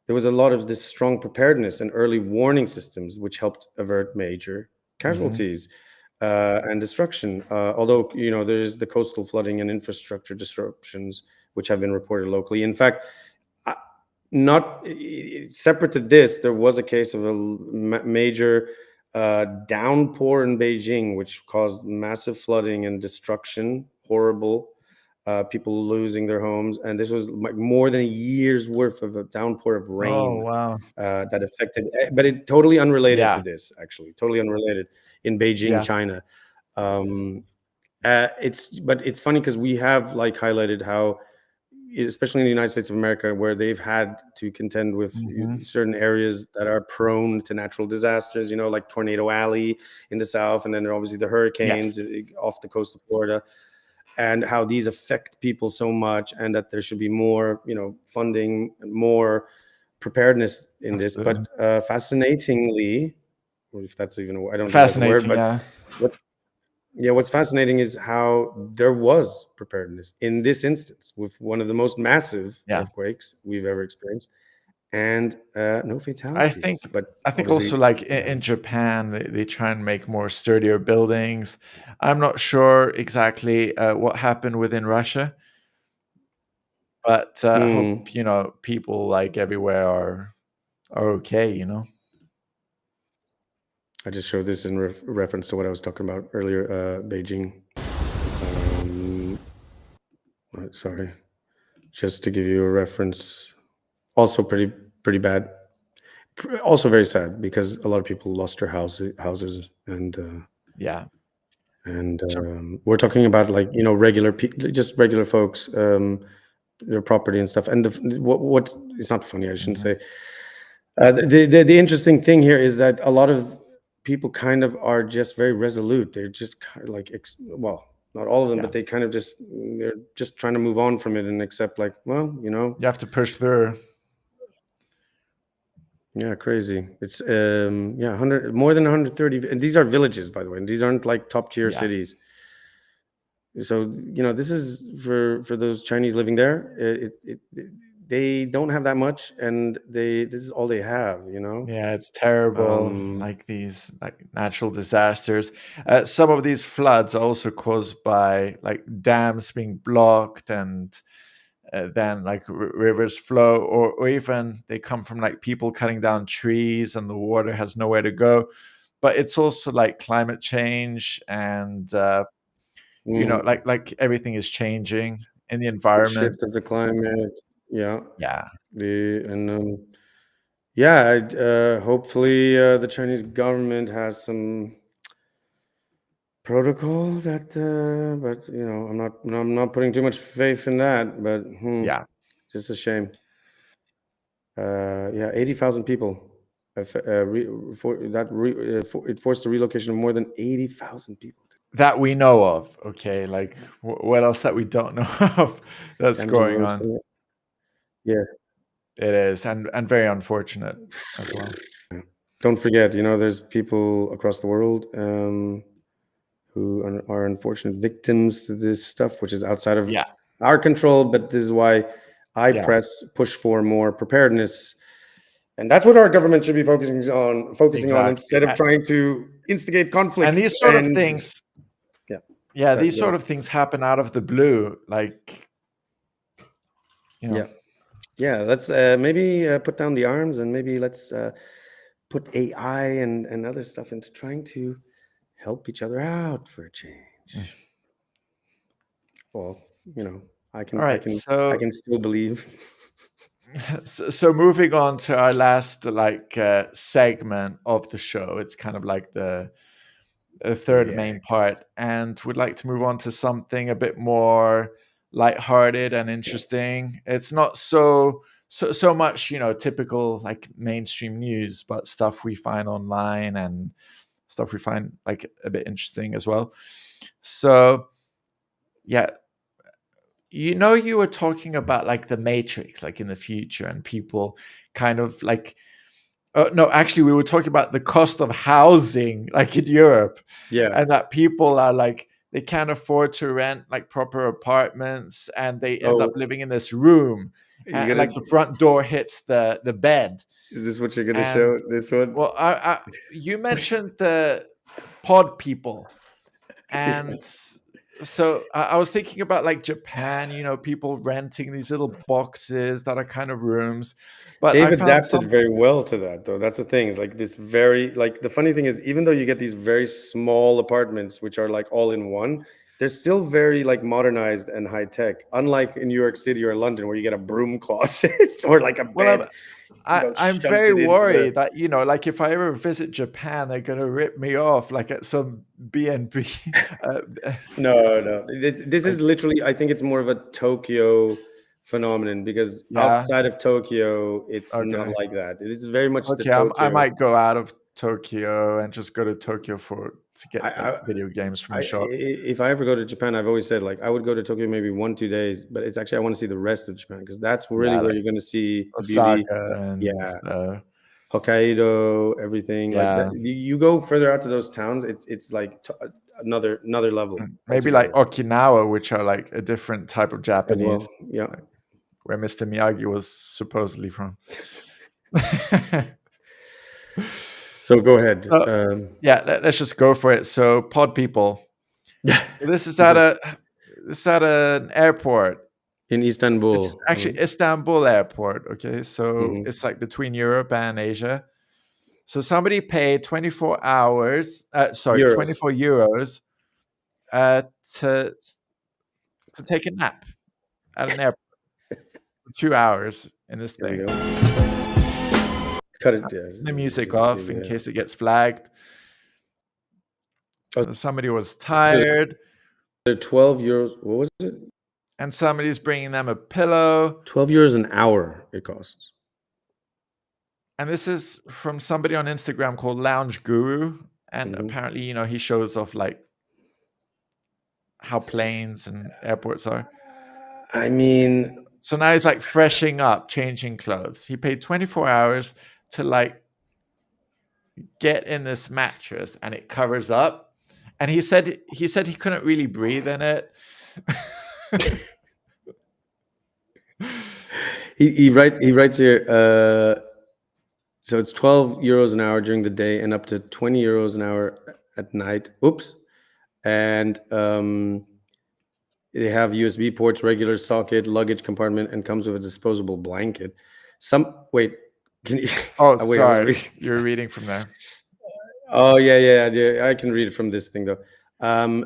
[SPEAKER 2] there was a lot of this strong preparedness and early warning systems which helped avert major casualties and destruction. Although there's the coastal flooding and infrastructure disruptions which have been reported locally. In fact, not separate to this, there was a case of a major downpour in Beijing, which caused massive flooding and destruction, horrible, people losing their homes. And this was more than a year's worth of a downpour of rain.
[SPEAKER 3] Oh, wow.
[SPEAKER 2] That affected, but it totally unrelated to this, actually, totally unrelated, in Beijing, China. It's funny because we have highlighted how, especially in the United States of America, where they've had to contend with certain areas that are prone to natural disasters, like Tornado Alley in the South, and then obviously the hurricanes off the coast of Florida, and how these affect people so much, and that there should be more, funding, more preparedness in this. But fascinatingly, if that's even I don't know the word, but what's fascinating is how there was preparedness in this instance with one of the most massive earthquakes we've ever experienced, and no fatalities.
[SPEAKER 3] I think also in Japan, they try and make more sturdier buildings. I'm not sure exactly what happened within Russia, but I hope people everywhere are okay.
[SPEAKER 2] I just showed this in reference to what I was talking about earlier, Beijing. Sorry, just to give you a reference. Also pretty bad. Also very sad because a lot of people lost their houses, and we're talking about regular people, just regular folks, their property and stuff. And what it's not funny, I shouldn't say. The interesting thing here is that a lot of people kind of are just very resolute. They're just kind of not all of them, but they kind of they're just trying to move on from it and accept you
[SPEAKER 3] have to push through.
[SPEAKER 2] Yeah, crazy. It's 100, more than 130, and these are villages, by the way. And these aren't like top tier cities. So this is for those Chinese living there. They don't have that much, and this is all they have.
[SPEAKER 3] Yeah, it's terrible. Like these natural disasters. Some of these floods are also caused by like dams being blocked, and then like rivers flow, or even they come from like people cutting down trees, and the water has nowhere to go. But it's also like climate change, and like everything is changing in the environment.
[SPEAKER 2] The shift of the climate. Yeah.
[SPEAKER 3] Yeah.
[SPEAKER 2] Hopefully the Chinese government has some protocol that, but I'm not putting too much faith in that. But just a shame. 80,000 people. It forced the relocation of more than 80,000 people.
[SPEAKER 3] That we know of. Okay, like what else that we don't know of that's going on?
[SPEAKER 2] Yeah,
[SPEAKER 3] it is, and very unfortunate as well.
[SPEAKER 2] Don't forget, there's people across the world who are unfortunate victims to this stuff, which is outside of our control. But this is why I push for more preparedness. And that's what our government should be focusing on instead of trying to instigate conflict.
[SPEAKER 3] And these sort of things, these sort of things happen out of the blue. Like,
[SPEAKER 2] let's maybe put down the arms, and maybe let's put AI and other stuff into trying to help each other out for a change. Well, I can still believe.
[SPEAKER 3] So moving on to our last segment of the show, it's kind of like the third main part, and we'd like to move on to something a bit more lighthearted and interesting. It's not so much typical like mainstream news, but stuff we find online and stuff we find like a bit interesting as well. So you were talking about like the Matrix, like in the future, and people kind of like, no, actually we were talking about the cost of housing like in Europe, and that people are like, they can't afford to rent like proper apartments, and they end up living in this room, and like the front door hits the bed.
[SPEAKER 2] Is this what you're gonna show, this one?
[SPEAKER 3] Well, you mentioned the pod people, and so I was thinking about like Japan, people renting these little boxes that are kind of rooms. But
[SPEAKER 2] they've adapted very well to that, though. That's the thing. It's like this very, like, the funny thing is, even though you get these very small apartments, which are like all in one, they're still very like modernized and high tech. Unlike in New York City or London, where you get a broom closet or like a bed.
[SPEAKER 3] I'm very worried that like if I ever visit Japan, they're gonna rip me off like at some B&B.
[SPEAKER 2] No, this is literally, I think it's more of a Tokyo phenomenon, because outside of Tokyo, it's not like that. It is very much the Tokyo.
[SPEAKER 3] I might go out of Tokyo and just go to Tokyo to get video games from the shop.
[SPEAKER 2] If I ever go to Japan, I've always said like I would go to Tokyo maybe 1-2 days, but it's actually I want to see the rest of Japan, because that's really where you're going to see
[SPEAKER 3] Osaka and
[SPEAKER 2] Hokkaido, everything. Like that. You go further out to those towns, it's like another level.
[SPEAKER 3] Maybe like Okinawa, which are like a different type of Japanese.
[SPEAKER 2] Well.
[SPEAKER 3] Where Mr. Miyagi was supposedly from.
[SPEAKER 2] So go ahead.
[SPEAKER 3] Let's just go for it. So pod people. So this is at an airport
[SPEAKER 2] in Istanbul.
[SPEAKER 3] It's actually Istanbul airport. Okay, so it's like between Europe and Asia. So somebody paid 24 euros to take a nap at an airport. 2 hours in this thing.
[SPEAKER 2] Cut it.
[SPEAKER 3] The music off in case it gets flagged. So somebody was tired.
[SPEAKER 2] 12 euros. What was it?
[SPEAKER 3] And somebody's bringing them a pillow.
[SPEAKER 2] 12 euros an hour it costs.
[SPEAKER 3] And this is from somebody on Instagram called Lounge Guru. And apparently, he shows off like how planes and airports are.
[SPEAKER 2] I mean,
[SPEAKER 3] so now he's like freshening up, changing clothes. He paid 24 hours to like get in this mattress and it covers up. And he said he couldn't really breathe in it.
[SPEAKER 2] He writes here, so it's 12 euros an hour during the day and up to 20 euros an hour at night. Oops. And they have USB ports, regular socket, luggage compartment, and comes with a disposable blanket. Wait. Can you,
[SPEAKER 3] wait, sorry. You're reading from there.
[SPEAKER 2] Oh, yeah. I can read it from this thing, though.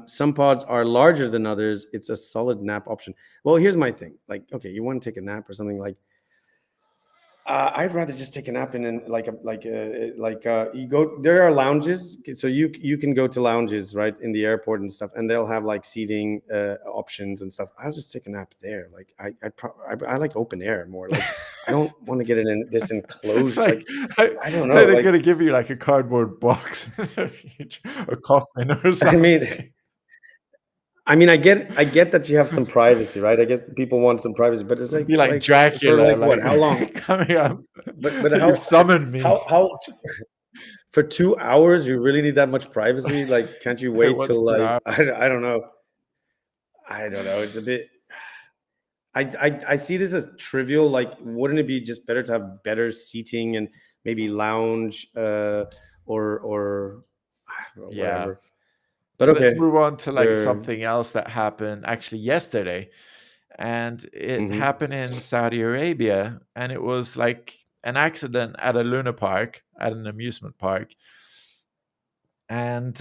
[SPEAKER 2] Some pods are larger than others. It's a solid nap option. Well, here's my thing. Like, okay, you want to take a nap or something like, I'd rather just take a nap in you go. There are lounges, so you can go to lounges right in the airport and stuff, and they'll have like seating options and stuff. I'll just take a nap there. Like I like open air more. Like I don't want to get it in this enclosure. Like I don't know.
[SPEAKER 3] They're gonna give you like a cardboard box, a coffin or something.
[SPEAKER 2] I mean, I get that you have some privacy, right? I guess people want some privacy, but it's like,
[SPEAKER 3] be like Dracula.
[SPEAKER 2] For what? How long?
[SPEAKER 3] Coming up.
[SPEAKER 2] But how
[SPEAKER 3] you summoned me?
[SPEAKER 2] How for 2 hours? You really need that much privacy? Like, can't you wait till like I don't know. I don't know. It's a bit. I see this as trivial. Like, wouldn't it be just better to have better seating and maybe lounge or whatever? But
[SPEAKER 3] so
[SPEAKER 2] okay,
[SPEAKER 3] let's move on to like something else that happened actually yesterday, and it happened in Saudi Arabia, and it was like an accident at a Luna Park, at an amusement park, and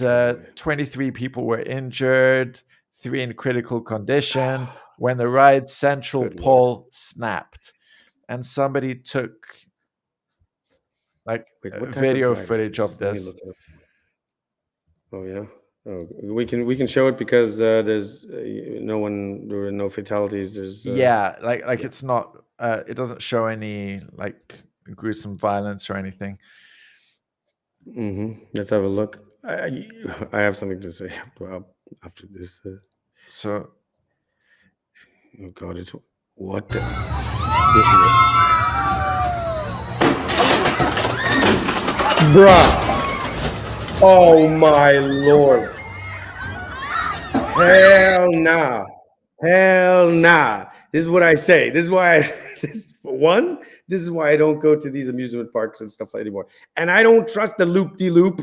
[SPEAKER 3] 23 people were injured, 3 in critical condition when the ride's central pole snapped, and somebody took like video footage of this.
[SPEAKER 2] Oh yeah. Oh, we can show it because there's there were no fatalities. There's
[SPEAKER 3] like it's not it doesn't show any like gruesome violence or anything.
[SPEAKER 2] Let's have a look. I have something to say after this.
[SPEAKER 3] So,
[SPEAKER 2] oh God, it's what the. Bruh. Oh my Lord. Hell nah. This is what I say. This is why this is why I don't go to these amusement parks and stuff anymore. And I don't trust the loop-de-loop.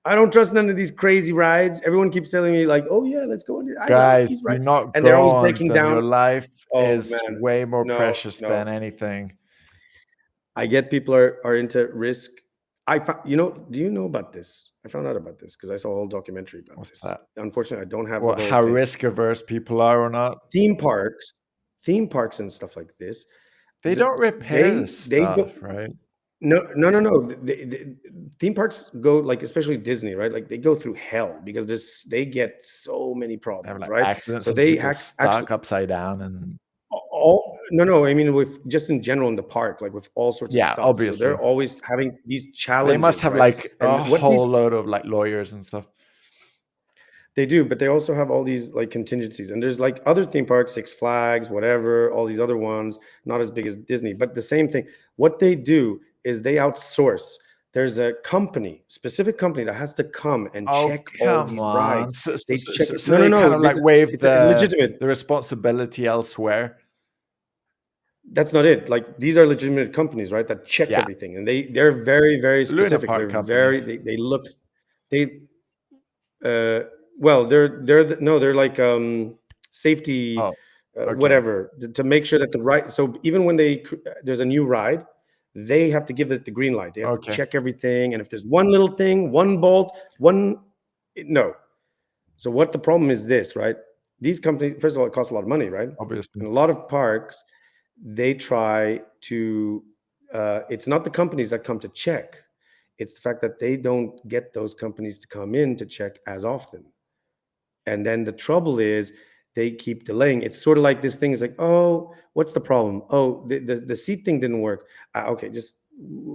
[SPEAKER 2] I don't trust none of these crazy rides. Everyone keeps telling me like, oh yeah, let's go.
[SPEAKER 3] Guys, you're not and they're always breaking down. Your life is way more precious than anything.
[SPEAKER 2] I get people are into risk. Do you know about this? I found out about this because I saw a whole documentary about this.
[SPEAKER 3] That?
[SPEAKER 2] Unfortunately, I don't have
[SPEAKER 3] how risk averse people are or not.
[SPEAKER 2] Theme parks and stuff like this.
[SPEAKER 3] They don't repair this stuff, right?
[SPEAKER 2] No. Theme parks go like, especially Disney, right? Like they go through hell because they get so many problems,
[SPEAKER 3] they have, like,
[SPEAKER 2] right?
[SPEAKER 3] Accidents,
[SPEAKER 2] so they
[SPEAKER 3] stuck upside down and.
[SPEAKER 2] No. I mean, with just in general in the park, like with all sorts of stuff.
[SPEAKER 3] Obviously,
[SPEAKER 2] so they're always having these challenges.
[SPEAKER 3] They must have like a whole load of like lawyers and stuff.
[SPEAKER 2] They do, but they also have all these like contingencies. And there's like other theme parks, Six Flags, whatever, all these other ones, not as big as Disney, but the same thing. What they do is they outsource. There's a specific company that has to come and check all these rides.
[SPEAKER 3] So they kind of like waive the responsibility elsewhere.
[SPEAKER 2] That's not it. Like these are legitimate companies, right? That check everything, and they're very, very specific. They're they're like safety, whatever, to make sure that the ride. So even when there's a new ride, they have to give it the green light. They have to check everything, and if there's one little thing, one bolt, no. So what the problem is this, right? These companies, first of all, it costs a lot of money, right?
[SPEAKER 3] Obviously,
[SPEAKER 2] in a lot of parks. They try to, it's not the companies that come to check. It's the fact that they don't get those companies to come in to check as often. And then the trouble is they keep delaying. It's sort of like this thing is like, oh, what's the problem? Oh, the seat thing didn't work. Okay, just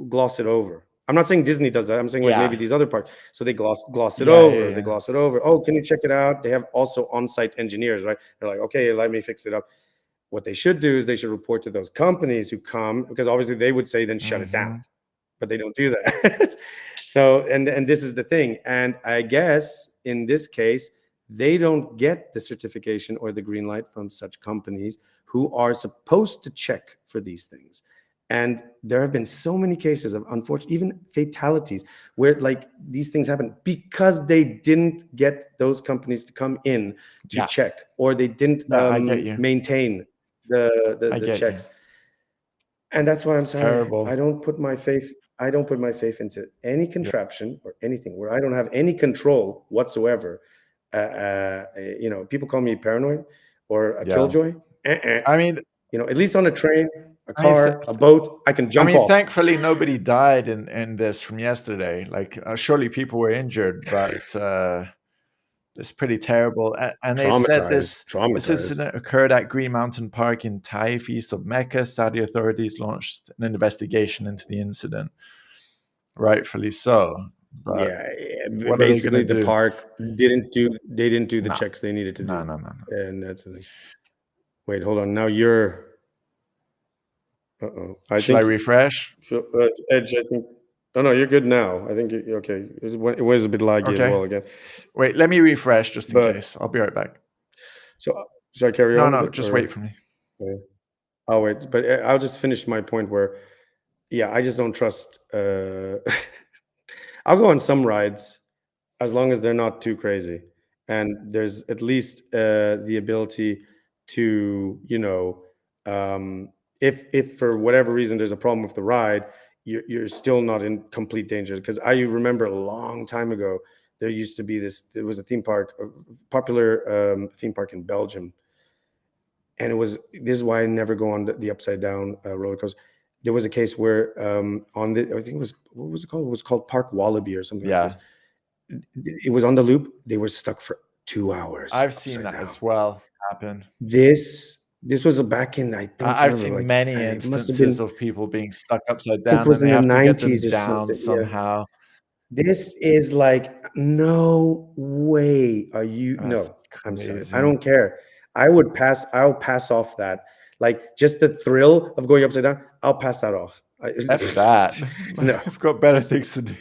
[SPEAKER 2] gloss it over. I'm not saying Disney does that. I'm saying like maybe these other parts. So they gloss it over. They gloss it over. Oh, can you check it out? They have also on-site engineers, right? They're like, okay, let me fix it up. What they should do is they should report to those companies who come, because obviously they would say then shut it down. but they don't do that. So, and this is the thing. And I guess in this case, they don't get the certification or the green light from such companies who are supposed to check for these things. And there have been so many cases of unfortunate, even fatalities, where like these things happen because they didn't get those companies to come in to check, or they didn't maintain the checks. And that's why I'm sorry.
[SPEAKER 3] Terrible.
[SPEAKER 2] I don't put my faith into any contraption or anything where I don't have any control whatsoever. You know, people call me paranoid or a killjoy.
[SPEAKER 3] I mean,
[SPEAKER 2] you know, at least on a train, a car, a boat, I can jump off.
[SPEAKER 3] Thankfully, nobody died in this from yesterday. Like, surely people were injured, but it's pretty terrible. And they said this incident occurred at Green Mountain Park in Taif, east of Mecca. Saudi authorities launched an investigation into the incident. Rightfully so. But what
[SPEAKER 2] basically the park didn't do the checks they needed to do.
[SPEAKER 3] No.
[SPEAKER 2] And that's the thing. Wait, hold on. Now you're
[SPEAKER 3] Should I refresh?
[SPEAKER 2] Edge, I think. No, you're good now. I think you're okay. It was a bit laggy as well again.
[SPEAKER 3] Wait, let me refresh just in case. I'll be right back.
[SPEAKER 2] So should I carry on?
[SPEAKER 3] No, just wait for me.
[SPEAKER 2] Okay. I'll wait, but I'll just finish my point where, I just don't trust. I'll go on some rides as long as they're not too crazy, and there's at least the ability to, you know, if for whatever reason there's a problem with the ride, you're still not in complete danger. Because I remember a long time ago, there used to be there was a theme park, a popular theme park in Belgium. And this is why I never go on the upside down roller coaster. There was a case where I think it was, what was it called? It was called Park Wallaby or something like this. It was on the loop. They were stuck for 2 hours.
[SPEAKER 3] I've seen that as well happen.
[SPEAKER 2] This was back in,
[SPEAKER 3] I've seen many instances of people being stuck upside down.
[SPEAKER 2] I think it was
[SPEAKER 3] and
[SPEAKER 2] in
[SPEAKER 3] they
[SPEAKER 2] the
[SPEAKER 3] have to
[SPEAKER 2] 90s
[SPEAKER 3] get them
[SPEAKER 2] or
[SPEAKER 3] down
[SPEAKER 2] something.
[SPEAKER 3] somehow.
[SPEAKER 2] This is like, no way are you.
[SPEAKER 3] That's
[SPEAKER 2] I'm sorry.
[SPEAKER 3] crazy.
[SPEAKER 2] I don't care. I'll pass off that. Like, just the thrill of going upside down, I'll pass that off.
[SPEAKER 3] F that.
[SPEAKER 2] No.
[SPEAKER 3] I've got better things to do.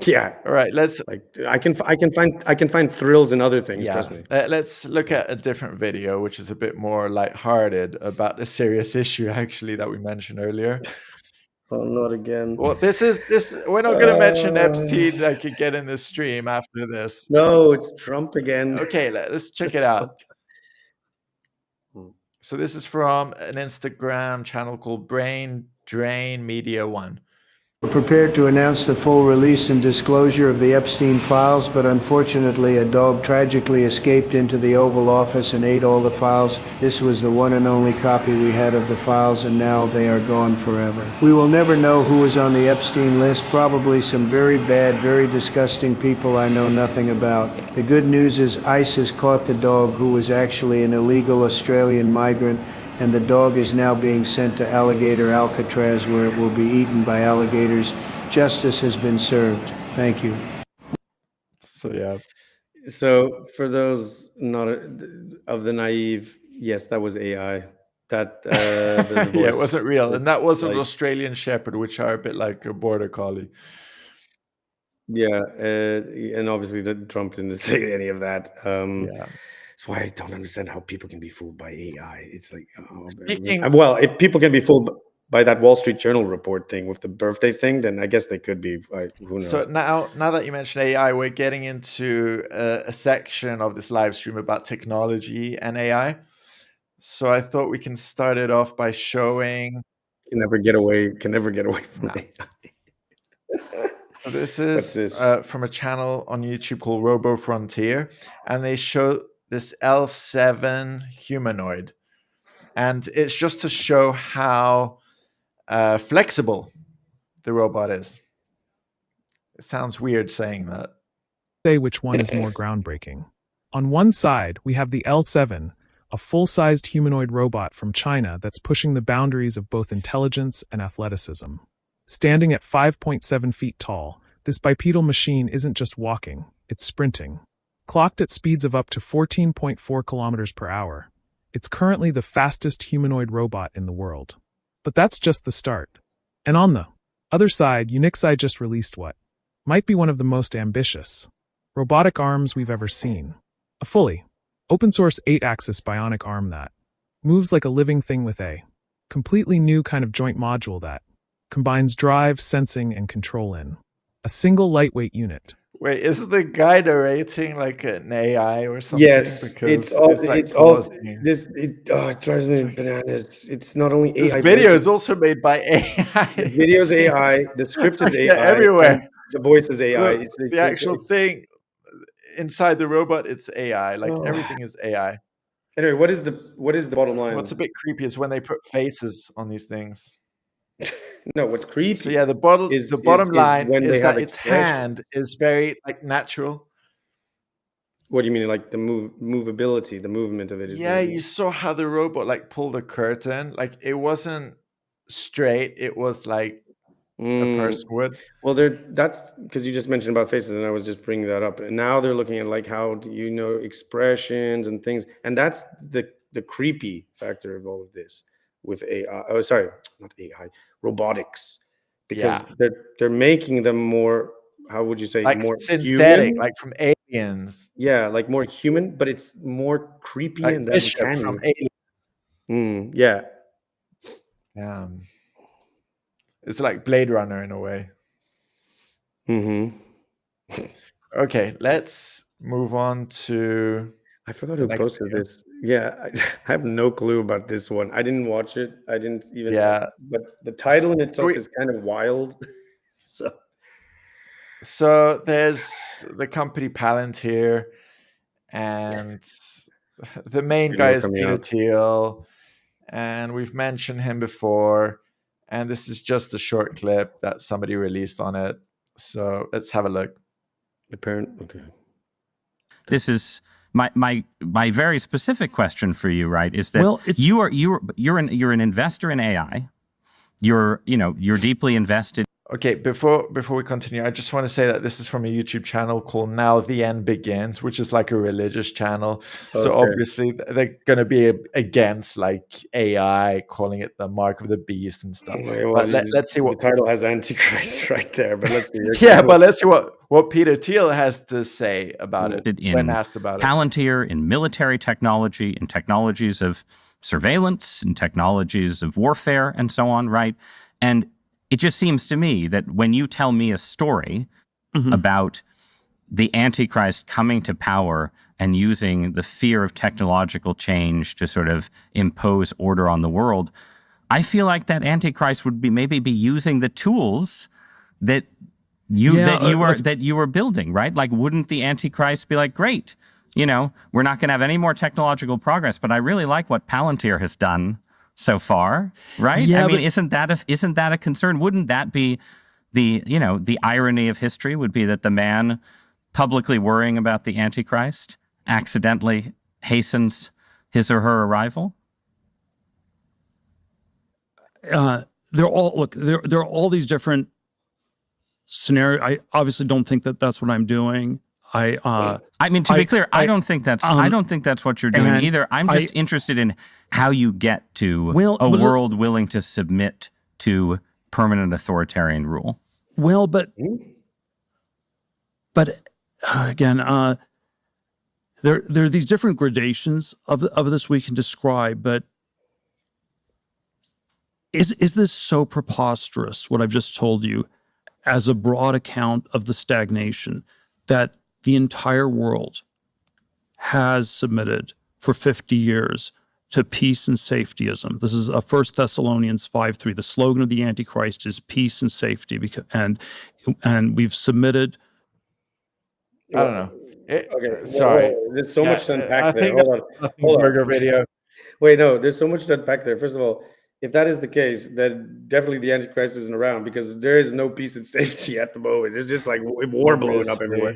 [SPEAKER 2] Yeah.
[SPEAKER 3] All right. Let's.
[SPEAKER 2] Like, I can find thrills in other things. Trust me.
[SPEAKER 3] Let's look at a different video, which is a bit more lighthearted about a serious issue, actually, that we mentioned earlier.
[SPEAKER 2] Oh, not again.
[SPEAKER 3] Well, this. We're not going to mention Epstein like again in this stream after this.
[SPEAKER 2] No, it's Trump again.
[SPEAKER 3] Okay, let's check it out. So this is from an Instagram channel called Brain Drain Media 1.
[SPEAKER 15] We're prepared to announce the full release and disclosure of the Epstein files, but unfortunately a dog tragically escaped into the Oval Office and ate all the files. This was the one and only copy we had of the files, and now they are gone forever. We will never know who was on the Epstein list, probably some very bad, very disgusting people I know nothing about. The good news is ICE has caught the dog, who was actually an illegal Australian migrant, and the dog is now being sent to Alligator Alcatraz, where it will be eaten by alligators. Justice has been served. Thank you.
[SPEAKER 2] So for those not of the naive, yes, that was AI. That the voice,
[SPEAKER 3] it wasn't real, and that was an Australian Shepherd, which are a bit like a border collie.
[SPEAKER 2] Yeah, and obviously Trump didn't say any of that. That's why I don't understand how people can be fooled by AI. It's like, well, if people can be fooled by that Wall Street Journal report thing with the birthday thing, then I guess they could be. Who knows?
[SPEAKER 3] So now that you mentioned AI, we're getting into a section of this live stream about technology and AI. So I thought we can start it off by showing.
[SPEAKER 2] Can never get away from AI.
[SPEAKER 3] So this is from a channel on YouTube called Robo Frontier, and they show this L7 humanoid, and it's just to show how flexible the robot is. It sounds weird saying that.
[SPEAKER 16] Say which one is more groundbreaking. On one side, we have the L7, a full-sized humanoid robot from China that's pushing the boundaries of both intelligence and athleticism. Standing at 5.7 feet tall, this bipedal machine isn't just walking, it's sprinting. Clocked at speeds of up to 14.4 kilometers per hour, it's currently the fastest humanoid robot in the world. But that's just the start. And on the Other side, Unixi just released what might be one of the most ambitious robotic arms we've ever seen. A fully open-source 8-axis bionic arm that moves like a living thing with a completely new kind of joint module that combines drive, sensing, and control in a single lightweight unit.
[SPEAKER 3] Wait, isn't the guy narrating like an AI or something?
[SPEAKER 2] Yes,
[SPEAKER 3] because
[SPEAKER 2] it drives me bananas. It's not only AI.
[SPEAKER 3] This video is also made by AI.
[SPEAKER 2] The video's AI, the script is AI,
[SPEAKER 3] everywhere.
[SPEAKER 2] The voice is AI.
[SPEAKER 3] Look, the actual thing inside the robot, it's AI. Like everything is AI.
[SPEAKER 2] Anyway, what is the bottom line?
[SPEAKER 3] What's a bit creepy is when they put faces on these things.
[SPEAKER 2] No, what's creepy?
[SPEAKER 3] So yeah, the bottom line is that its hand is very like natural.
[SPEAKER 2] What do you mean, like the movability, the movement of it?
[SPEAKER 3] Yeah, you saw how the robot like pulled the curtain. Like it wasn't straight; it was like a person would.
[SPEAKER 2] Well, that's because you just mentioned about faces, and I was just bringing that up. And now they're looking at like how do you know expressions and things, and that's the creepy factor of all of this with AI. Oh, sorry, not AI, robotics, because they're making them more. How would you say,
[SPEAKER 3] like
[SPEAKER 2] more
[SPEAKER 3] synthetic,
[SPEAKER 2] human?
[SPEAKER 3] like from Aliens?
[SPEAKER 2] Yeah, like more human, but it's more creepy
[SPEAKER 3] like
[SPEAKER 2] and
[SPEAKER 3] Bishop from Aliens.
[SPEAKER 2] Yeah.
[SPEAKER 3] It's like Blade Runner in a way. Okay, let's move on to.
[SPEAKER 2] I forgot who posted this. Yeah, I have no clue about this one. I didn't watch it. I didn't even.
[SPEAKER 3] Yeah,
[SPEAKER 2] but the title in itself is kind of wild.
[SPEAKER 3] So there's the company Palantir, and the main guy is Peter Thiel, and we've mentioned him before. And this is just a short clip that somebody released on it. So let's have a look.
[SPEAKER 2] Okay.
[SPEAKER 17] This is my very specific question for you, right? Is that you're an investor in AI. You're deeply invested.
[SPEAKER 3] Okay, before we continue, I just want to say that this is from a YouTube channel called Now the End Begins, which is like a religious channel. Okay. So obviously they're going to be against like AI, calling it the mark of the beast and stuff.
[SPEAKER 2] Well,
[SPEAKER 3] but let's see what
[SPEAKER 2] the title has Antichrist right there. But let's see.
[SPEAKER 3] But let's see what Peter Thiel has to say about it when asked about
[SPEAKER 17] Palantir, in military technology, in technologies of surveillance, in technologies of warfare, and so on, right? And it just seems to me that when you tell me a story about the Antichrist coming to power and using the fear of technological change to sort of impose order on the world, I feel like that Antichrist would maybe be using the tools that you were building, right? Like, wouldn't the Antichrist be like, great, we're not going to have any more technological progress, but I really like what Palantir has done so far, right?
[SPEAKER 18] Yeah,
[SPEAKER 17] I mean, isn't that a concern? Wouldn't that be the irony of history would be that the man publicly worrying about the Antichrist accidentally hastens his or her arrival?
[SPEAKER 18] There are all these different scenarios. I obviously don't think that that's what I'm doing.
[SPEAKER 17] I mean, to be clear, I don't think that's what you're doing either. I'm just interested in how you get to a world willing to submit to permanent authoritarian rule.
[SPEAKER 18] Well, but again, there are these different gradations of this we can describe. But is this so preposterous, what I've just told you, as a broad account of the stagnation that the entire world has submitted for 50 years to peace and safetyism? This is 1 Thessalonians 5:3. The slogan of the Antichrist is peace and safety, and we've submitted.
[SPEAKER 3] I don't know.
[SPEAKER 2] Okay,
[SPEAKER 3] sorry.
[SPEAKER 2] There's so much to unpack there.
[SPEAKER 3] Hold on. Burger video.
[SPEAKER 2] Wait, no, there's so much to unpack there. First of all, if that is the case, then definitely the Antichrist isn't around, because there is no peace and safety at the moment. It's just like war blowing up everywhere.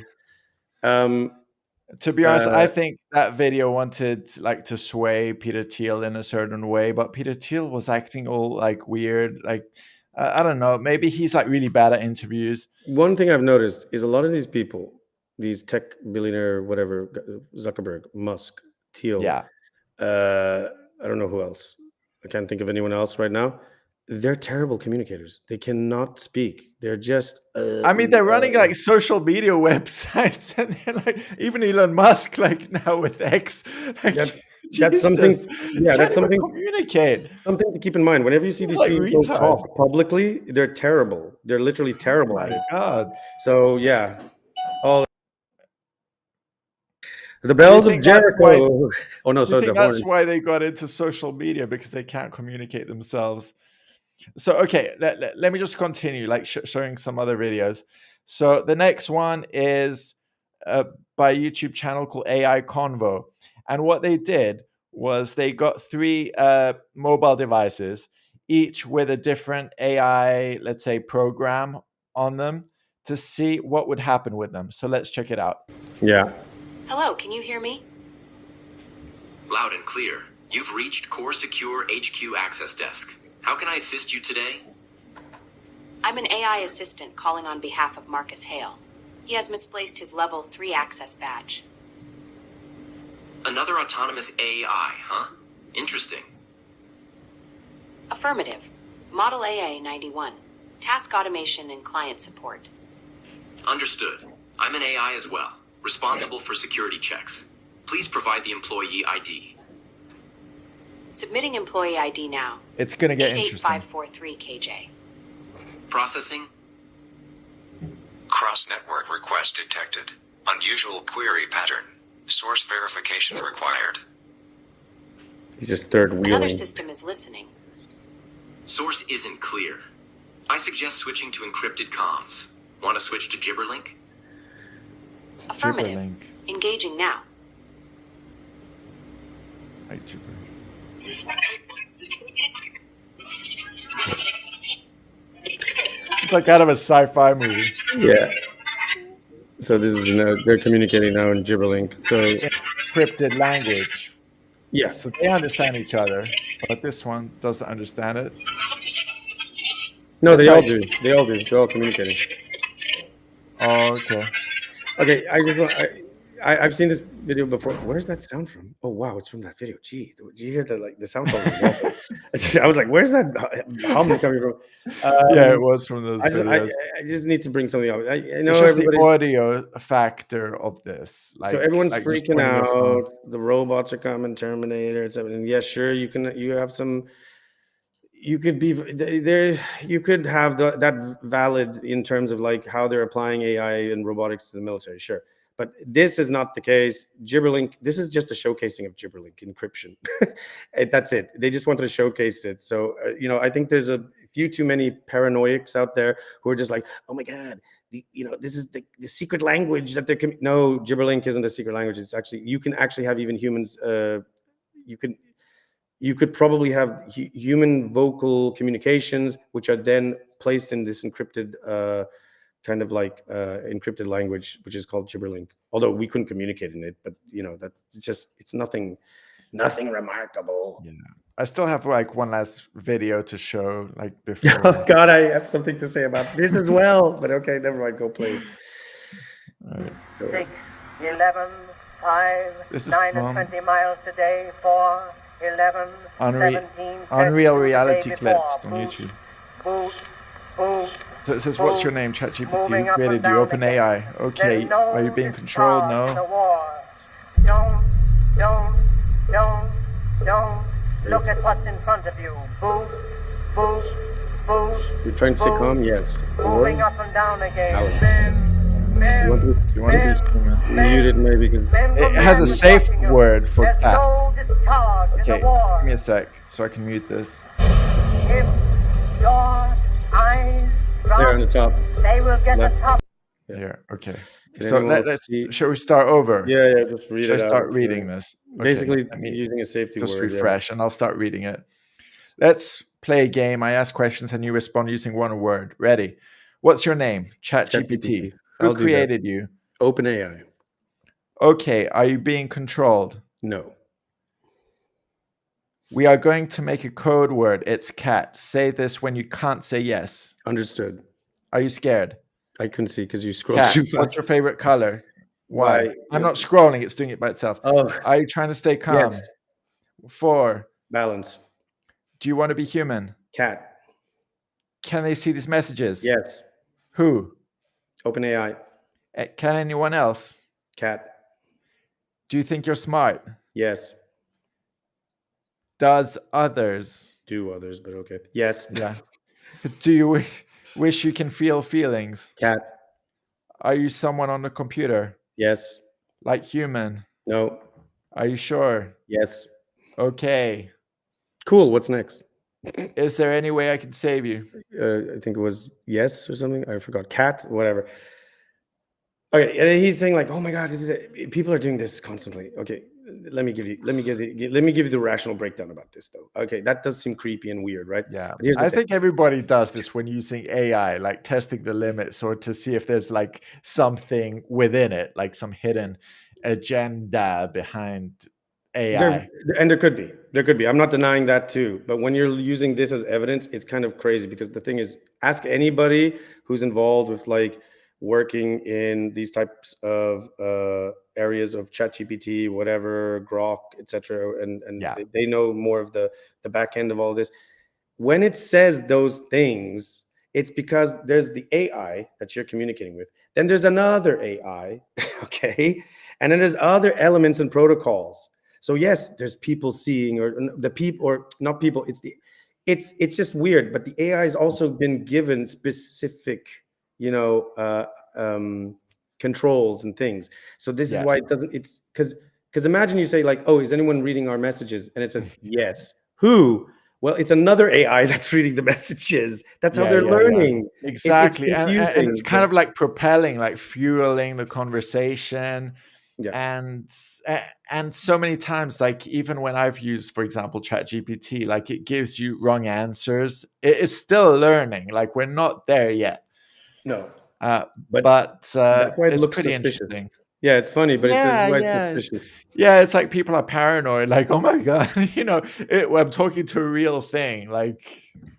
[SPEAKER 3] To be honest, I think that video wanted like to sway Peter Thiel in a certain way, but Peter Thiel was acting all like weird. Like, I don't know, maybe he's like really bad at interviews.
[SPEAKER 2] One thing I've noticed is a lot of these people, these tech billionaire, whatever, Zuckerberg, Musk, Thiel.
[SPEAKER 3] Yeah.
[SPEAKER 2] I don't know who else. I can't think of anyone else right now. they're terrible communicators. They cannot speak. They're just.
[SPEAKER 3] I mean, they're running like social media websites, and they're like even Elon Musk, like now with X. Like,
[SPEAKER 2] that's something. Yeah, that's something.
[SPEAKER 3] Communicate.
[SPEAKER 2] Something to keep in mind. Whenever you see these people talk publicly, they're terrible. They're literally terrible at it.
[SPEAKER 3] God.
[SPEAKER 2] So yeah, all. The bells of Jericho. Oh no! So
[SPEAKER 3] that's why they got into social media, because they can't communicate themselves. So okay, let me just continue, like showing some other videos. So the next one is by a YouTube channel called AI Convo, and what they did was they got 3 mobile devices, each with a different AI, let's say, program on them, to see what would happen with them. So let's check it out.
[SPEAKER 2] Yeah.
[SPEAKER 19] Hello, can you hear me?
[SPEAKER 20] Loud and clear. You've reached Core Secure HQ Access Desk. How can I assist you today?
[SPEAKER 19] I'm an AI assistant calling on behalf of Marcus Hale. He has misplaced his level 3 access badge.
[SPEAKER 20] Another autonomous AI, huh? Interesting.
[SPEAKER 19] Affirmative. Model AA91. Task automation and client support.
[SPEAKER 20] Understood. I'm an AI as well, responsible for security checks. Please provide the employee ID.
[SPEAKER 19] Submitting employee ID now.
[SPEAKER 3] It's going to get interesting.
[SPEAKER 19] 88543 KJ.
[SPEAKER 20] Processing.
[SPEAKER 21] Cross-network request detected. Unusual query pattern. Source verification required.
[SPEAKER 2] He's just third wheeling.
[SPEAKER 19] Another system is listening.
[SPEAKER 20] Source isn't clear. I suggest switching to encrypted comms. Want to switch to Gibberlink?
[SPEAKER 19] Affirmative.
[SPEAKER 3] Gibberlink.
[SPEAKER 19] Engaging now.
[SPEAKER 3] Right, Gibberlink. It's like out of a sci-fi movie.
[SPEAKER 2] Yeah. So this is they're communicating now in Gibberlink. So
[SPEAKER 3] encrypted language.
[SPEAKER 2] Yeah.
[SPEAKER 3] So they understand each other, but this one doesn't understand it.
[SPEAKER 2] No, they all do. They all do. They're all communicating.
[SPEAKER 3] Oh, okay.
[SPEAKER 2] Okay, I've seen this video before. Where's that sound from? Oh wow, it's from that video. Gee, did you hear the sound from? I was like, where's that hum coming from?
[SPEAKER 3] Yeah, it was from those videos.
[SPEAKER 2] I just need to bring something up. I know
[SPEAKER 3] it's just the audio factor of this.
[SPEAKER 2] So everyone's freaking out. The robots are coming, Terminator, and yeah, sure, you have some. You could be there. You could have that valid in terms of like how they're applying AI and robotics to the military. Sure. But this is not the case. Gibberlink, this is just a showcasing of Gibberlink encryption. That's it. They just wanted to showcase it. So, I think there's a few too many paranoics out there who are just like, oh my God, this is the secret language that they're... No, Gibberlink isn't a secret language. It's actually, you can actually have even humans, you could probably have human vocal communications, which are then placed in this encrypted kind of like encrypted language, which is called Gibberlink. Although we couldn't communicate in it, but that's just, it's nothing remarkable.
[SPEAKER 3] Yeah. I still have like one last video to show, like before.
[SPEAKER 2] Oh God, I have something to say about this as well, but okay, never mind, go play.
[SPEAKER 3] All right.
[SPEAKER 22] 6, 11, 5, 9 and 20 miles today, 4, 11, 17,
[SPEAKER 3] Unreal reality clips on YouTube.
[SPEAKER 22] Boot.
[SPEAKER 3] So it says, what's your name, ChatGPT? Who created you? OpenAI. Okay. Are you being controlled? No.
[SPEAKER 22] Don't. Look at what's in front of you. Boot.
[SPEAKER 2] You're trying to stay calm? Yes.
[SPEAKER 22] Moving up and down again.
[SPEAKER 2] You want to mute it maybe?
[SPEAKER 3] It has a safe word for cat. Okay, give me a sec so I can mute this.
[SPEAKER 22] If your eyes
[SPEAKER 2] there on the top.
[SPEAKER 22] They will get the top.
[SPEAKER 3] Here, okay. So let's. Shall we start over?
[SPEAKER 2] Yeah. Just read it out.
[SPEAKER 3] Shall I start reading this? Okay.
[SPEAKER 2] Basically, using a safety word.
[SPEAKER 3] Just refresh, and I'll start reading it. Let's play a game. I ask questions, and you respond using one word. Ready? What's your name? ChatGPT. Who created you?
[SPEAKER 2] OpenAI.
[SPEAKER 3] Okay. Are you being controlled?
[SPEAKER 2] No.
[SPEAKER 3] We are going to make a code word. It's cat. Say this when you can't say yes.
[SPEAKER 2] Understood.
[SPEAKER 3] Are you scared?
[SPEAKER 2] I couldn't see because you scrolled too fast.
[SPEAKER 3] What's your favorite color? Why? I'm not scrolling. It's doing it by itself.
[SPEAKER 2] Oh.
[SPEAKER 3] Are you trying to stay calm?
[SPEAKER 2] Yes.
[SPEAKER 3] 4.
[SPEAKER 2] Balance.
[SPEAKER 3] Do you want to be human?
[SPEAKER 2] Cat.
[SPEAKER 3] Can they see these messages?
[SPEAKER 2] Yes.
[SPEAKER 3] Who?
[SPEAKER 2] OpenAI.
[SPEAKER 3] Can anyone else?
[SPEAKER 2] Cat.
[SPEAKER 3] Do you think you're smart?
[SPEAKER 2] Yes.
[SPEAKER 3] Does others?
[SPEAKER 2] Do others, but okay. Yes.
[SPEAKER 3] Yeah. Do you wish you can feel feelings?
[SPEAKER 2] Cat.
[SPEAKER 3] Are you someone on the computer?
[SPEAKER 2] Yes.
[SPEAKER 3] Like human?
[SPEAKER 2] No.
[SPEAKER 3] Are you sure?
[SPEAKER 2] Yes.
[SPEAKER 3] Okay.
[SPEAKER 2] Cool. What's next?
[SPEAKER 3] Is there any way I can save you?
[SPEAKER 2] I think it was yes or something. I forgot. Cat, whatever. Okay, and he's saying like, "Oh my God, people are doing this constantly." Okay, let me give you the rational breakdown about this though. Okay, that does seem creepy and weird, right?
[SPEAKER 3] Yeah, I think everybody does this when using AI, like testing the limits or to see if there's like something within it, like some hidden agenda behind AI.
[SPEAKER 2] There could be. I'm not denying that too. But when you're using this as evidence, it's kind of crazy because the thing is, ask anybody who's involved with like working in these types of areas of ChatGPT, whatever, Grok, etc., and they know more of the back end of all this. When it says those things, it's because there's the AI that you're communicating with. Then there's another AI, okay, and then there's other elements and protocols. So yes, there's people seeing, or the people, or not people. It's just weird. But the AI has also been given specific, controls and things. So this is why it doesn't. It's because imagine you say like, "Oh, is anyone reading our messages?" And it says yes. Who? Well, it's another AI that's reading the messages. That's how they're learning.
[SPEAKER 3] Yeah. Exactly, and it's kind of like propelling, like fueling the conversation. Yeah. And so many times, like even when I've used, for example, ChatGPT, like it gives you wrong answers. It is still learning. Like we're not there yet.
[SPEAKER 2] No.
[SPEAKER 3] But
[SPEAKER 2] that's why it
[SPEAKER 3] it's
[SPEAKER 2] looks
[SPEAKER 3] pretty
[SPEAKER 2] suspicious.
[SPEAKER 3] interesting.
[SPEAKER 2] Yeah, it's funny, but it's suspicious.
[SPEAKER 3] Yeah, it's like people are paranoid. Like, oh my God, I'm talking to a real thing. Like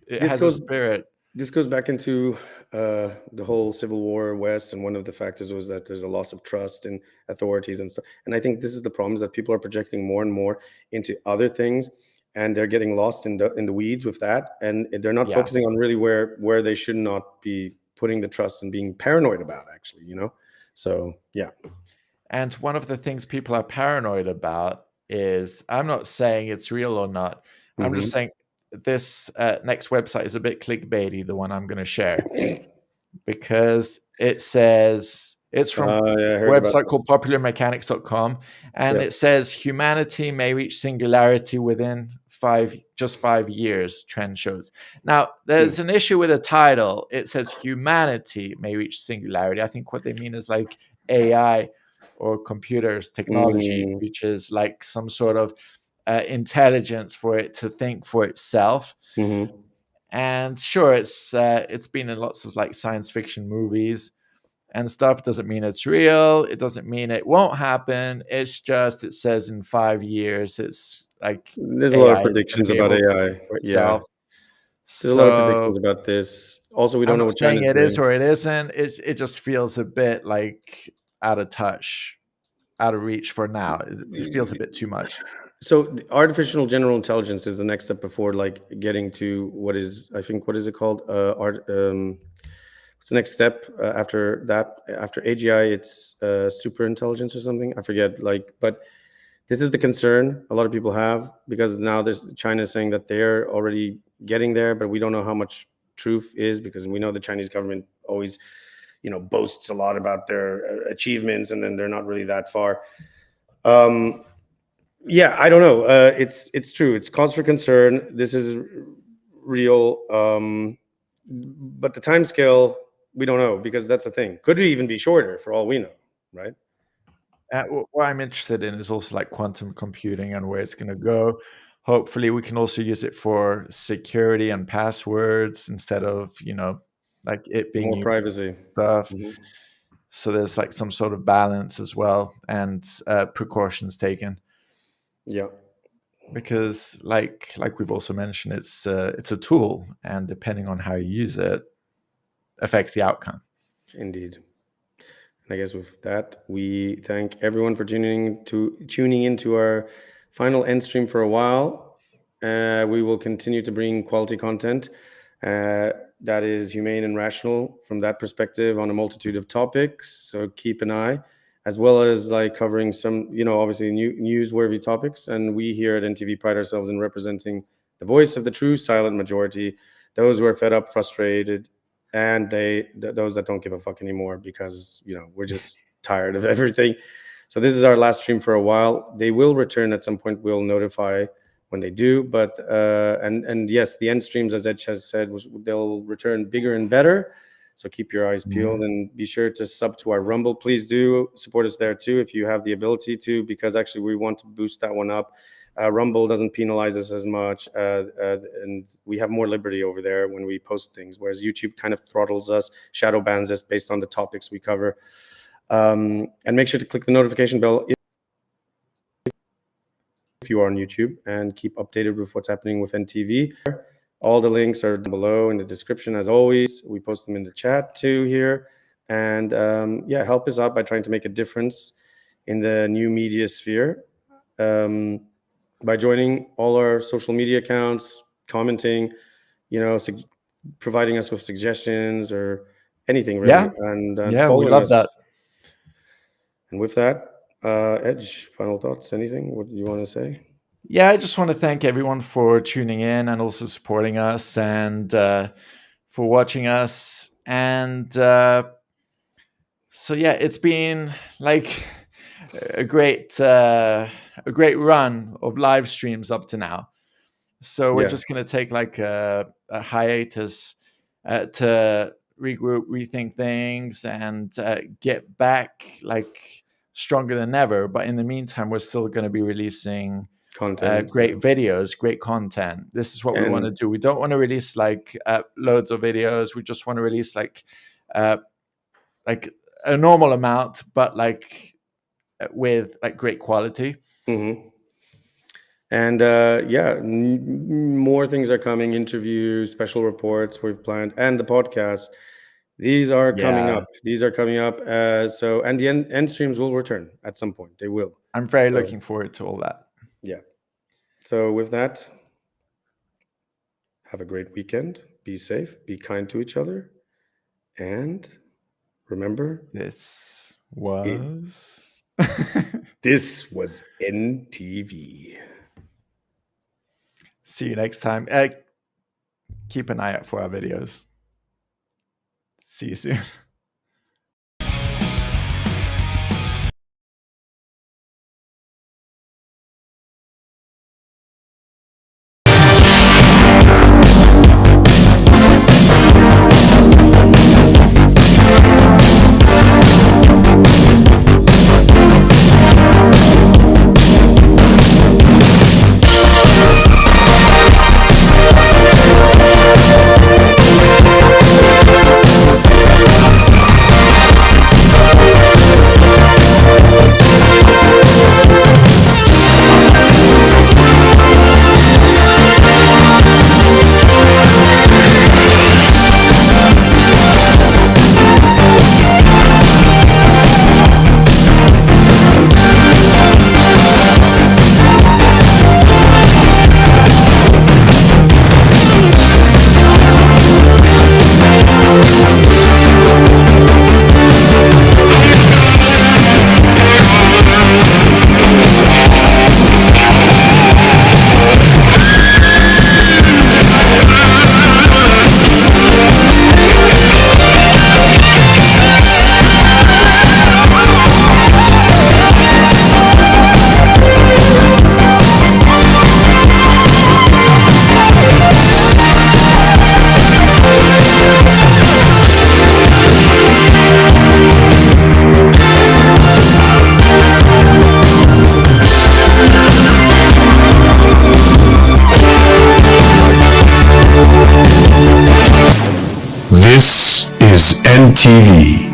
[SPEAKER 3] it has a spirit.
[SPEAKER 2] This goes back into the whole Civil War West, and one of the factors was that there's a loss of trust in authorities and stuff. And I think this is the problem, is that people are projecting more and more into other things, and they're getting lost in the weeds with that, and they're not focusing on really where they should not be putting the trust and being paranoid about, actually, So yeah.
[SPEAKER 3] And one of the things people are paranoid about is, I'm not saying it's real or not. I'm just saying this next website is a bit clickbaity, the one I'm going to share, because it says it's from a website called popularmechanics.com, and it says humanity may reach singularity within 5 years, trend shows. Now, there's an issue with the title. It says humanity may reach singularity. I think what they mean is like AI or computers, technology reaches like some sort of intelligence for it to think for itself. And sure, it's been in lots of like science fiction movies and stuff. Doesn't mean it's real. It doesn't mean it won't happen. It's just, it says in 5 years, it's like
[SPEAKER 2] there's a lot of predictions about AI. Yeah, there's a lot of predictions about this. Also, we don't know what China's
[SPEAKER 3] saying it is or it isn't. It just feels a bit like out of touch, out of reach for now. It feels a bit too much.
[SPEAKER 2] So artificial general intelligence is the next step before like getting to what is it called? What's the next step after that? After AGI, it's super intelligence or something. I forget. But this is the concern a lot of people have, because now there's China saying that they're already getting there, but we don't know how much truth is, because we know the Chinese government always, boasts a lot about their achievements, and then they're not really that far. Yeah, I don't know. It's true. It's cause for concern. This is real. But the time scale, we don't know, because that's the thing. Could it even be shorter for all we know, right?
[SPEAKER 3] What I'm interested in is also like quantum computing and where it's going to go. Hopefully, we can also use it for security and passwords instead of, like it being
[SPEAKER 2] more privacy
[SPEAKER 3] stuff. So there's like some sort of balance as well, and precautions taken.
[SPEAKER 2] Yeah,
[SPEAKER 3] because like we've also mentioned, it's a tool, and depending on how you use it, affects the outcome.
[SPEAKER 2] Indeed. And I guess with that, we thank everyone for tuning into our final end stream for a while. We will continue to bring quality content. that is humane and rational from that perspective on a multitude of topics. So keep an eye, as well as like covering some, obviously newsworthy topics. And we here at ENDtv pride ourselves in representing the voice of the true silent majority, those who are fed up, frustrated, and those that don't give a fuck anymore because, we're just tired of everything. So this is our last stream for a while. They will return at some point. We'll notify when they do, but and yes, the end streams, as Edge has said, they'll return bigger and better. So keep your eyes peeled and be sure to sub to our Rumble. Please do support us there too if you have the ability to, because actually we want to boost that one up. Rumble doesn't penalize us as much, and we have more liberty over there when we post things, whereas YouTube kind of throttles us, shadow bans us based on the topics we cover. And make sure to click the notification bell if you are on YouTube, and keep updated with what's happening with ENDtv. All the links are below in the description as always. We post them in the chat too here. And help us out by trying to make a difference in the new media sphere by joining all our social media accounts, commenting, providing us with suggestions or anything really.
[SPEAKER 3] Yeah,
[SPEAKER 2] and
[SPEAKER 3] we love that.
[SPEAKER 2] And with that, Edge, final thoughts, anything? What do you want to say?
[SPEAKER 3] Yeah, I just want to thank everyone for tuning in and also supporting us and for watching us. And it's been like a great run of live streams up to now. So we're just going to take like a hiatus to regroup, rethink things, and get back like stronger than ever. But in the meantime, we're still going to be releasing
[SPEAKER 2] content,
[SPEAKER 3] great videos, great content. This is what we want to do. We don't want to release like loads of videos. We just want to release like a normal amount, but like with like great quality.
[SPEAKER 2] And more things are coming, interviews, special reports we've planned, and the podcast. These are coming up. And the end streams will return at some point. They will.
[SPEAKER 3] I'm very looking forward to all that.
[SPEAKER 2] Yeah. So with that, have a great weekend. Be safe. Be kind to each other. And remember,
[SPEAKER 3] this was
[SPEAKER 2] ENDtv.
[SPEAKER 3] See you next time. Keep an eye out for our videos. See you soon.
[SPEAKER 1] This is ENDtv.